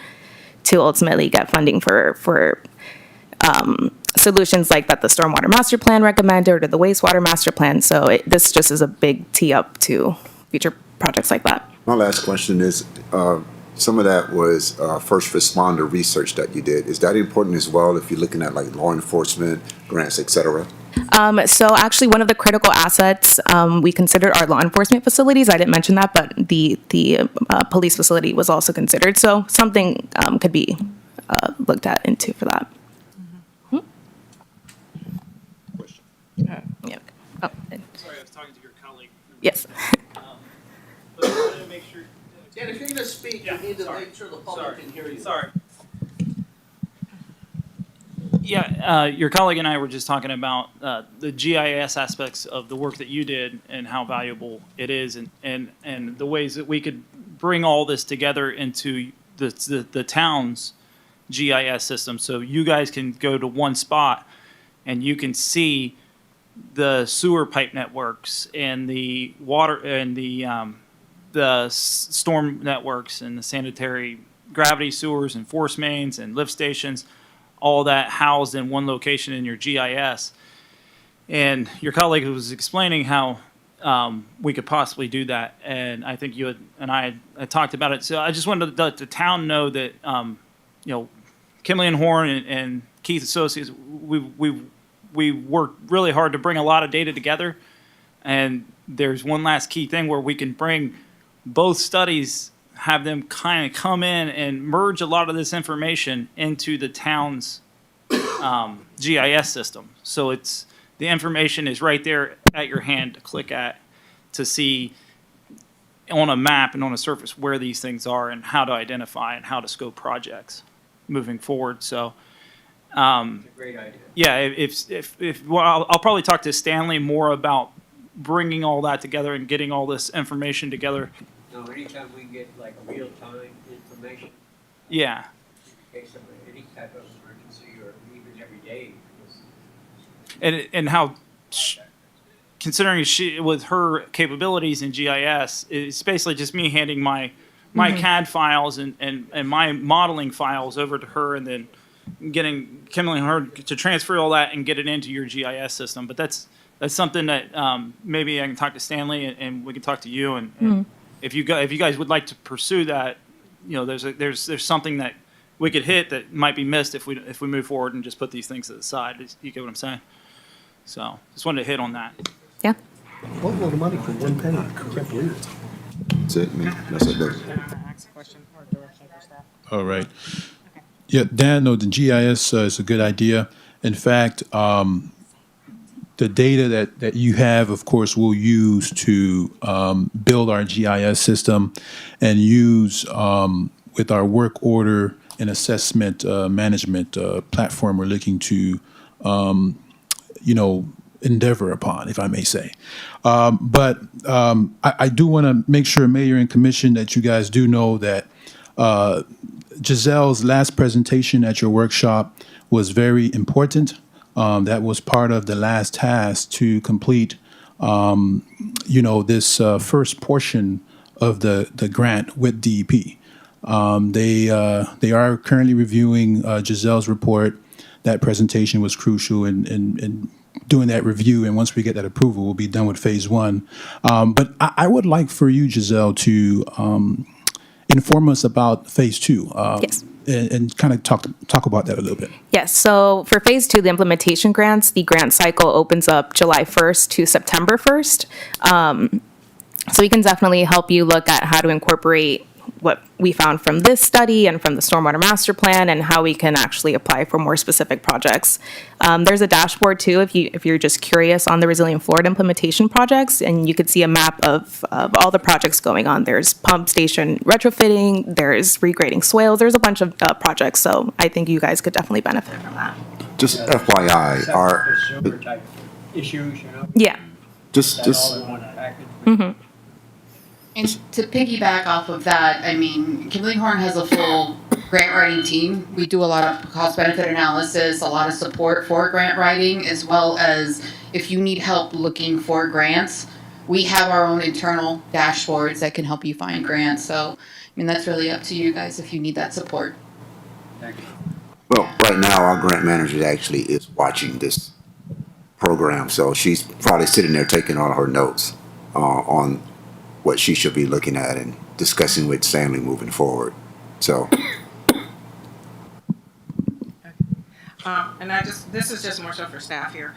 to ultimately get funding for solutions like that the Stormwater Master Plan recommended or the Wastewater Master Plan. So this just is a big tee up to future projects like that. My last question is, some of that was first responder research that you did. Is that important as well if you're looking at like law enforcement, grants, et cetera? So actually one of the critical assets we considered our law enforcement facilities. I didn't mention that, but the police facility was also considered. So something could be looked at into for that. Question. Yeah. Oh, Sorry, I was talking to your colleague. yes. But I wanted to make sure. Dan, if you're gonna speak, you Yeah, need to sorry. make sure the public can hear you. Sorry. Yeah, your colleague and I were just talking about the GIS aspects of the work that you did and how valuable it is, and the ways that we could bring all this together into the town's GIS system. So you guys can go to one spot and you can see the sewer pipe networks and the water and the storm networks and the sanitary gravity sewers and force mains and lift stations, all that housed in one location in your GIS. And your colleague was explaining how we could possibly do that, and I think you and I had talked about it. So I just wanted to let the town know that Kimley-Horn and Keith Associates, we worked really hard to bring a lot of data together, and there's one last key thing where we can bring both studies, have them kind of come in and merge a lot of this information into the town's GIS system. So it's the information is right there at your hand to click at to see on a map and on a surface where these things are and how to identify and how to scope projects moving forward. So Great idea. yeah, if well, I'll probably talk to Stanley more about bringing all that together and getting all this information together. No, anytime we get like real-time information, Yeah. in case of any type of emergency or even every day. And how, considering she with her capabilities in GIS, it's basically just me handing my CAD files and my modeling files over to her, and then getting Kimley-Horn to transfer all that and get it into your GIS system. But that's something that maybe I can talk to Stanley and we can talk to you, and if you guys would like to pursue that, there's something that we could hit that might be missed if we move forward and just put these things to the side. You get what I'm saying? So just wanted to hit on that. Yeah. Boatload of money for one penny. I can't believe it. That's it, man. That's it. Ask a question or direction for staff. All right. Yeah, Dan, no, the GIS is a good idea. In fact, the data that you have, of course, we'll use to build our GIS system and use with our work order and assessment management platform we're looking to, endeavor upon, if I may say. But I do want to make sure, Mayor and Commission, that you guys do know that Giselle's last presentation at your workshop was very important. That was part of the last task to complete, this first portion of the grant with DEP. They are currently reviewing Giselle's report. That presentation was crucial in doing that review, and once we get that approval, we'll be done with phase one. But I would like for you, Giselle, to inform us about phase two. Yes. And kind of talk about that a little bit. Yes, so for phase two, the implementation grants, the grant cycle opens up July 1st to September 1st. So we can definitely help you look at how to incorporate what we found from this study and from the Stormwater Master Plan and how we can actually apply for more specific projects. There's a dashboard too, if you're just curious on the Resilient Florida implementation projects, and you could see a map of all the projects going on. There's pump station retrofitting, there's regrading swales, there's a bunch of projects, so I think you guys could definitely benefit from that. Just FYI, our, Silver type issues, you know? Yeah. just, All in one package. And to piggyback off of that, I mean, Kimley-Horn has a full grant writing team. We do a lot of cost benefit analysis, a lot of support for grant writing, as well as if you need help looking for grants, we have our own internal dashboards that can help you find grants. So, I mean, that's really up to you guys if you need that support. Thank you. well, right now, our grant manager actually is watching this program, so she's probably sitting there taking all her notes on what she should be looking at and discussing with Stanley moving forward. So, And this is just more so for staff here.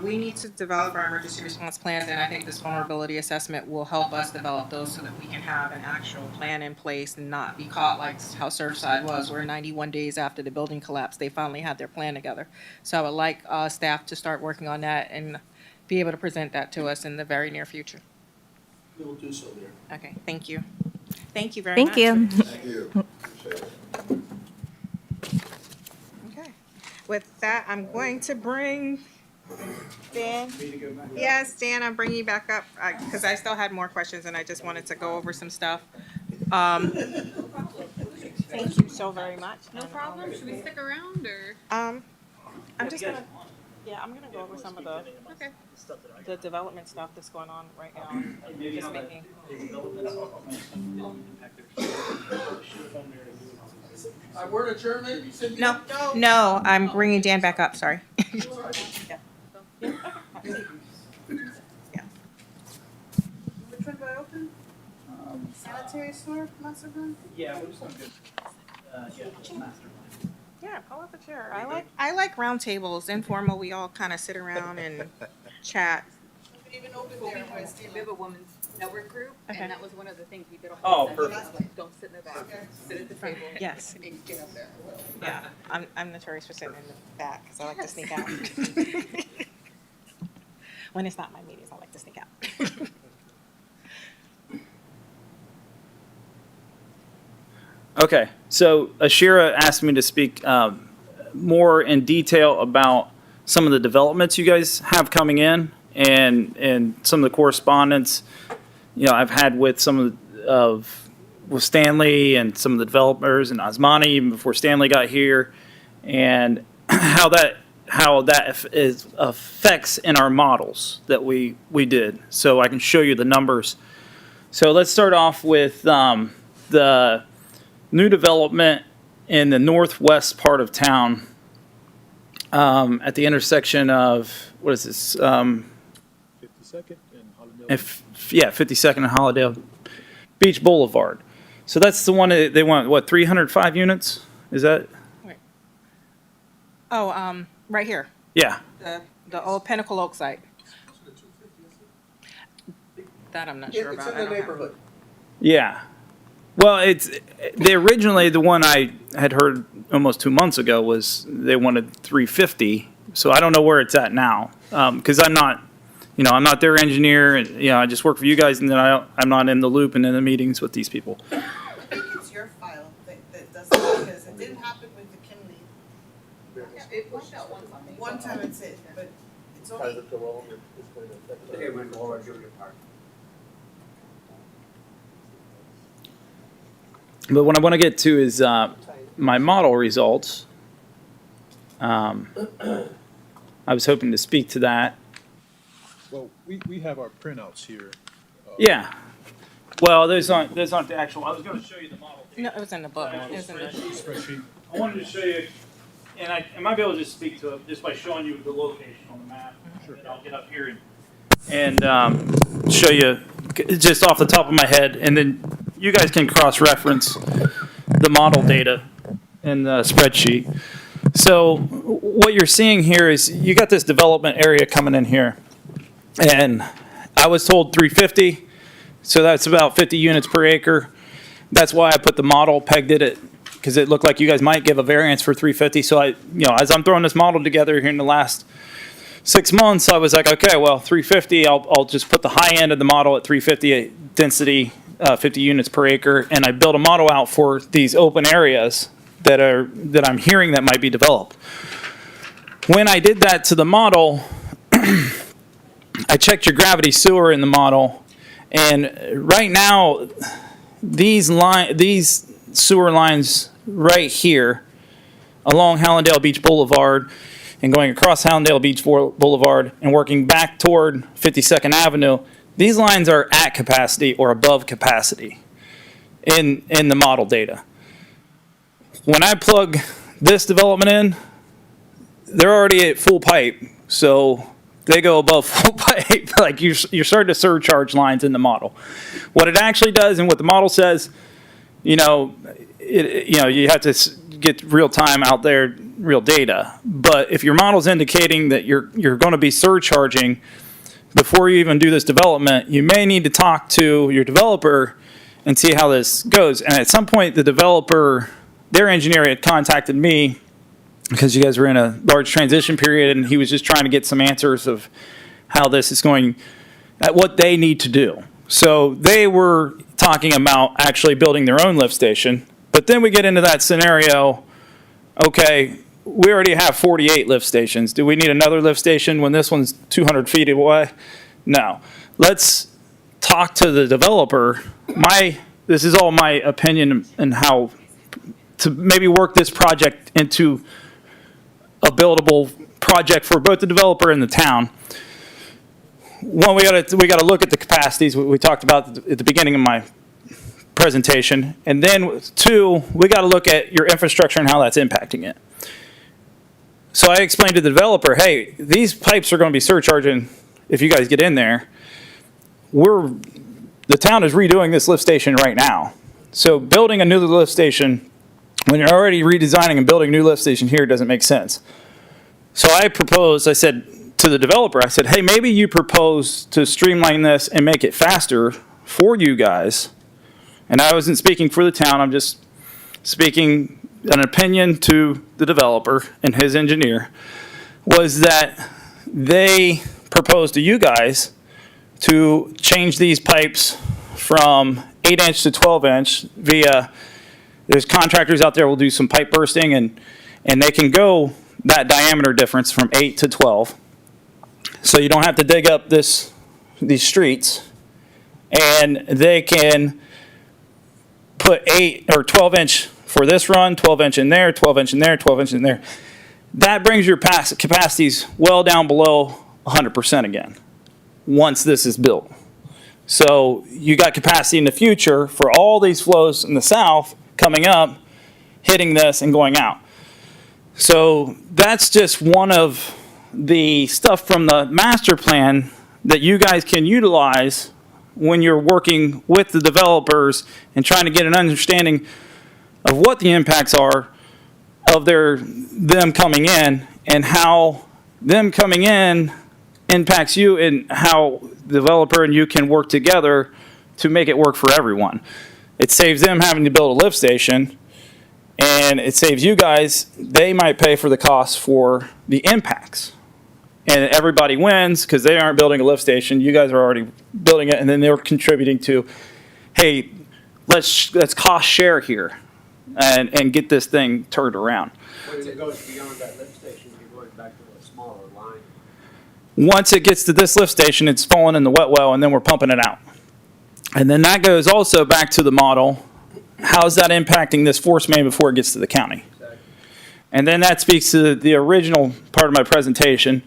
We need to develop our emergency response plans, and I think this vulnerability assessment will help us develop those so that we can have an actual plan in place and not be caught like how Surfside was, where 91 days after the building collapsed, they finally had their plan together. So I would like staff to start working on that and be able to present that to us in the very near future. We will do so there. Okay, thank you. Thank you very much. Thank you. Okay. With that, I'm going to bring Dan. Yes, Dan, I'm bringing you back up because I still had more questions and I just wanted to go over some stuff. Thank you so very much. No problem. Should we stick around or? I'm just gonna, I'm gonna go over some of the Okay. the development stuff that's going on right now. Just making. Word adjournment, Cynthia? No, I'm bringing Dan back up, sorry. Yeah. Which one do I open? Sanitary sewer, master plan? Yeah, we're just gonna go, master plan. Yeah, pull up a chair. I like round tables, informal, we all kind of sit around and chat. Even over Well, there, we have a women's network group, Okay. and that was one of the things we did. Oh, perfect. Like, don't sit in the back, sit at the table. Yes. And get up there. Yeah, I'm notorious for sitting in the back, because I like to sneak out. When it's not my meetings, I like to sneak out. Okay, so Ashira asked me to speak more in detail about some of the developments you guys have coming in and some of the correspondence, I've had with some with Stanley and some of the developers and Osmani even before Stanley got here, and how that affects in our models that we did. So I can show you the numbers. So let's start off with the new development in the northwest part of town, at the intersection of, what is this? 52nd and Hollandale. 52nd and Hollandale Beach Boulevard. So that's the one that they want, what, 305 units? Is that? Oh, right here, Yeah. the old Pinnacle Oak site. That I'm not sure It's about. in the neighborhood. Yeah. Well, originally the one I had heard almost 2 months ago was they wanted 350. So I don't know where it's at now, because I'm not their engineer, and I just work for you guys, and then I'm not in the loop and in the meetings with these people. I think it's your file that does it, because it didn't happen with the Kimley. It worked out one time. One time it's it, but it's only. It went over to your part. But what I want to get to is my model results. I was hoping to speak to that. Well, we have our printouts here. Yeah. Well, those aren't the actual. I was going to show you the model. No, it was in the book. It was in the. Spreadsheet. I wanted to show you, and I might be able to just speak to it just by showing you the location on the map. Sure. I'll get up here and show you just off the top of my head, and then you guys can cross-reference the model data in the spreadsheet. So what you're seeing here is you got this development area coming in here. And I was told 350, so that's about 50 units per acre. That's why I put the model, pegged it at, because it looked like you guys might give a variance for 350. So as I'm throwing this model together here in the last 6 months, I was like, okay, well, 350, I'll just put the high end of the model at 350 density, 50 units per acre, and I built a model out for these open areas that I'm hearing that might be developed. When I did that to the model, I checked your gravity sewer in the model, and right now, these sewer lines right here along Hallandale Beach Boulevard and going across Hallandale Beach Boulevard and working back toward 52nd Avenue, these lines are at capacity or above capacity in the model data. When I plug this development in, they're already at full pipe, so they go above full pipe. Like you're starting to surcharge lines in the model. What it actually does and what the model says, you have to get real time out there, real data. But if your model's indicating that you're going to be surcharging before you even do this development, you may need to talk to your developer and see how this goes. And at some point, the developer, their engineer had contacted me because you guys were in a large transition period, and he was just trying to get some answers of how this is going, at what they need to do. So they were talking about actually building their own lift station. But then we get into that scenario, okay, we already have 48 lift stations. Do we need another lift station when this one's 200 feet away? No. Let's talk to the developer. This is all my opinion and how to maybe work this project into a buildable project for both the developer and the town. One, we got to look at the capacities we talked about at the beginning of my presentation, and then two, we got to look at your infrastructure and how that's impacting it. So I explained to the developer, hey, these pipes are going to be surcharging if you guys get in there. The town is redoing this lift station right now. So building a new lift station when you're already redesigning and building a new lift station here doesn't make sense. So I said to the developer, I said, hey, maybe you propose to streamline this and make it faster for you guys. And I wasn't speaking for the town, I'm just speaking an opinion to the developer and his engineer, was that they proposed to you guys to change these pipes from 8-inch to 12-inch via, there's contractors out there who will do some pipe bursting, and they can go that diameter difference from 8 to 12. So you don't have to dig up these streets, and they can put 8 or 12-inch for this run, 12-inch in there, 12-inch in there, 12-inch in there. That brings your capacities well down below 100% again once this is built. So you got capacity in the future for all these flows in the south coming up, hitting this and going out. So that's just one of the stuff from the master plan that you guys can utilize when you're working with the developers and trying to get an understanding of what the impacts are of them coming in, and how them coming in impacts you, and how the developer and you can work together to make it work for everyone. It saves them having to build a lift station, and it saves you guys, they might pay for the cost for the impacts. And everybody wins because they aren't building a lift station, you guys are already building it, and then they're contributing to, hey, let's cost share here and get this thing turned around. When it goes beyond that lift station, you're going back to a smaller line. Once it gets to this lift station, it's falling in the wet well, and then we're pumping it out. And then that goes also back to the model. How's that impacting this force main before it gets to the county? Exactly. And then that speaks to the original part of my presentation.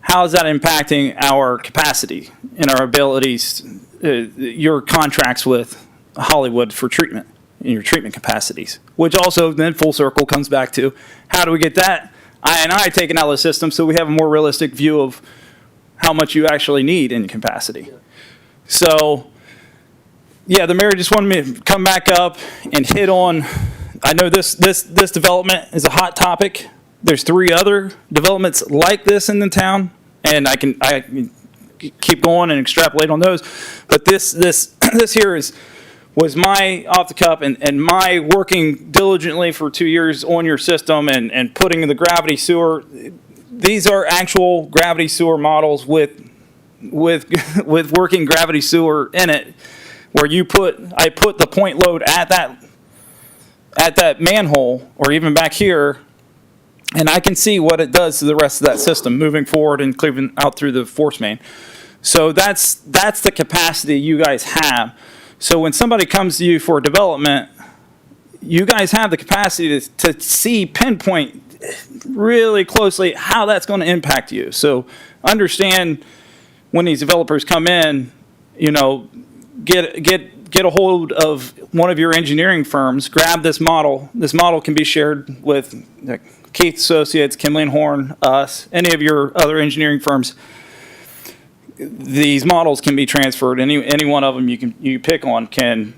How is that impacting our capacity and our abilities, your contracts with Hollywood for treatment and your treatment capacities? Which also then full circle comes back to, how do we get that I&I taken out of the system so we have a more realistic view of how much you actually need in capacity? So yeah, the mayor just wanted me to come back up and hit on, I know this development is a hot topic. There's 3 other developments like this in the town, and I can keep going and extrapolate on those. But this here was my off the cuff and my working diligently for 2 years on your system and putting in the gravity sewer. These are actual gravity sewer models with working gravity sewer in it, where I put the point load at that manhole or even back here, and I can see what it does to the rest of that system moving forward and cleaving out through the force main. So that's the capacity you guys have. So when somebody comes to you for development, you guys have the capacity to see, pinpoint really closely how that's going to impact you. So understand when these developers come in, you know, get a hold of one of your engineering firms, grab this model. This model can be shared with Keith Associates, Kimley-Horn, us, any of your other engineering firms. These models can be transferred. Any one of them you pick on can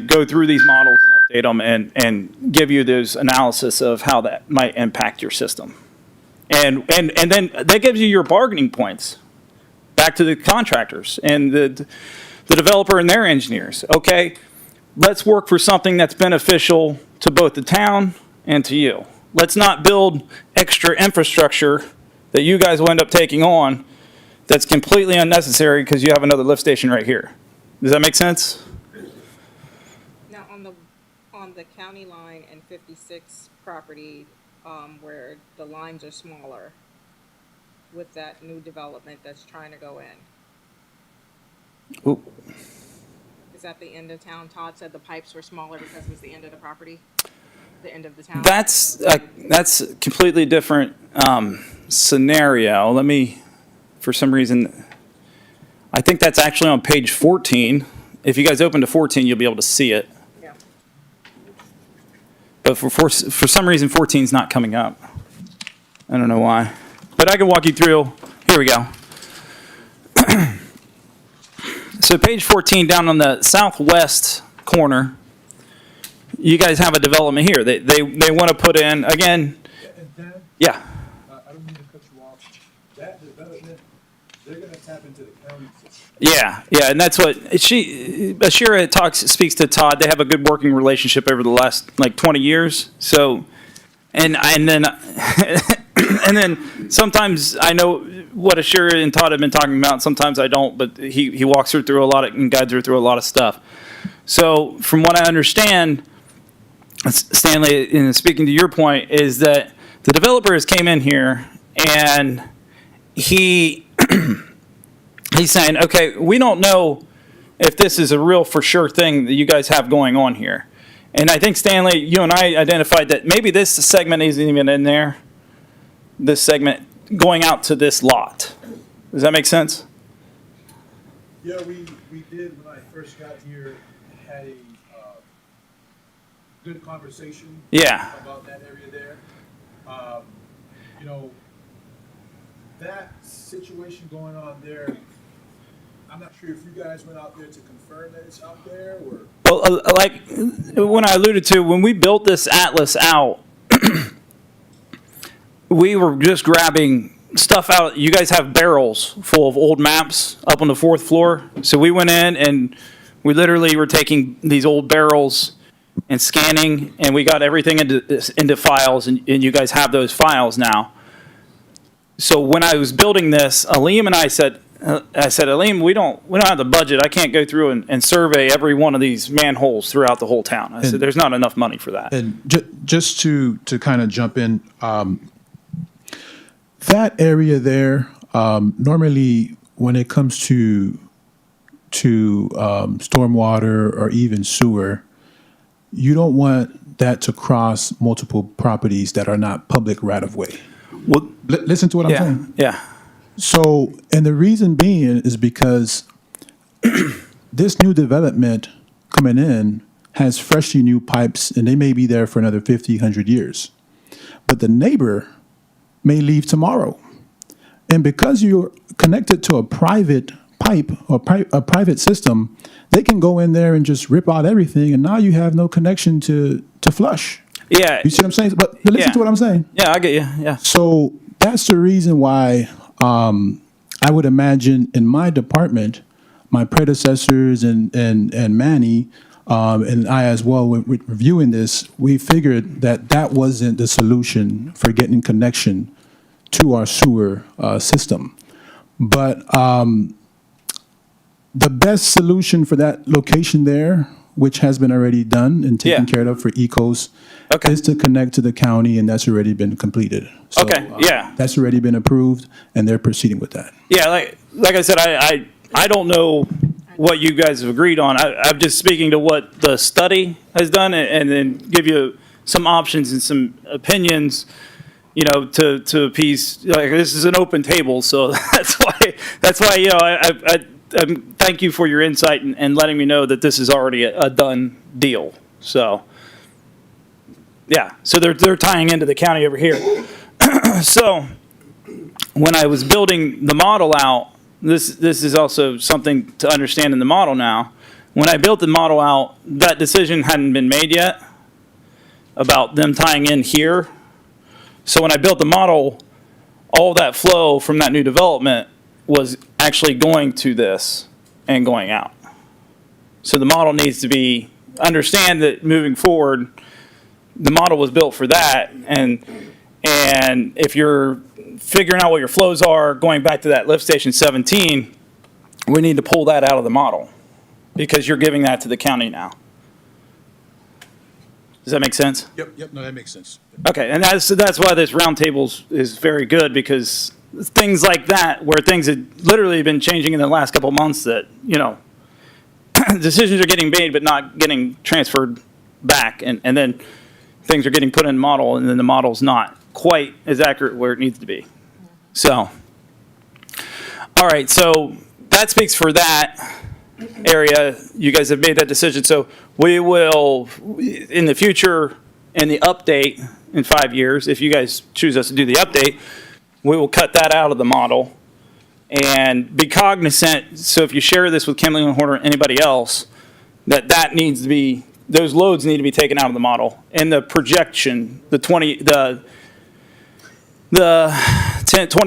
go through these models and update them and give you those analysis of how that might impact your system. And then that gives you your bargaining points back to the contractors and the developer and their engineers. Okay, let's work for something that's beneficial to both the town and to you. Let's not build extra infrastructure that you guys will end up taking on that's completely unnecessary because you have another lift station right here. Does that make sense? Now, on the county line and 56 property, where the lines are smaller, with that new development that's trying to go in. Ooh. Is that the end of town? Todd said the pipes were smaller because it was the end of the property? The end of the town? That's a completely different scenario. Let me, for some reason, I think that's actually on page 14. If you guys open to 14, you'll be able to see it. Yeah. But for some reason, 14 is not coming up. I don't know why. But I can walk you through. Here we go. So page 14, down on the southwest corner, you guys have a development here. They want to put in, again, Dan, yeah. I don't mean to cut you off. That development, they're gonna tap into the county system. Yeah, and that's what Ashira speaks to Todd. They have a good working relationship over the last like 20 years. So, and then and then sometimes I know what Ashira and Todd have been talking about. Sometimes I don't, but he walks her through a lot and guides her through a lot of stuff. So from what I understand, Stanley, in speaking to your point, is that the developers came in here and he's saying, okay, we don't know if this is a real for sure thing that you guys have going on here. And I think, Stanley, you and I identified that maybe this segment isn't even in there, this segment going out to this lot. Does that make sense? Yeah, we did, when I first got here, had a good conversation. Yeah. About that area there. You know, that situation going on there, I'm not sure if you guys went out there to confirm that it's out there, or? Well, like when I alluded to, when we built this atlas out, we were just grabbing stuff out. You guys have barrels full of old maps up on the 4th floor. So we went in and we literally were taking these old barrels and scanning, and we got everything into files, and you guys have those files now. So when I was building this, Aleem and I said, Aleem, we don't have the budget. I can't go through and survey every one of these manholes throughout the whole town. I said, there's not enough money for that. And just to kind of jump in, that area there, normally when it comes to stormwater or even sewer, you don't want that to cross multiple properties that are not public right of way. Well, Listen to what I'm saying. Yeah. So, and the reason being is because this new development coming in has freshly new pipes, and they may be there for another 50, 100 years. But the neighbor may leave tomorrow. And because you're connected to a private pipe or a private system, they can go in there and just rip out everything, and now you have no connection to flush. Yeah. You see what I'm saying? But listen Yeah. to what I'm saying. Yeah, I get you. Yeah. So that's the reason why I would imagine in my department, my predecessors and Manny and I as well, with reviewing this, we figured that that wasn't the solution for getting connection to our sewer system. But the best solution for that location there, which has been already done and taken Yeah. care of for Ecos, Okay. is to connect to the county, and that's already been completed. So, Okay, yeah. That's already been approved, and they're proceeding with that. Yeah, like I said, I don't know what you guys have agreed on. I'm just speaking to what the study has done and then give you some options and some opinions, you know, to appease, like, this is an open table, so that's why, you know, I thank you for your insight and letting me know that this is already a done deal. So, yeah, so they're tying into the county over here. So, when I was building the model out, this is also something to understand in the model now. When I built the model out, that decision hadn't been made yet about them tying in here. So when I built the model, all that flow from that new development was actually going to this and going out. So the model needs to be, understand that moving forward, the model was built for that, and if you're figuring out what your flows are, going back to that lift station 17, we need to pull that out of the model because you're giving that to the county now. Does that make sense? Yep, no, that makes sense. Okay, and that's why this roundtable is very good, because things like that, where things had literally been changing in the last couple of months, that, you know, decisions are getting made but not getting transferred back, and then things are getting put in model, and then the model's not quite as accurate where it needs to be. So, all right, so that speaks for that area. You guys have made that decision. So we will, in the future, in the update in 5 years, if you guys choose us to do the update, we will cut that out of the model and be cognizant. So if you share this with Kimley-Horn or anybody else, that needs to be, those loads need to be taken out of the model. And the projection, the 20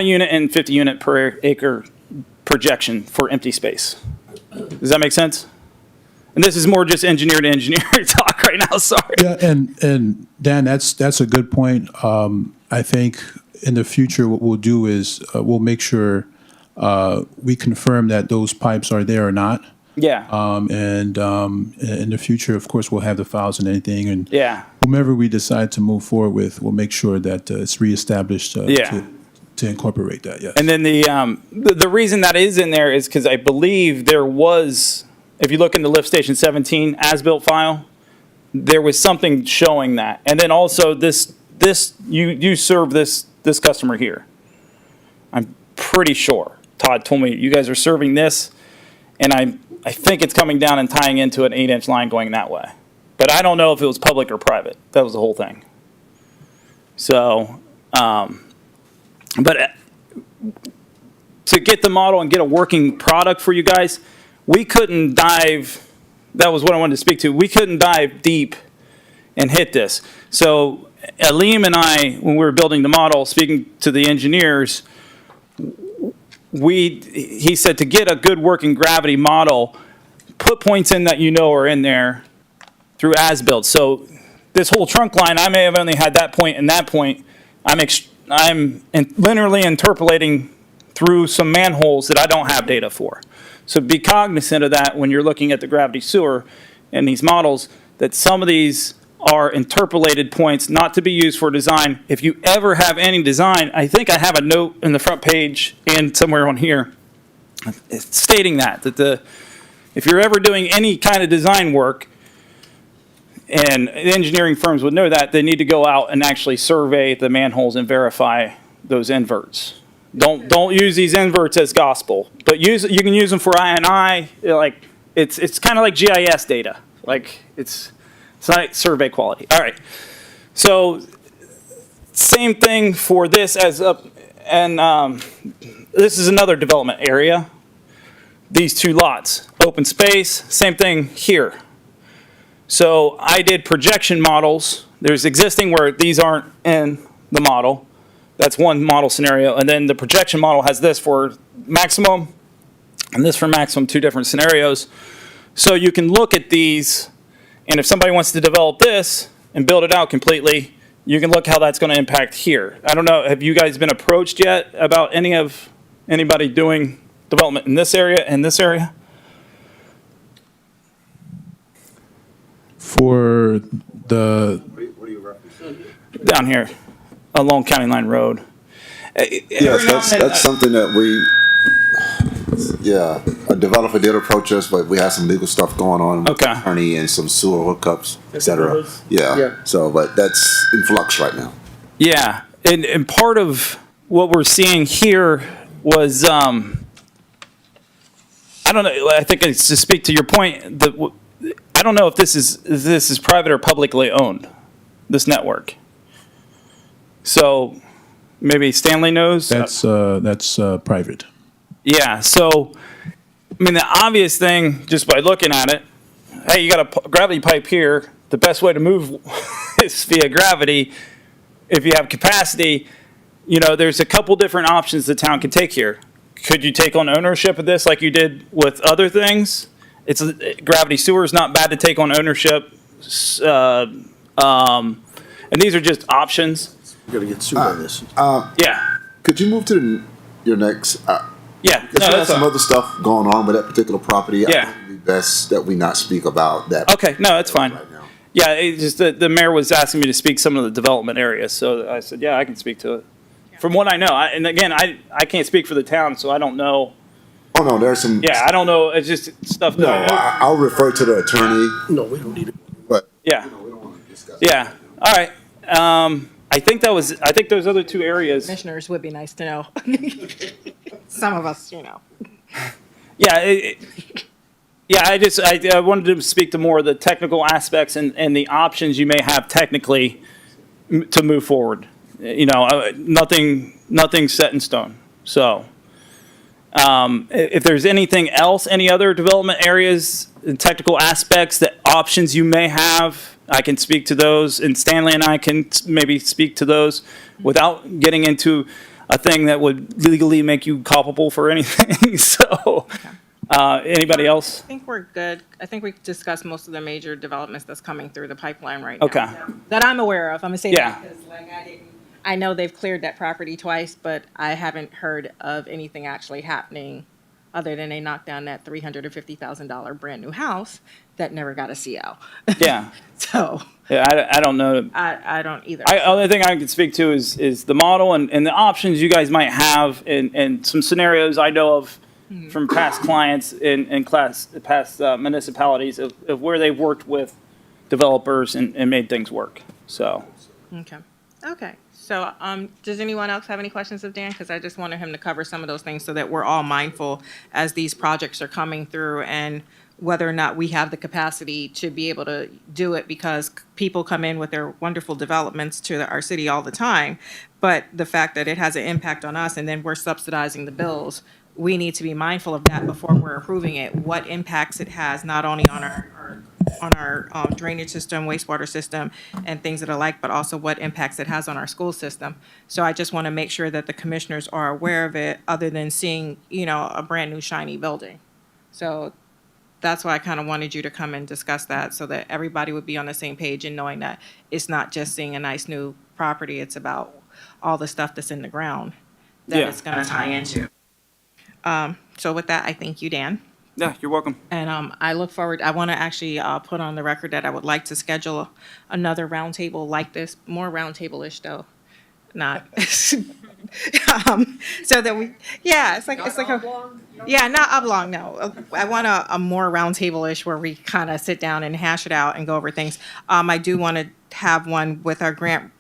unit and 50 unit per acre projection for empty space. Does that make sense? And this is more just engineer to engineer talk right now, sorry. Yeah, and Dan, that's a good point. I think in the future, what we'll do is we'll make sure we confirm that those pipes are there or not. Yeah. And in the future, of course, we'll have the files and anything, and Yeah. whomever we decide to move forward with, we'll make sure that it's reestablished Yeah. to incorporate that. Yes. And then the reason that is in there is because I believe there was, if you look in the lift station 17 as-built file, there was something showing that. And then also this you serve this customer here. I'm pretty sure. Todd told me you guys are serving this, and I think it's coming down and tying into an 8-inch line going that way. But I don't know if it was public or private. That was the whole thing. So, but to get the model and get a working product for you guys, we couldn't dive, that was what I wanted to speak to, we couldn't dive deep and hit this. So Aleem and I, when we were building the model, speaking to the engineers, he said to get a good working gravity model, put points in that you know are in there through as-built. So this whole trunk line, I may have only had that point and that point. I'm linearly interpolating through some manholes that I don't have data for. So be cognizant of that when you're looking at the gravity sewer and these models, that some of these are interpolated points not to be used for design. If you ever have any design, I think I have a note in the front page and somewhere on here stating that if you're ever doing any kind of design work, and engineering firms would know that, they need to go out and actually survey the manholes and verify those inverts. Don't use these inverts as gospel, but you can use them for I&I. Like it's kind of like GIS data. Like it's not survey quality. All right. So same thing for this as up, and this is another development area. these two lots. Open space, same thing here. So I did projection models. There's existing where these aren't in the model. That's one model scenario. And then the projection model has this for maximum and this for maximum, two different scenarios. So you can look at these, and if somebody wants to develop this and build it out completely, you can look how that's going to impact here. I don't know, have you guys been approached yet about anybody doing development in this area and this area? For the, What are you referencing? Down here, along County Line Road. Yes, that's something that a developer did approach us, but we had some legal stuff going on with Okay. the attorney and some sewer hookups, et cetera. those? Yeah, so, but that's in flux right now. Yeah, and part of what we're seeing here was, I don't know, I think it's to speak to your point, that I don't know if this is private or publicly owned, this network. So maybe Stanley knows? that's private. Yeah, so, I mean, the obvious thing, just by looking at it, hey, you got a gravity pipe here. The best way to move is via gravity. If you have capacity, you know, there's a couple different options the town could take here. Could you take on ownership of this like you did with other things? Gravity sewer is not bad to take on ownership. And these are just options. You gotta get sued on this. Yeah, Could you move to your next, yeah. because No, we have that's some fine. other stuff going on with that particular property. I Yeah. think it'd be best that we not speak about that. Okay, no, that's fine. Right now. Yeah, it's just the mayor was asking me to speak some of the development areas, so I said, yeah, I can speak to it. From what I know, and again, I can't speak for the town, so I don't know. Oh, no, there's some. Yeah, I don't know, it's just stuff No, that I know. I'll refer to the attorney, No, we don't need it. but, Yeah, you know, we don't want to discuss. yeah, all right. I think those other two areas, Commissioners would be nice to know. Some of us, you know. yeah, yeah, I wanted to speak to more of the technical aspects and the options you may have technically to move forward. You know, nothing set in stone, so. If there's anything else, any other development areas, technical aspects, that options you may have, I can speak to those, and Stanley and I can maybe speak to those without getting into a thing that would legally make you culpable for anything. So, anybody else? I think we're good. I think we discussed most of the major developments that's coming through the pipeline right now. Okay. That I'm aware of. I'm gonna say Yeah. that because like I know they've cleared that property twice, but I haven't heard of anything actually happening other than they knocked down that $350,000 brand new house that never got a CO. Yeah, So yeah, I don't know. I don't either. Only thing I can speak to is the model and the options you guys might have and some scenarios I know of from past clients in past municipalities of where they've worked with developers and made things work. So, Okay. Okay. So, does anyone else have any questions of Dan? Because I just wanted him to cover some of those things so that we're all mindful as these projects are coming through and whether or not we have the capacity to be able to do it, because people come in with their wonderful developments to our city all the time. But the fact that it has an impact on us and then we're subsidizing the bills, we need to be mindful of that before we're approving it, what impacts it has, not only on our drainage system, wastewater system, and things that are like, but also what impacts it has on our school system. So I just want to make sure that the commissioners are aware of it, other than seeing, you know, a brand new shiny building. So that's why I kind of wanted you to come and discuss that, so that everybody would be on the same page and knowing that it's not just seeing a nice new property, it's about all the stuff that's in the ground that Yeah. it's going to tie into. So with that, I thank you, Dan. yeah, you're welcome. And I look forward, I want to actually put on the record that I would like to schedule another roundtable like this, more roundtable-ish though, not. So that we, yeah, it's like a, yeah, not oblong, no. I want a more roundtable-ish where we kind of sit down and hash it out and go over things. I do want to have one with our grant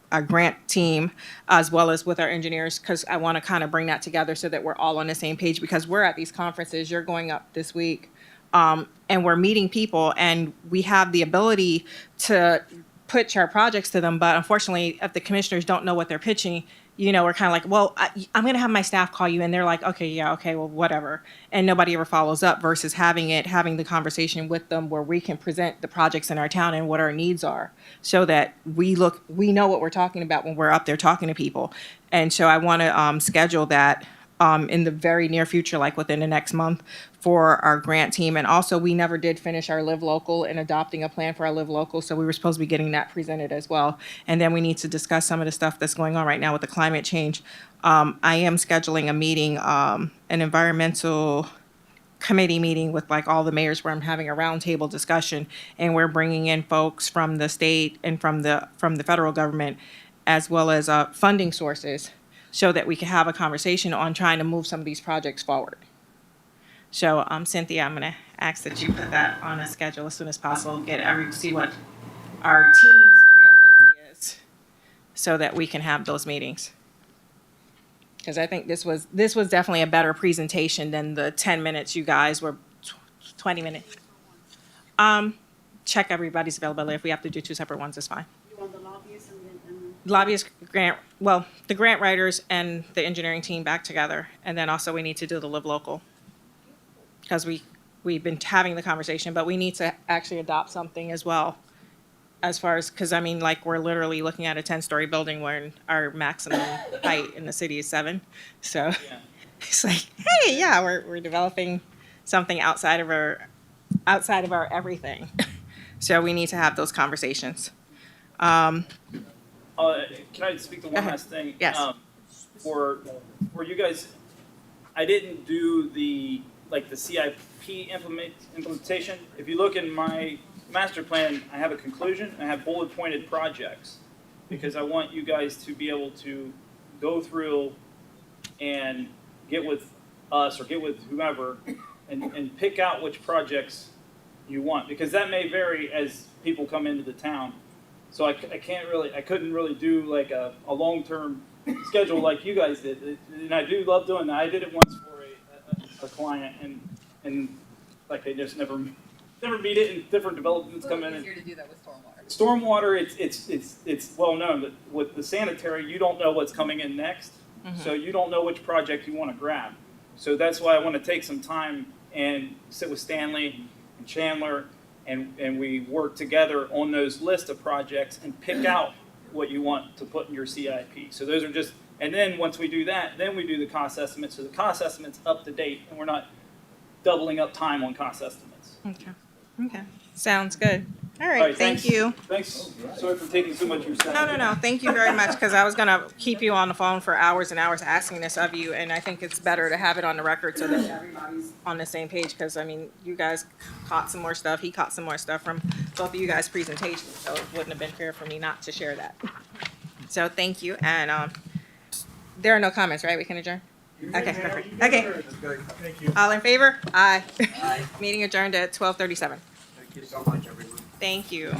team, as well as with our engineers, because I want to kind of bring that together so that we're all on the same page, because we're at these conferences, you're going up this week, and we're meeting people, and we have the ability to pitch our projects to them, but unfortunately, if the commissioners don't know what they're pitching, we're kind of like, well, I'm going to have my staff call you. And they're like, okay, yeah, okay, well, whatever. And nobody ever follows up versus having the conversation with them where we can present the projects in our town and what our needs are so that we know what we're talking about when we're up there talking to people. And so I want to schedule that in the very near future, like within the next month, for our grant team. And also, we never did finish our Live Local and adopting a plan for our Live Local, so we were supposed to be getting that presented as well. And then we need to discuss some of the stuff that's going on right now with the climate change. I am scheduling a meeting, an environmental committee meeting with like all the mayors where I'm having a roundtable discussion, and we're bringing in folks from the state and from the federal government, as well as funding sources, so that we can have a conversation on trying to move some of these projects forward. So, Cynthia, I'm gonna ask that you put that on a schedule as soon as possible, see what our team's availability is, so that we can have those meetings. Because I think this was definitely a better presentation than the 10 minutes you guys were, 20 minutes. Check everybody's availability. If we have to do two separate ones, it's fine. You want the lobbyists and Lobbyists, the grant writers and the engineering team back together. And then also we need to do the Live Local. Because we've been having the conversation, but we need to actually adopt something as well. As far as, because I mean, like, we're literally looking at a 10-story building where our maximum height in the city is 7. So Yeah. it's like, hey, yeah, we're developing something outside of our everything. So we need to have those conversations. Can I speak to one ahead. last thing? Yes. For you guys, I didn't do the CIP implementation. If you look in my master plan, I have a conclusion, and I have bullet pointed projects, because I want you guys to be able to go through and get with us or get with whomever and pick out which projects you want, because that may vary as people come into the town. So I couldn't really do like a long-term schedule like you guys did. And I do love doing that. I did it once for a client, and like they just never meet it, and different developments come in. It's easier to do that with stormwater. Stormwater, it's well known that with the sanitary, you don't know what's coming in next, so you don't know which project you want to grab. So that's why I want to take some time and sit with Stanley and Chandler, and we work together on those list of projects and pick out what you want to put in your CIP. So those are just, and then once we do that, then we do the cost estimate. So the cost estimate's up to date, and we're not doubling up time on cost estimates. Okay. Sounds good. All right, thanks. thank you. Thanks. Sorry for taking so much of your time. No. Thank you very much, because I was going to keep you on the phone for hours and hours asking this of you, and I think it's better to have it on the record so that everybody's on the same page, because, I mean, you guys caught some more stuff. He caught some more stuff from both of you guys' presentations, so it wouldn't have been fair for me not to share that. So thank you, and there are no comments, right? We can adjourn? Okay, perfect. Okay. Thank you. All in favor? Aye. Meeting adjourned at 12:37. Thank you so much, everyone. Thank you.